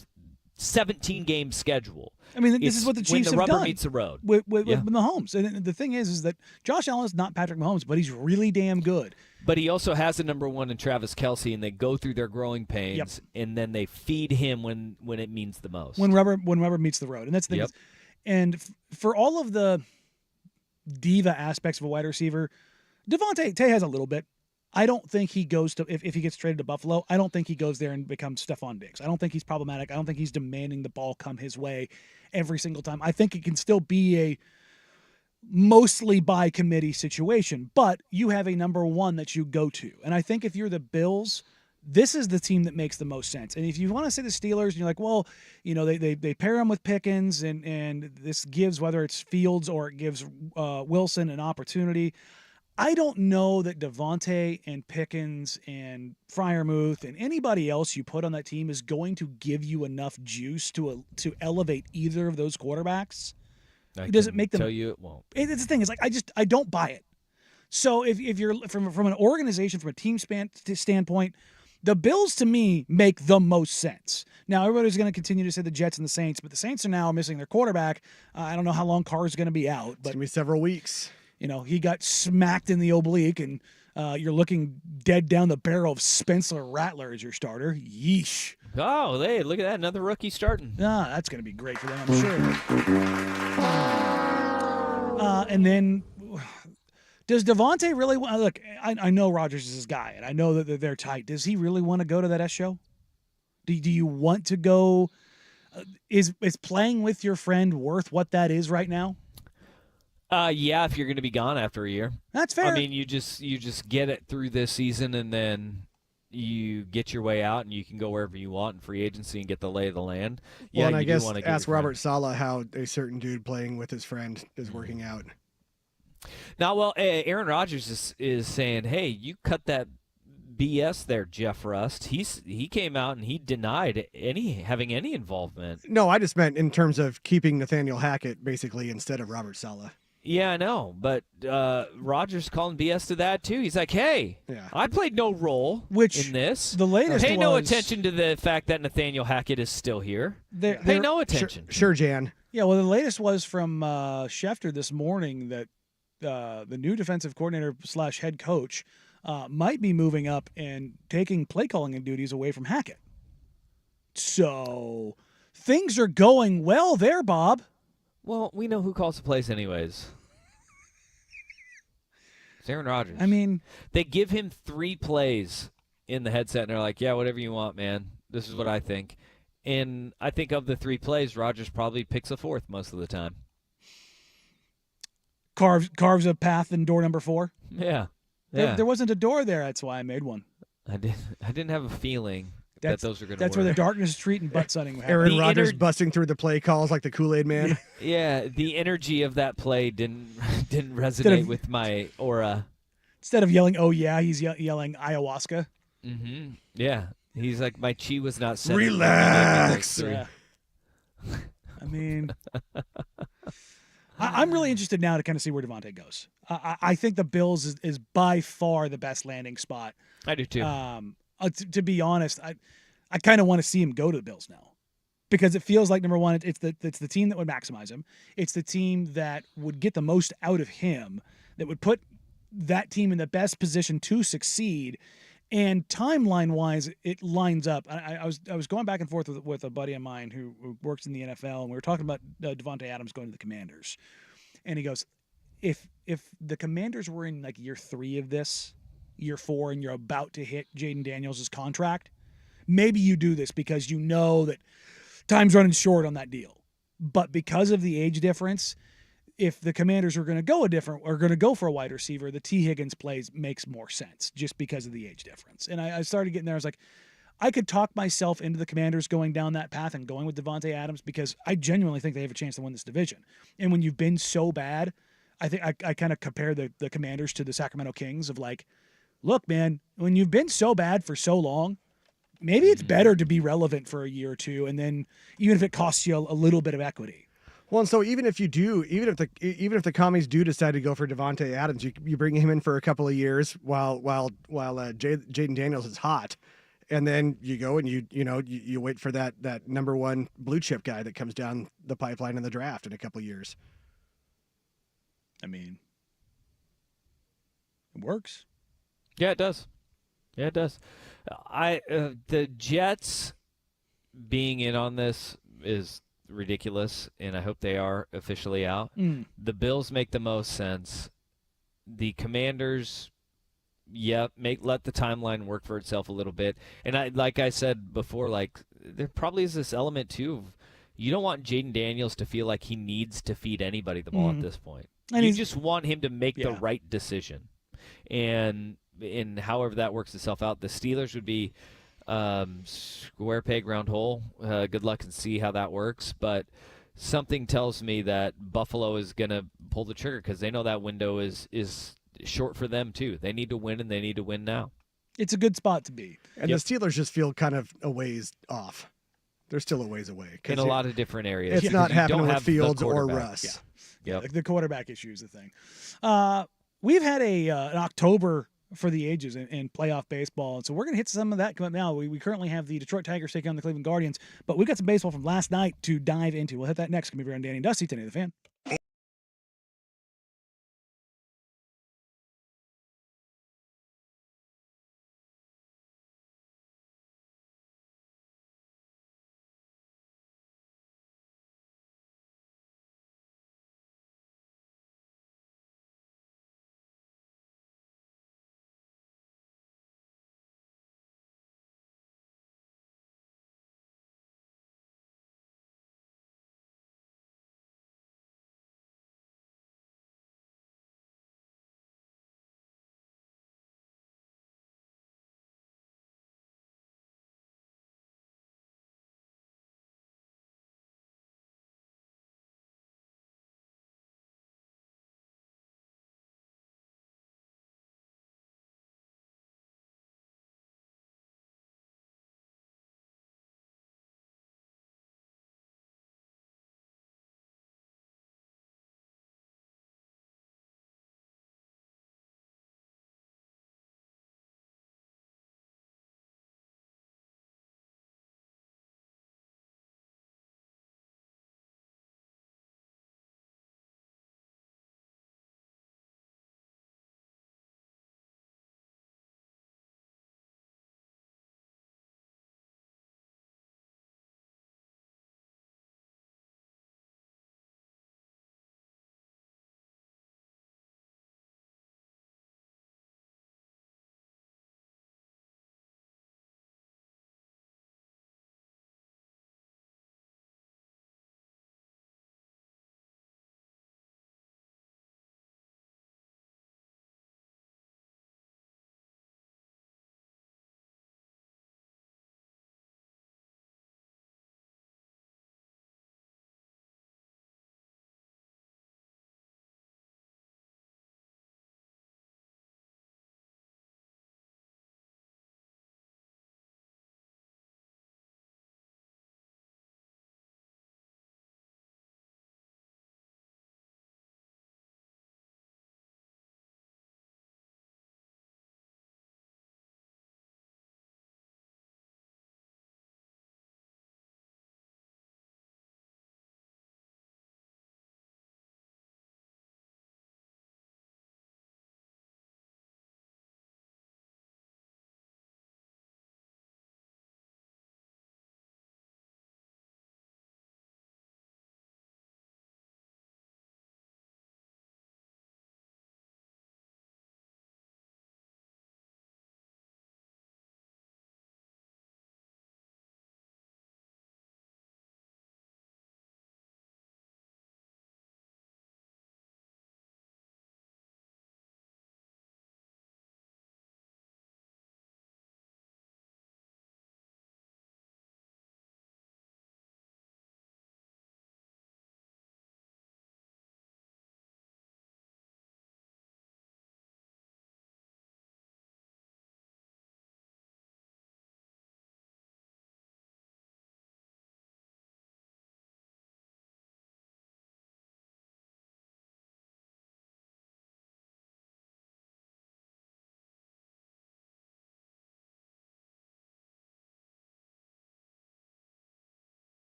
17-game schedule. I mean, this is what the Chiefs have done. When the rubber meets the road. With Mahomes. And the thing is that Josh Allen is not Patrick Mahomes, but he's really damn good. But he also has the number one in Travis Kelce, and they go through their growing pains, and then they feed him when it means the most. When rubber meets the road. And that's the thing. And for all of the diva aspects of a wide receiver. Devontae Tay has a little bit. I don't think he goes to, if he gets traded to Buffalo, I don't think he goes there and becomes Stephon Diggs. I don't think he's problematic. I don't think he's demanding the ball come his way every single time. I think it can still be a mostly by committee situation, but you have a number one that you go to. And I think if you're the Bills, this is the team that makes the most sense. And if you want to say the Steelers, and you're like, well, they pair him with Pickens, and this gives, whether it's Fields or it gives Wilson an opportunity. I don't know that Devontae and Pickens and Freiermuth and anybody else you put on that team is going to give you enough juice to elevate either of those quarterbacks. It doesn't make them. Tell you it won't. It's the thing. It's like I don't buy it. So if you're from an organization, from a team standpoint, the Bills to me make the most sense. Now everybody's going to continue to say the Jets and the Saints, but the Saints are now missing their quarterback. I don't know how long Carr's going to be out, but it's going to be several weeks. He got smacked in the oblique, and you're looking dead down the barrel of Spencer Rattler as your starter. Yeesh. Oh, hey, look at that. Another rookie starting. That's going to be great for them, I'm sure. And then, does Devontae really want – look, I know Rodgers is his guy, and I know that they're tight. Does he really want to go to that S show? Do you want to go is playing with your friend worth what that is right now? Yeah, if you're going to be gone after a year. That's fair. I mean, you just get it through this season, and then you get your way out, and you can go wherever you want in free agency and get the lay of the land. Well, Yeah, and I guess want to ask Robert Saleh how a certain dude playing with his friend is working out. Now, well, Aaron Rodgers is saying, hey, you cut that BS there, Jeff Rust. He came out and he denied having any involvement. No, I just meant in terms of keeping Nathaniel Hackett basically instead of Robert Saleh. Yeah, I know, but Rodgers calling BS to that too. He's like, "Hey, I played no role in this. The latest pay no attention to the fact that Nathaniel Hackett is still here. Pay no attention." Sure, Jan. Yeah, well, the latest was from Schefter this morning that the new defensive coordinator / head coach might be moving up and taking play calling duties away from Hackett. So things are going well there, Bob. Well, we know who calls the plays anyways. It's Aaron Rodgers. I mean, they give him 3 plays in the headset, and they're like, yeah, whatever you want, man. This is what I think. And I think of the 3 plays, Rodgers probably picks a 4th most of the time. Carves a path in door number 4? Yeah. There wasn't a door there. That's why I made one. I didn't have a feeling that those are going to work. That's where the darkness retreat and butt sunning happened. Aaron Rodgers busting through the play calls like the Kool-Aid man. Yeah, the energy of that play didn't resonate with my aura. Instead of yelling, "Oh yeah," he's yelling ayahuasca. Mm-hmm. Yeah, he's like, my chi was not set. Relax. Yeah. I mean, I'm really interested now to kind of see where Devontae goes. I think the Bills is by far the best landing spot. I do too. To be honest, I kind of want to see him go to the Bills now, because it feels like, number one, it's the team that would maximize him. It's the team that would get the most out of him, that would put that team in the best position to succeed. And timeline-wise, it lines up. I was going back and forth with a buddy of mine who works in the NFL, and we were talking about Devontae Adams going to the Commanders. And he goes, if the Commanders were in like year 3 of this, year 4, and you're about to hit Jaden Daniels' contract, maybe you do this because you know that time's running short on that deal. But because of the age difference, if the Commanders are going to go for a wide receiver, the T. Higgins plays makes more sense just because of the age difference. And I started getting there. I was like, I could talk myself into the Commanders going down that path and going with Devontae Adams, because I genuinely think they have a chance to win this division. And when you've been so bad, I think I kind of compare the Commanders to the Sacramento Kings of like, look, man, when you've been so bad for so long, maybe it's better to be relevant for a year or two, and then even if it costs you a little bit of equity. Well, and so even if the Commies do decide to go for Devontae Adams, you bring him in for a couple of years while Jaden Daniels is hot, and then you go and you wait for that number 1 blue chip guy that comes down the pipeline in the draft in a couple of years. I mean, it works. Yeah, it does. Yeah, it does. The Jets being in on this is ridiculous, and I hope they are officially out. The Bills make the most sense. The Commanders, let the timeline work for itself a little bit. And like I said before, like there probably is this element too of you don't want Jaden Daniels to feel like he needs to feed anybody the ball at this point. And you just want him to make the right decision. And however that works itself out, the Steelers would be square peg round hole. Good luck and see how that works. But something tells me that Buffalo is going to pull the trigger because they know that window is short for them too. They need to win, and they need to win now. It's a good spot to be. And the Steelers just feel kind of a ways off. They're still a ways away. In a lot of different areas. It's not happening with Fields or Russ. Yeah, the quarterback issue is the thing. We've had an October for the ages in playoff baseball, and so we're going to hit some of that coming up now. We currently have the Detroit Tigers taking on the Cleveland Guardians, but we've got some baseball from last night to dive into. We'll hit that next. Coming over on Danny and Dusty, 1080 The Fan.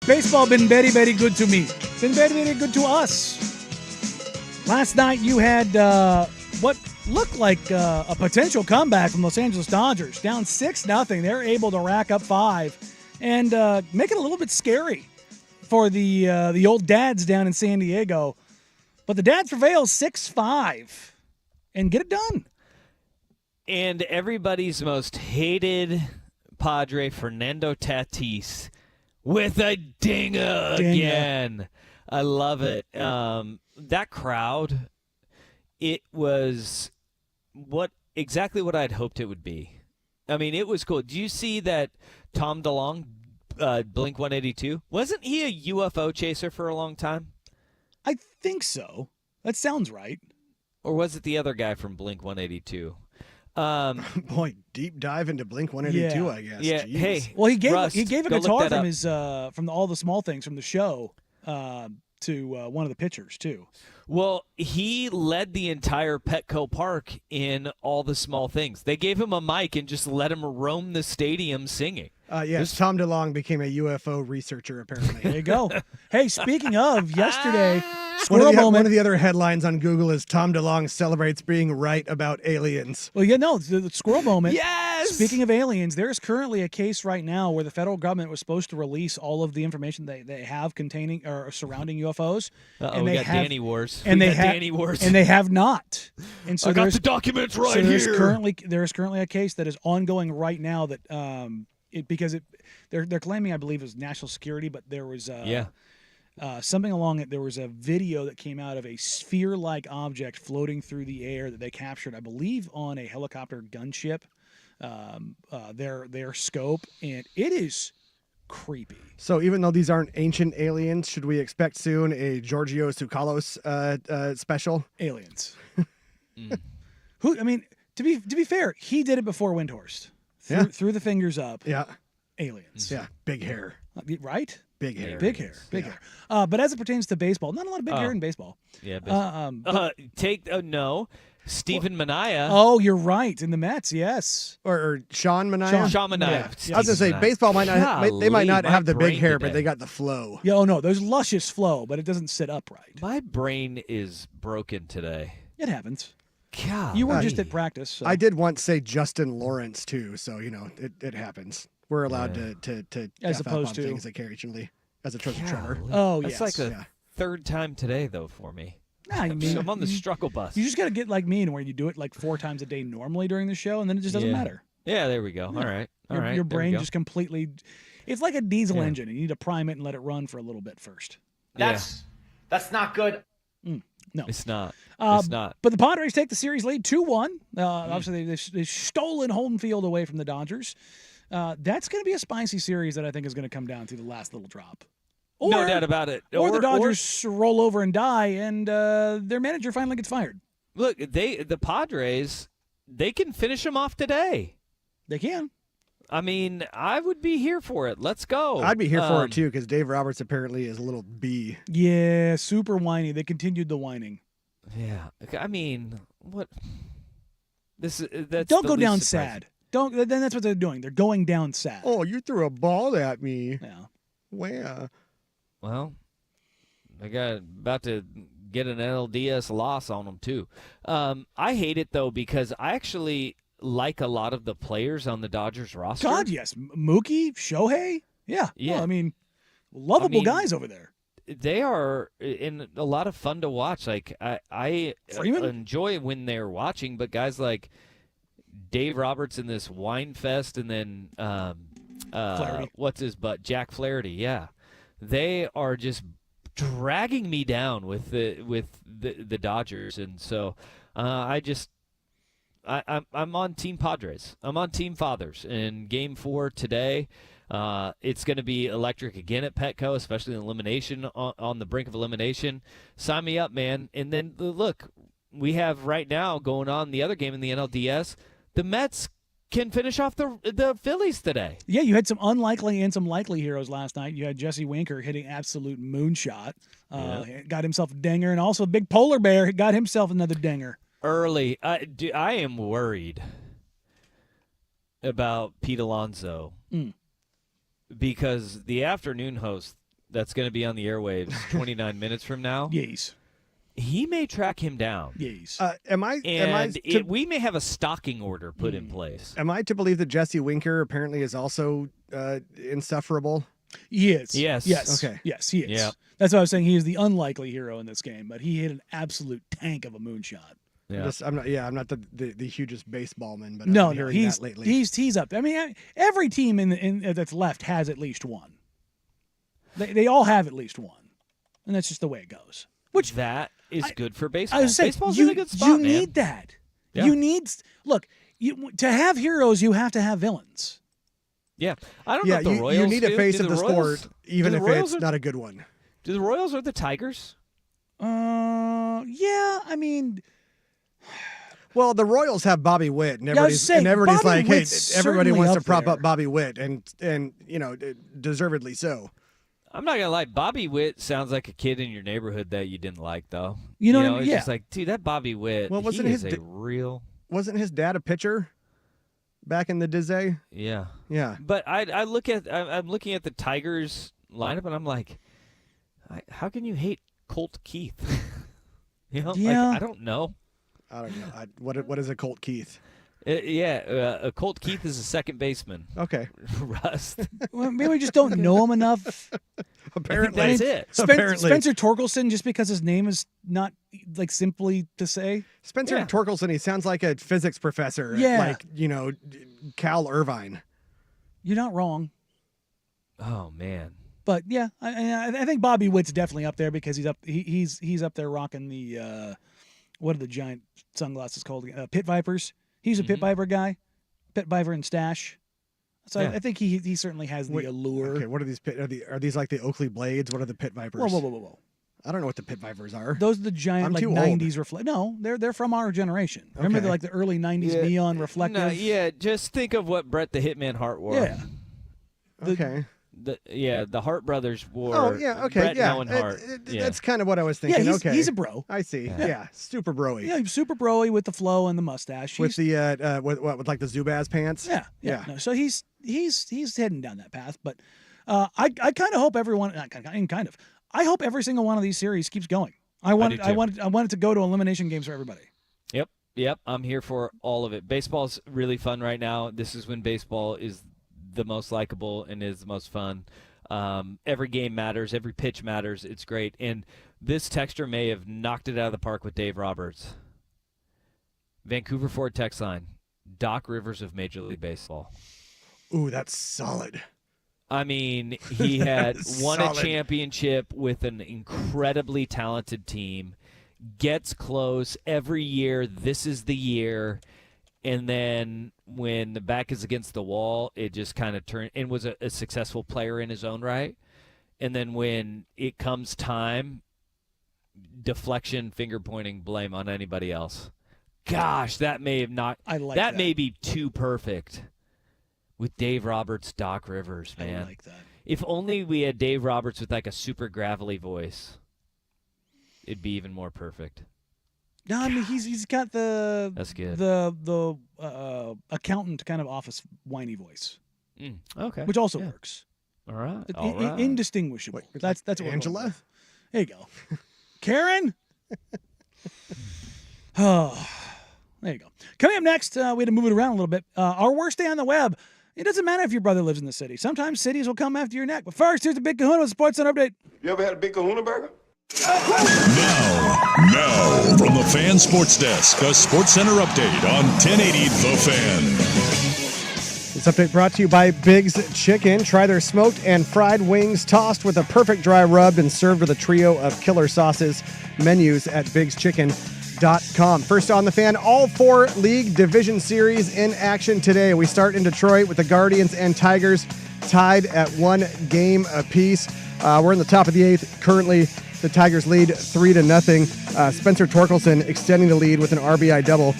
Baseball been very, very good to me. Been very, very good to us. Last night you had what looked like a potential comeback from Los Angeles Dodgers. Down 6-0. They're able to rack up 5 and make it a little bit scary for the old dads down in San Diego. But the dads prevail 6-5 and get it done. And everybody's most hated Padre, Fernando Tatis, with a dinger again. I love it. That crowd, it was exactly what I'd hoped it would be. I mean, it was cool. Do you see that Tom DeLonge, Blink-182, wasn't he a UFO chaser for a long time? I think so. That sounds right. Or was it the other guy from Blink-182? Boy, deep dive into Blink-182, I guess. Yeah. Jeez. Hey, Well, he gave Rust, a go guitar look that from up. his from all the small things from the show to one of the pitchers too. Well, he led the entire Petco Park in all the small things. They gave him a mic and just let him roam the stadium singing. Yes, Tom DeLonge became a UFO researcher, apparently. There you go. Hey, speaking of, yesterday, Squirrel Moment. One of the other headlines on Google is Tom DeLonge celebrates being right about aliens. Well, the Squirrel Moment. Yes! Speaking of aliens, there is currently a case right now where the federal government was supposed to release all of the information they have containing or surrounding UFOs. And we got Danny Wars. And they have Danny Wars. And they have not. And so I got the documents right here. There is currently a case that is ongoing right now that they're claiming, I believe, it was national security, but there was something along it. There was a video that came out of a sphere-like object floating through the air that they captured, I believe, on a helicopter gunship. Their scope, and it is creepy. So even though these aren't ancient aliens, should we expect soon a Giorgio Tsoukalos special? Aliens. Who? I mean, to be fair, he did it before Windhorst. Threw the fingers up. Yeah. Aliens. Yeah. Big hair. Right? Big hair. Big hair. Big hair. But as it pertains to baseball, not a lot of big hair in baseball. Yeah. No. Stephen Manaea. Oh, you're right. In the Mets, yes. Or Sean Manaea. Sean Manaea. Yeah. I was gonna say baseball might not. They might not have the big hair, but they got the flow. Yeah. Oh no, there's luscious flow, but it doesn't sit upright. My brain is broken today. It happens. God. You were just at practice. So. I did once say Justin Lawrence too, so it happens. We're allowed to as F up opposed on to things occasionally as a Trevor. Oh, yes. That's like the third time today, though, for me. Nah, you mean, I'm on the struggle bus. You just got to get like me, where you do it like 4 times a day normally during the show, and then it just doesn't matter. Yeah, there we go. Yeah. All right. Your brain just completely. It's like a diesel engine. You need to prime it and let it run for a little bit first. That's not good. No, it's not. It's not. But the Padres take the series lead 2-1. Obviously, they've stolen home field away from the Dodgers. That's going to be a spicy series that I think is going to come down to the last little drop. No doubt about it. Or the Dodgers roll over and die, and their manager finally gets fired. Look, the Padres, they can finish them off today. They can. I mean, I would be here for it. Let's go. I'd be here for it too, because Dave Roberts apparently is a little B. Yeah, super whiny. They continued the whining. Yeah, I mean, what? That's don't go down sad. Don't. Then that's what they're doing. They're going down sad. Oh, you threw a ball at me. Yeah. Where? Well, I got about to get an NLDS loss on them too. I hate it though because I actually like a lot of the players on the Dodgers roster. God, yes, Mookie, Shohei, yeah. Well, I mean, lovable guys over there. They are in a lot of fun to watch. Like I enjoy when they're watching, but guys like Dave Roberts in this wine fest, and then what's his butt, Jack Flaherty, yeah. They are just dragging me down with the Dodgers, and so I'm on Team Padres. I'm on Team Fathers in Game 4 today. It's going to be electric again at Petco, especially in elimination, on the brink of elimination. Sign me up, man. And then look, we have right now going on the other game in the NLDS. The Mets can finish off the Phillies today. Yeah, you had some unlikely and some likely heroes last night. You had Jesse Winker hitting absolute moonshot. Got himself a dinger, and also Big Polar Bear got himself another dinger. Early. I am worried about Pete Alonso because the afternoon host that's going to be on the airwaves 29 minutes from now. Yes. He may track him down. Yes. We may have a stalking order put in place. Am I to believe that Jesse Winker apparently is also insufferable? He is. Yes. Yes. Okay. Yes, he is. Yeah. That's why I was saying he is the unlikely hero in this game, but he hit an absolute tank of a moonshot. Yeah. I'm not the hugest baseballman, but No, I'm hearing he's that lately. he's up there. I mean, every team in that's left has at least one. They all have at least one, and that's just the way it goes. Which that is good for baseball. I was saying, Baseball's you, in a good spot, you man. need that. Yeah. You need to have heroes. You have to have villains. Yeah, I don't know if the Royals you need a do. face Do of the Royals- sport, even do if the Royals it's not a good one. Do the Royals or the Tigers? Yeah, I mean, well, the Royals have Bobby Witt, and Yeah, I was saying, everybody's Bobby like, hey, Witt's everybody certainly wants to up prop there. up Bobby Witt, and deservedly so. I'm not gonna lie. Bobby Witt sounds like a kid in your neighborhood that you didn't like, though. You know what I mean? It's Yeah. just like, dude, that Bobby Witt. Well, wasn't he his is a da- real? Wasn't his dad a pitcher back in the day? Yeah. Yeah. But I'm looking at the Tigers lineup, and I'm like, how can you hate Colt Keith? Yeah. Like, I don't know. I don't know. What is a Colt Keith? Colt Keith is a second baseman. Okay. Rust. Well, maybe we just don't know him enough. Apparently. I think that's it. Apparently. Spencer Torkelson, just because his name is not like simply to say. Spencer Yeah. Torkelson, he sounds like a physics professor at, Yeah. like, Cal Irvine. You're not wrong. Oh man. But yeah, I think Bobby Witt's definitely up there because he's up there rocking the what are the giant sunglasses called? Pit Vipers. He's a Pit Viper guy, Pit Viper and stash. So Yeah. I think he certainly has the allure. Okay, what are these pit? Are these like the Oakley Blades? What are the Pit Vipers? Whoa. I don't know what the Pit Vipers are. Those are the giant I'm like too old. 90s reflect. No, they're from our generation. Remember Okay. the early 90s Yeah. neon reflective. No, yeah, just think of what Bret the Hitman Hart wore. Yeah. Okay. The Hart brothers wore. Oh yeah. Okay. Bret, yeah. Owen Hart. Yeah. That's kind of what I was thinking. Yeah, okay. he's a bro. I see. Yeah. Super broy. Yeah, he's super broy with the flow and the mustache. With the with like the Zubaz pants. Yeah. No, so he's heading down that path, but I kind of hope everyone I hope every single one of these series keeps going. I want it to go to elimination games for everybody. Yep. I'm here for all of it. Baseball's really fun right now. This is when baseball is the most likable and is the most fun. Every game matters. Every pitch matters. It's great. And this texter may have knocked it out of the park with Dave Roberts. Vancouver Ford text line. Doc Rivers of Major League Baseball. Ooh, that's solid. I mean, he had won a Solid. championship with an incredibly talented team, gets close every year. This is the year. And then when the back is against the wall, it just kind of turned and was a successful player in his own right. And then when it comes time, deflection, finger pointing, blame on anybody else. Gosh, that may have not. I like that. that. May be too perfect. With Dave Roberts, Doc Rivers, man. I like that. If only we had Dave Roberts with like a super gravelly voice, it'd be even more perfect. No, I mean he's got the That's good. the accountant kind of office whiny voice, Okay. which also Yeah. works. All right. It- All right. Indistinguishable. That's what we're going Angela? with. There you go, Karen. Oh, there you go. Coming up next, we had to move it around a little bit. Our worst day on the web. It doesn't matter if your brother lives in the city. Sometimes cities will come after your neck. But first, here's the Big Kahuna with Sports Center update. You ever had a big kahuna burger? Now, from the Fan Sports Desk, a Sports Center update on 1080 The Fan. This update brought to you by Big's Chicken. Try their smoked and fried wings tossed with a perfect dry rub and served with a trio of killer sauces. Menus at bigschicken.com. First on the Fan, all 4 league division series in action today. We start in Detroit with the Guardians and Tigers tied at 1 game apiece. We're in the top of the 8th. Currently, the Tigers lead 3-0. Spencer Torkelson extending the lead with an RBI double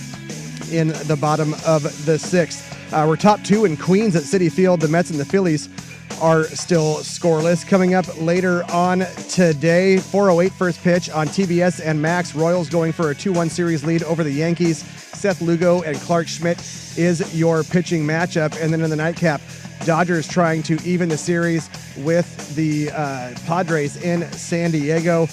in the bottom of the 6th. We're top 2 in Queens at Citi Field. The Mets and the Phillies are still scoreless. Coming up later on today, 4:08 first pitch on TBS and Max. Royals going for a 2-1 series lead over the Yankees. Seth Lugo and Clark Schmidt is your pitching matchup. And then in the nightcap, Dodgers trying to even the series with the Padres in San Diego.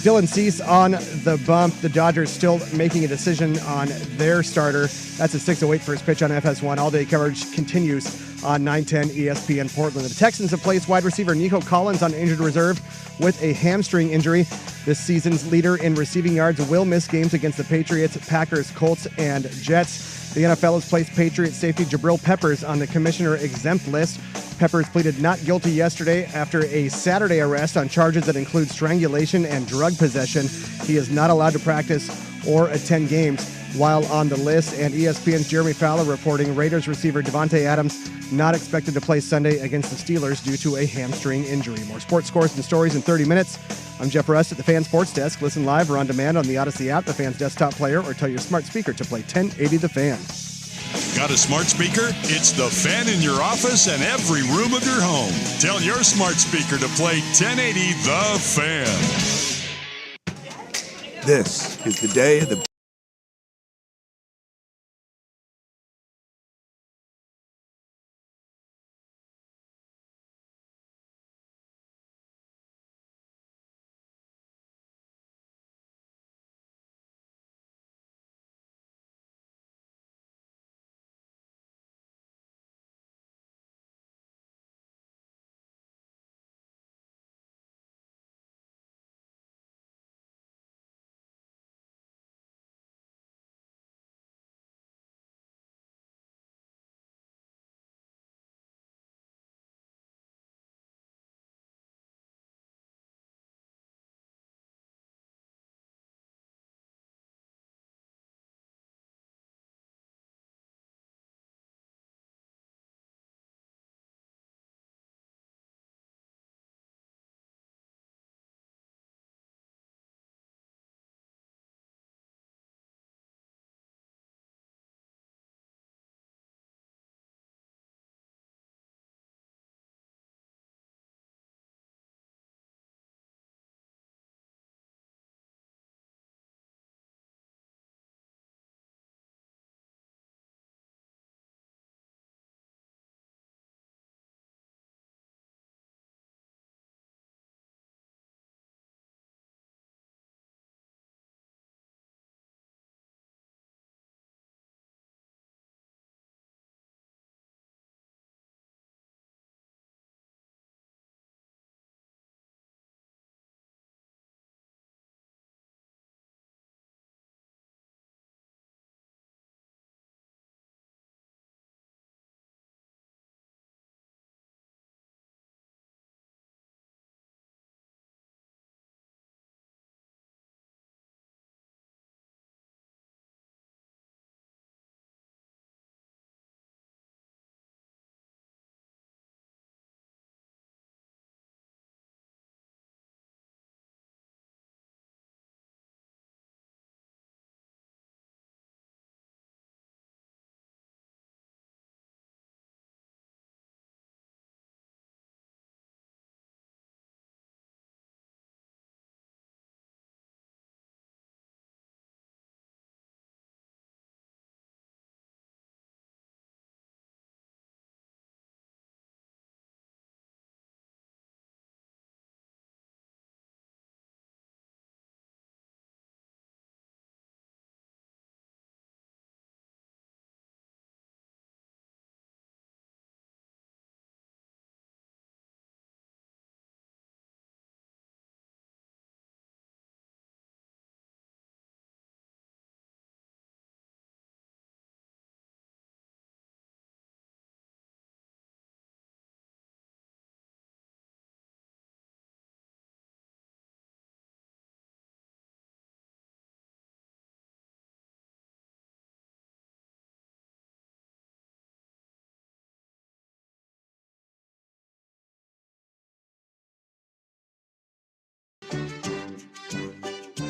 Dylan Cease on the bump. The Dodgers still making a decision on their starter. That's a 6:08 first pitch on FS1. All-day coverage continues on 910 ESPN Portland. The Texans have placed wide receiver Nico Collins on injured reserve with a hamstring injury. This season's leader in receiving yards will miss games against the Patriots, Packers, Colts, and Jets. The NFL has placed Patriots safety Jabril Peppers on the commissioner exempt list. Peppers pleaded not guilty yesterday after a Saturday arrest on charges that include strangulation and drug possession. He is not allowed to practice or attend games while on the list. And ESPN's Jeremy Fowler reporting Raiders receiver Devontae Adams not expected to play Sunday against the Steelers due to a hamstring injury. More sports scores and stories in 30 minutes. I'm Jeff Rust at the Fan Sports Desk. Listen live or on demand on the Odyssey app, the Fan's desktop player, or tell your smart speaker to play 1080 The Fan. Got a smart speaker? It's the Fan in your office and every room of your home. Tell your smart speaker to play 1080 The Fan. This is the day of the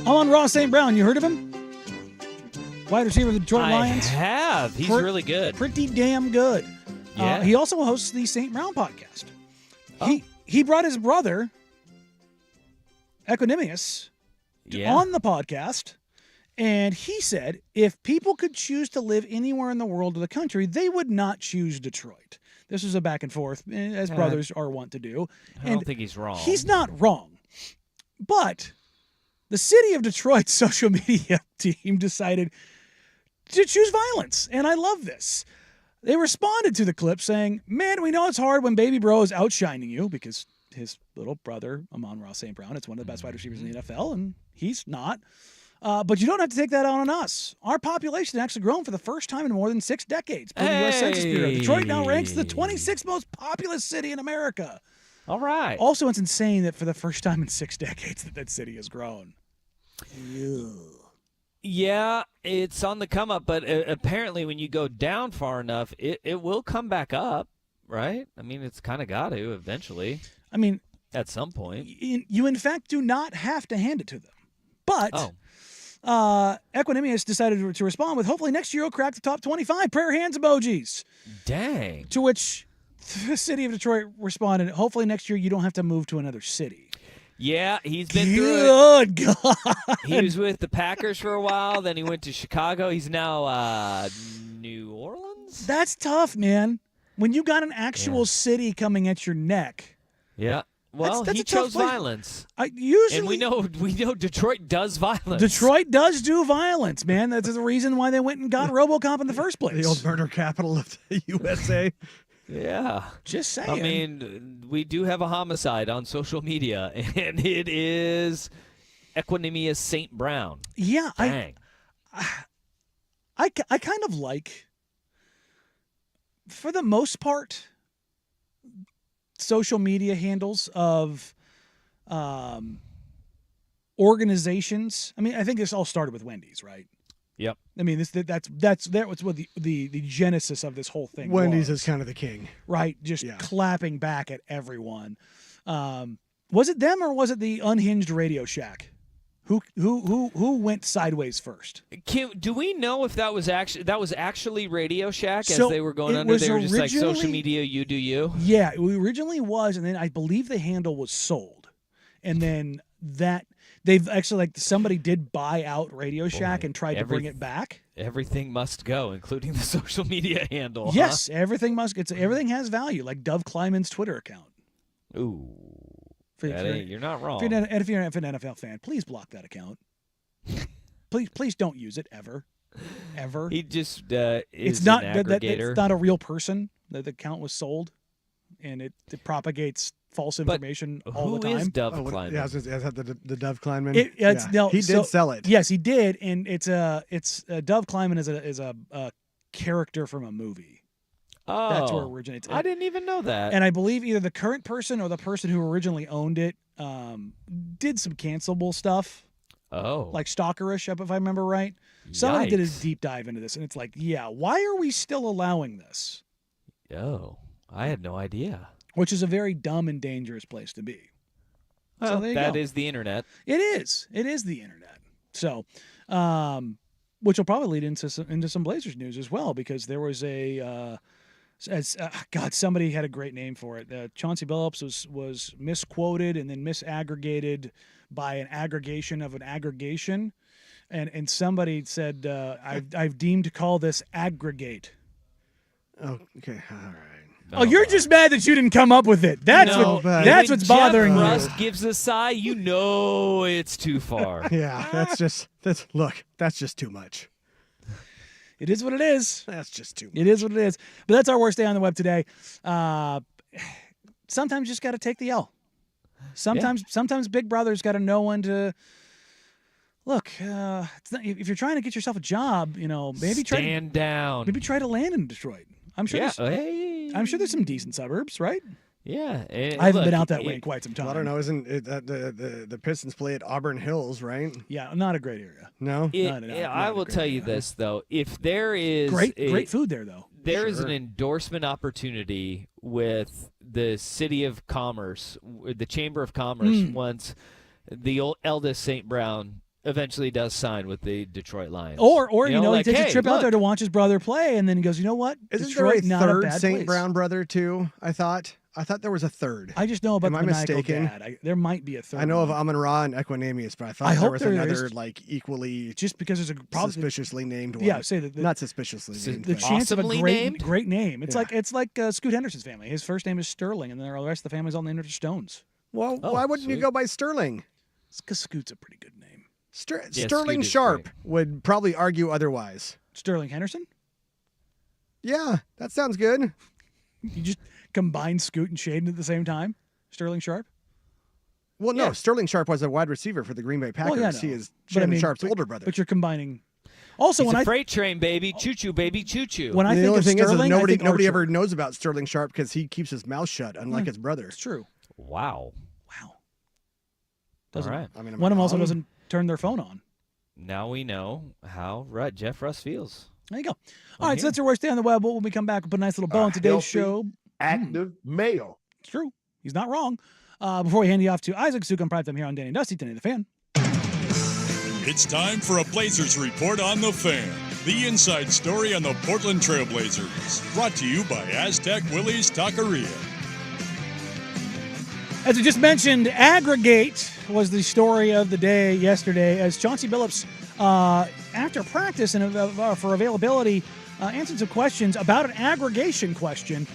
Amon-Ra St. Brown, you heard of him? Wide receiver of the Detroit Lions? I have. He's really good. Pretty damn good. Yeah. He also hosts the St. Brown podcast. Oh. He brought his brother, Equanimous, on the podcast, And he said if people could choose to live anywhere in the world or the country, they would not choose Detroit. This was a back and forth, as brothers are wont to do. I don't think he's wrong. He's not wrong. But the city of Detroit's social media team decided to choose violence. And I love this. They responded to the clip saying, man, we know it's hard when baby bro is outshining you because his little brother, Amon-Ra St. Brown, it's one of the best wide receivers in the NFL, and he's not. But you don't have to take that out on us. Our population has actually grown for the first time in more than 6 decades. Per the U.S. Census Bureau. Detroit now ranks the 26th most populous city in America. All right. Also, it's insane that for the first time in 6 decades that city has grown. Yeah, it's on the come up, but apparently when you go down far enough, it will come back up, right? I mean, it's kind of got to eventually. I mean, at some point. You, in fact, do not have to hand it to them. But Equanimous decided to respond with, hopefully next year will crack the top 25 prayer hands emojis. Dang. To which the city of Detroit responded, hopefully next year you don't have to move to another city. Yeah, he's been through it. Good God. He was with the Packers for a while, then he went to Chicago. He's now New Orleans? That's tough, man. When you got an actual city coming at your neck. Yeah. Well, that's he a tough chose place. violence. Usually, and we know Detroit does violence. Detroit does do violence, man. That's the reason why they went and got RoboCop in the first place. The old murder capital of the USA. Yeah. Just saying. I mean, we do have a homicide on social media, and it is Equanimous St. Brown. Yeah. Dang. I kind of like, for the most part, social media handles of organizations. I mean, I think this all started with Wendy's, right? Yep. I mean, that was what the genesis of this whole thing Wendy's was. is kind of the king. Right? Just clapping back at everyone. Was it them or was it the Unhinged Radio Shack? Who went sideways first? Do we know if that was actually Radio Shack So as they were going it under? was They were just like social originally- media, you do you. Yeah, it originally was, and then I believe the handle was sold, and then that they've actually like somebody did buy out Radio Shack and tried to bring it back. Everything must go, including the social media handle. Yes, everything everything has value, like Dove Kleiman's Twitter account. Ooh, you're not wrong. If you're an NFL fan, please block that account. please don't use it ever. He just it's not an aggregator. it's not a real person. The account was sold, and it propagates false information all the time. Who is Dove Kleiman? Yeah, is that the Dove Kleiman? He did sell it. Yes, he did, and it's Dove Kleiman is a character from a movie. Oh, that's where it originates. I didn't even know that. And I believe either the current person or the person who originally owned it did some cancelable stuff. Oh, like stalkerish, if I remember right. Somebody did a deep dive into this, and it's like, yeah, why are we still allowing this? Oh, I had no idea. Which is a very dumb and dangerous place to be. Well, so there you that go. is the internet. It is. It is the internet. So, which will probably lead into some Blazers news as well, because there was somebody had a great name for it. Chauncey Billups was misquoted and then misaggregated by an aggregation of an aggregation, and somebody said, "I've deemed to call this aggregate." Oh, okay, all right. Oh, you're just mad that you didn't come up with it. That's what's bothering Jeff you. Rust gives a sigh. You know it's too far. Yeah, that's just too much. It is what it is. That's just too much. It is what it is. But that's our worst day on the web today. Sometimes you just got to take the L. Sometimes Big Brother's got to know when to look. It's not, if you're trying to get yourself a job, maybe stand down. Maybe try to land in Detroit. I'm sure. I'm sure there's some decent suburbs, right? Yeah, I haven't been out that way in quite some time. Well, I don't know. Isn't it, the Pistons play at Auburn Hills, right? Yeah, not a great area. No, I will tell you this though: if there is great food there, though, there is an endorsement opportunity with the City of Commerce, the Chamber of Commerce. Once the eldest St. Brown eventually does sign with the Detroit Lions, or he like, takes hey, a trip out there to watch his brother play, and then he goes, you know what? Isn't Detroit, there a not third bad St. place. Brown brother too? I thought I thought there was a third. I just know about Am the I maniacal mistaken? dad. There might be a third. I know of one. Amon Ra and Equanimous, but I thought I there hope was there another is. like equally Just because there's a probably suspiciously named one. Yeah, say that. Not suspiciously named. The but- chance of a Awesomely great named? great name. It's Yeah. like Scoot Henderson's family. His first name is Sterling, and then the rest of the family's all named after Stones. Well, Oh, why wouldn't you sweet. go by Sterling? It's because Scoot's a pretty good name. Yeah, Sterling Scoot is Sharp great. would probably argue otherwise. Sterling Henderson. Yeah, that sounds good. You just combine Scoot and Shaden at the same time. Sterling Sharp. Well, no, Yeah. Sterling Sharp was a wide receiver for the Green Bay Packers. Well, yeah, He no. is But I Shannon mean, Sharp's older brother. But you're combining. Also, He's when a I freight train, baby. Choo-choo, baby. Choo-choo. when I And the think only of thing Sterling, is I nobody think nobody Archer. ever knows about Sterling Sharp because he keeps his mouth shut, unlike his brother. It's true. Wow. Wow. All Doesn't, right. I mean, one of them also doesn't turn their phone on. Now we know how Jeff Russ feels. There you go. All right, so that's your worst day on the web. When we come back, we'll put a nice little bow on today's healthy, show. Active male. It's true. He's not wrong. Before we hand you off to Isaac Suk on Prime Time here on Danny and Dusty, Danny the Fan. It's time for a Blazers report on the Fan. The inside story on the Portland Trailblazers. Brought to you by Aztec Willie's Taqueria. As we just mentioned, Aggregate was the story of the day yesterday as Chauncey Billups, after practice and for availability, answered some questions about an aggregation question.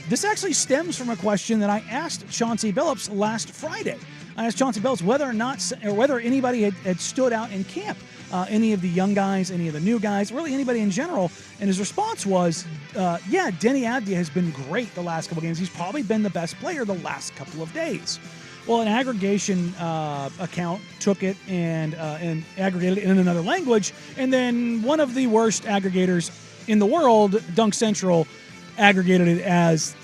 This actually stems from a question that I asked Chauncey Billups last Friday. I asked Chauncey Billups whether anybody had stood out in camp, any of the young guys, any of the new guys, really anybody in general. And his response was, yeah, Denny Avdia has been great the last couple games. He's probably been the best player the last couple of days. Well, an aggregation account took it and aggregated it in another language, and then one of the worst aggregators in the world, Dunk Central, aggregated it as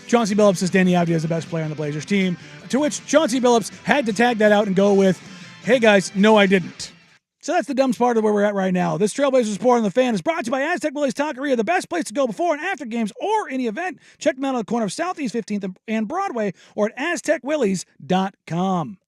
Chauncey Billups says Danny Avdia is the best player on the Blazers team, to which Chauncey Billups had to tag that out and go with, hey guys, no I didn't. So that's the dumbest part of where we're at right now. This Trailblazers report on the Fan is brought to you by Aztec Willie's Taqueria, the best place to go before and after games or any event. Check them out on the corner of Southeast 15th and Broadway or at AztecWillies.com.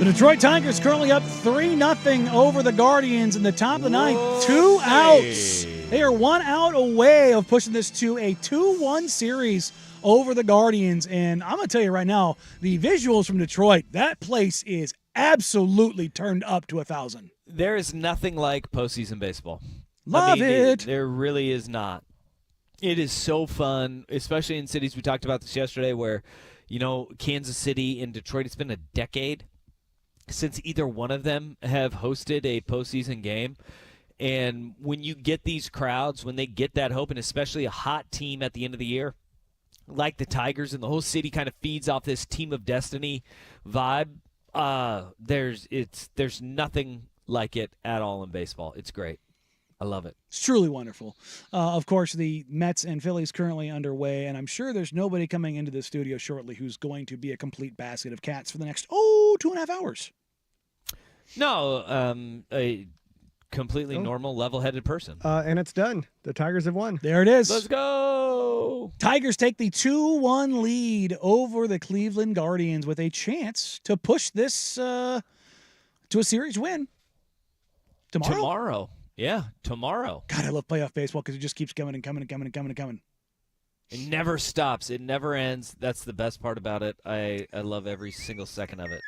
The Detroit Tigers currently up 3-0 over the Guardians in the top of the ninth. 2 outs. They are 1 out away of pushing this to a 2-1 series over the Guardians. And I'm going to tell you right now, the visuals from Detroit, that place is absolutely turned up to 1,000. There is nothing like postseason baseball. Love it. There really is not. It is so fun, especially in cities. We talked about this yesterday where, Kansas City and Detroit, it's been a decade since either one of them have hosted a postseason game. And when you get these crowds, when they get that hope, and especially a hot team at the end of the year, like the Tigers, and the whole city kind of feeds off this team of destiny vibe, there's nothing like it at all in baseball. It's great. I love it. It's truly wonderful. Of course, the Mets and Phillies currently underway, and I'm sure there's nobody coming into the studio shortly who's going to be a complete basket of cats for the next, 2.5 hours. No, a completely normal, level-headed person. And it's done. The Tigers have won. There it is. Let's go. Tigers take the 2-1 lead over the Cleveland Guardians with a chance to push this to a series win. Tomorrow? Yeah, tomorrow. God, I love playoff baseball because it just keeps coming and coming and coming and coming and coming. It never stops. It never ends. That's the best part about it. I love every single second of it.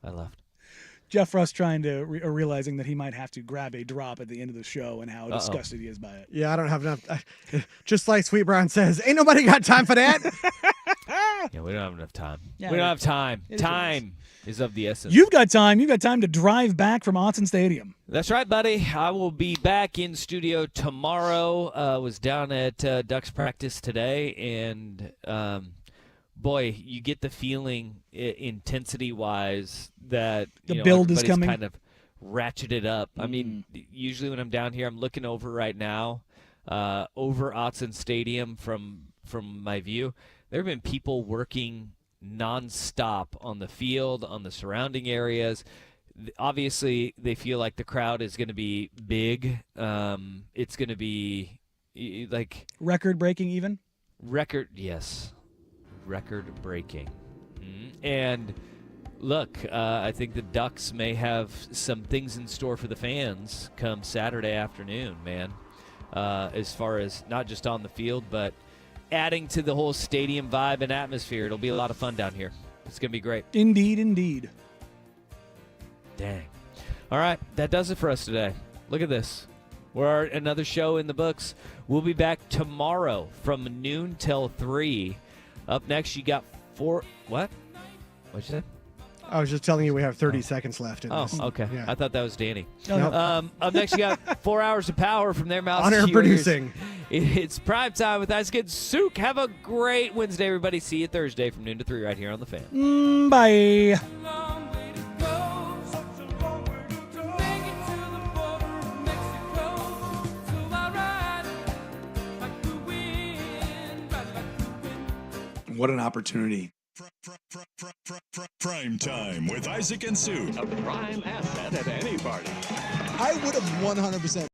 I left. Jeff Russ trying to realizing that he might have to grab a drop at the end of the show and how disgusted he is by it. Yeah, I don't have enough. Just like Sweet Brown says, ain't nobody got time for that. Yeah, we don't have enough time. Yeah, we don't have time. It is Time is of the essence. You've got time. You've got time to drive back from Autzen Stadium. That's right, buddy. I will be back in studio tomorrow. Was down at Ducks practice today, and boy, you get the feeling intensity-wise that the build is everybody's coming. kind of ratcheted up. I mean, usually when I'm down here, I'm looking over right now, over Autzen Stadium from my view. There have been people working nonstop on the field, on the surrounding areas. Obviously, they feel like the crowd is going to be big. It's going to be like record-breaking even? Yes. Record-breaking. And look, I think the Ducks may have some things in store for the fans come Saturday afternoon, man, as far as not just on the field, but adding to the whole stadium vibe and atmosphere. It'll be a lot of fun down here. It's going to be great. Indeed, indeed. Dang. All right, that does it for us today. Look at this. We're another show in the books. We'll be back tomorrow from noon till 3. Up next, you got what? What'd you say? I was just telling you we have 30 seconds left in this. Oh, okay. Yeah. I thought that was Danny. Nope. Up next, you got 4 hours of power from their mouths. On air to yours. producing. It's prime time with Isaac and Sook. Have a great Wednesday, everybody. See you Thursday from noon to 3 right here on The Fan. Bye. What an opportunity. Prime time with Isaac and Sue. A prime asset at any party. I would have 100%